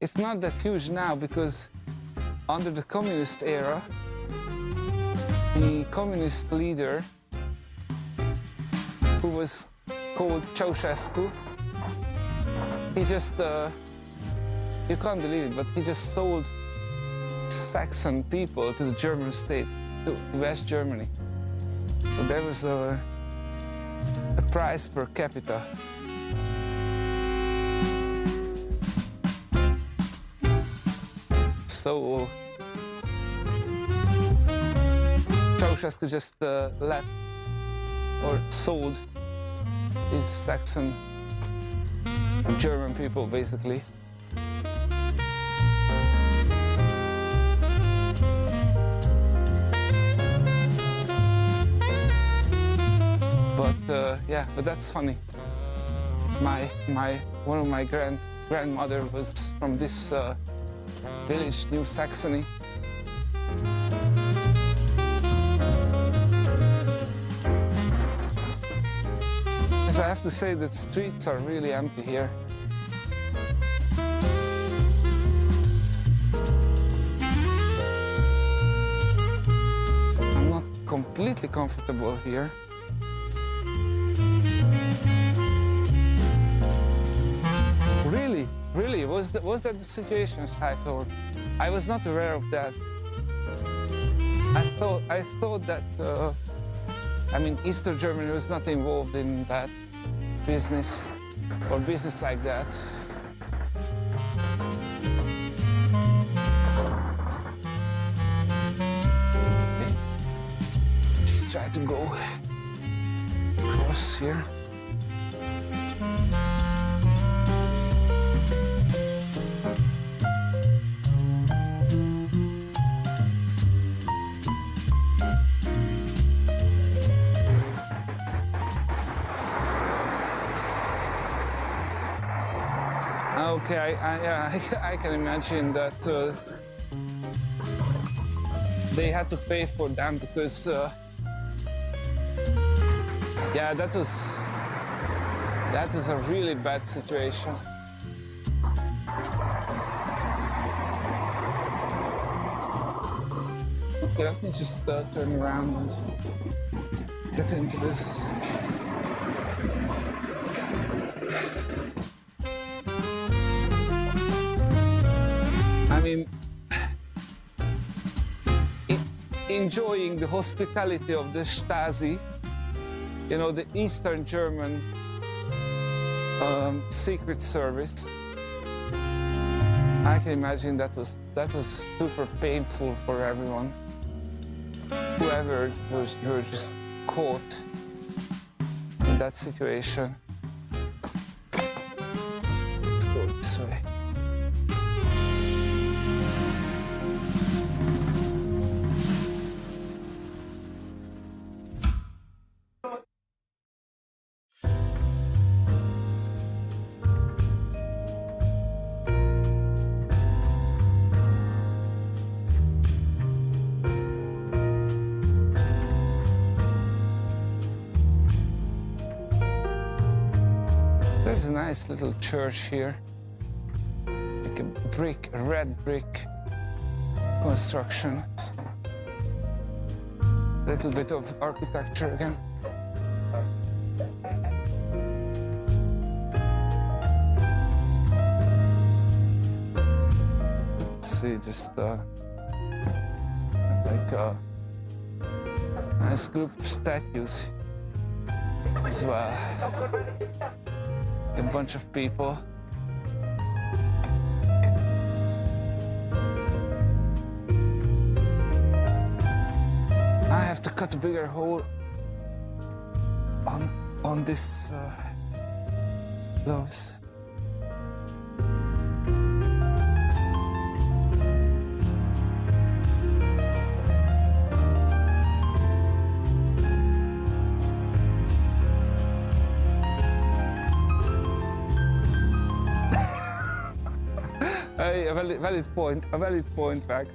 it's not that huge now because under the communist era, the communist leader, who was called Ceausescu, he just, you can't believe it, but he just sold Saxon people to the German state, to West Germany. So there was a price per capita. So Ceausescu just let or sold these Saxon German people, basically. But that's funny. One of my grandmother was from this village, New Saxony. Because I have to say that streets are really empty here. I'm not completely comfortable here. really? Was that the situation, Cyclone? I was not aware of that. I thought that I mean, Eastern Germany was not involved in that business or business like that. Okay. Just try to go across here. Okay, I can imagine that they had to pay for them because, yeah, that was a really bad situation. Okay, let me just turn around and get into this. I mean, enjoying the hospitality of the Stasi, you know, the Eastern German secret service. I can imagine that was super painful for everyone. Whoever were just caught in that situation. Let's go this way. There's a nice little church here, like a red brick construction. So, a little bit of architecture again. Let's see, just like a nice group of statues as well. A bunch of people. I have to cut a bigger hole on this gloves. A valid point, Max.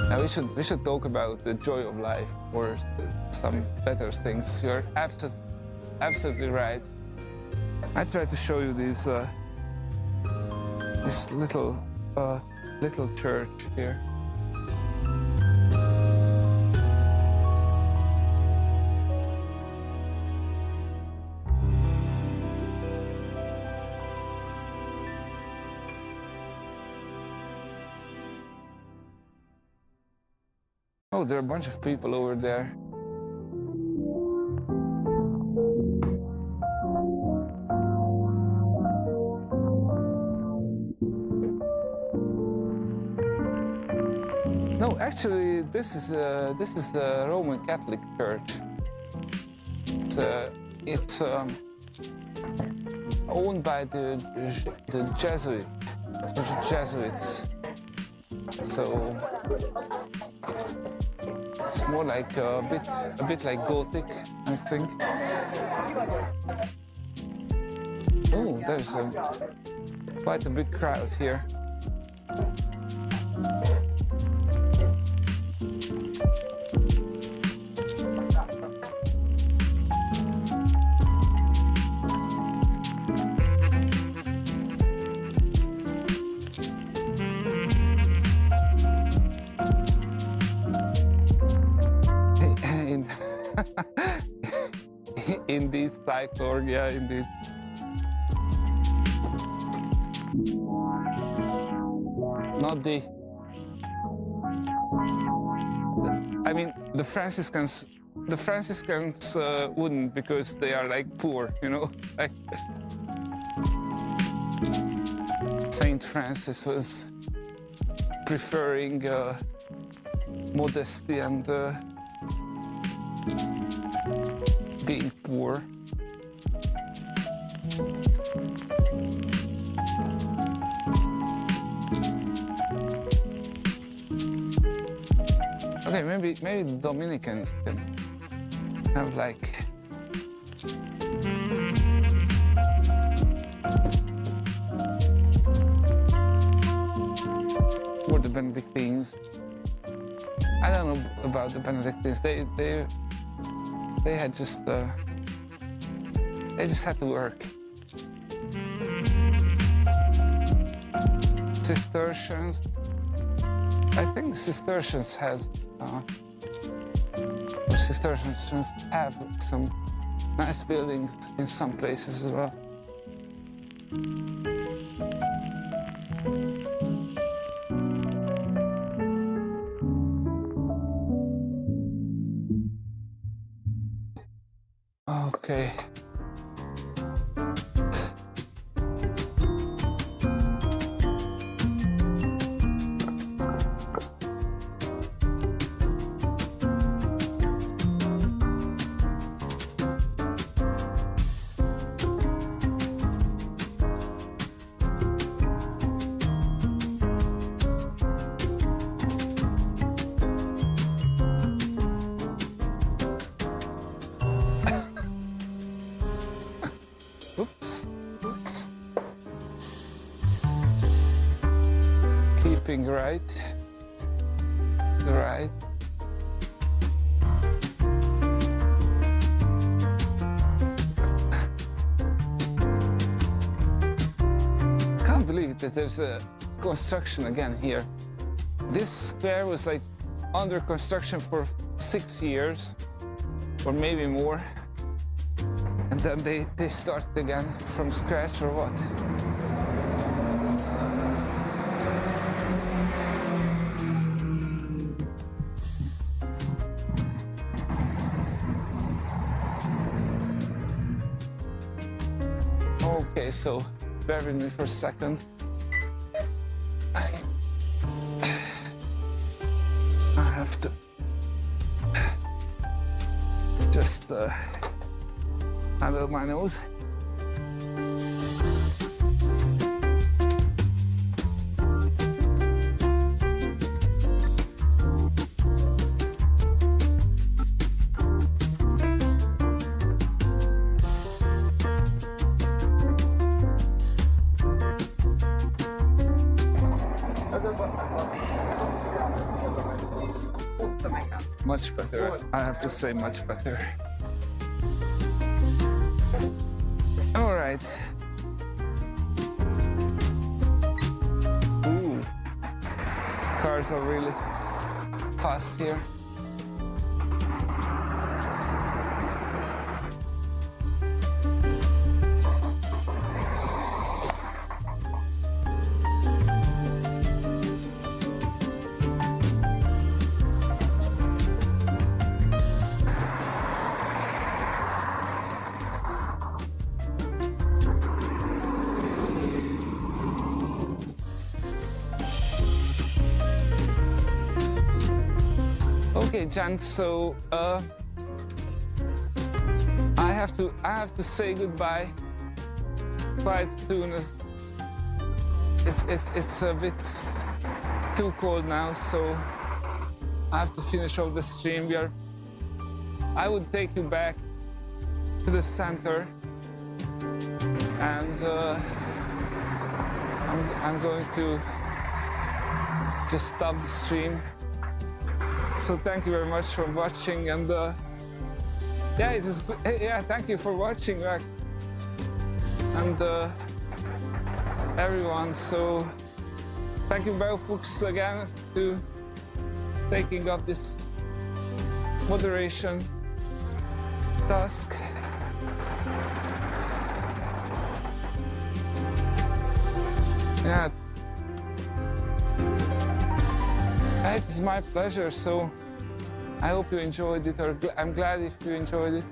Now we should talk about the joy of life or some better things. You're absolutely right. I try to show you this little church here. Oh, there are a bunch of people over there. No, actually, this is a Roman Catholic church. It's owned by the Jesuits. So it's more like a bit like Gothic, I think. Oh, there's quite a big crowd here. Indeed, cyclor, yeah, indeed. Not I mean, the Franciscans wouldn't, because they are like poor, you know. Like Saint Francis was preferring modesty and being poor. Okay, maybe Dominicans can have like or the Benedictines. I don't know about the Benedictines. They had just they just had to work. Cistercians. I think the Cistercians have some nice buildings in some places as well. Okay. Oops. Keeping right. Can't believe that there's a construction again here. This square was like under construction for 6 years, or maybe more. And then they start again from scratch, or what? Okay, so bear with me for a second. I have to just handle my nose. Much better. I have to say much better. All right. Ooh. Cars are really fast here. Okay, Jan. So I have to say goodbye quite soon. It's a bit too cold now, so I have to finish off the stream. I would take you back to the center, and I'm going to just stop the stream. So thank you very much for watching, and yeah, it is. Yeah, thank you for watching, and everyone. So thank you, Belfux, again to taking up this moderation task. Yeah. It is my pleasure, so I hope you enjoyed it, or I'm glad if you enjoyed it.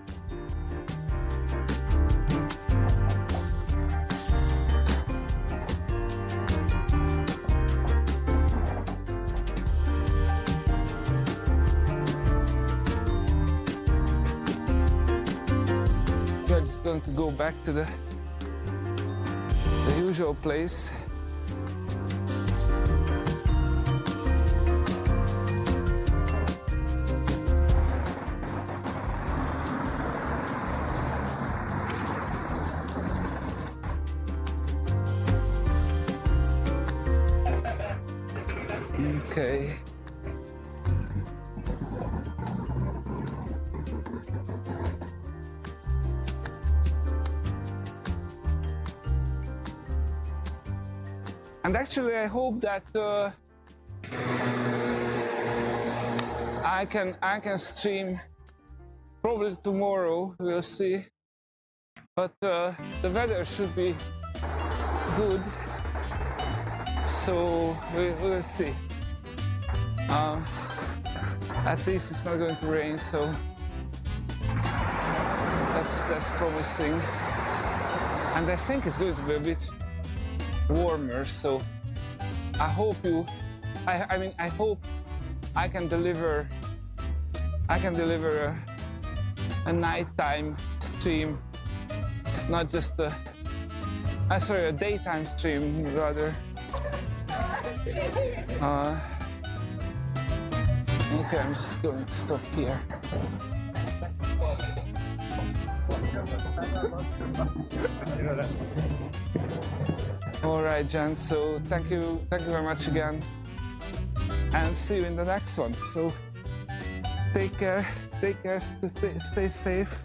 We're just going to go back to the usual place. Okay. And actually, I hope that I can stream probably tomorrow. We'll see. But the weather should be good, so we'll see. At least it's not going to rain, so that's promising. And I think it's going to be a bit warmer, so I hope I hope I can deliver a nighttime stream, not just a daytime stream rather. Okay, I'm just going to stop here. All right, Jan. So thank you very much again, and see you in the next one. So take care, stay safe.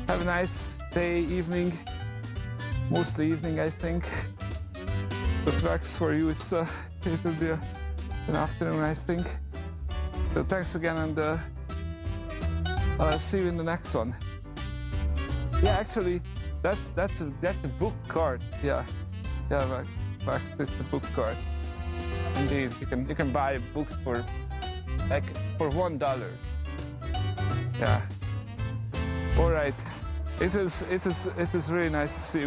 Have a nice day, evening, mostly evening, I think. But Vax, for you, it will be an afternoon, I think. So thanks again, and see you in the next one. Yeah, actually, that's a book card. Yeah, Vax, it's the book card. Indeed, you can buy a book for $1. Yeah. All right. It is really nice to see you.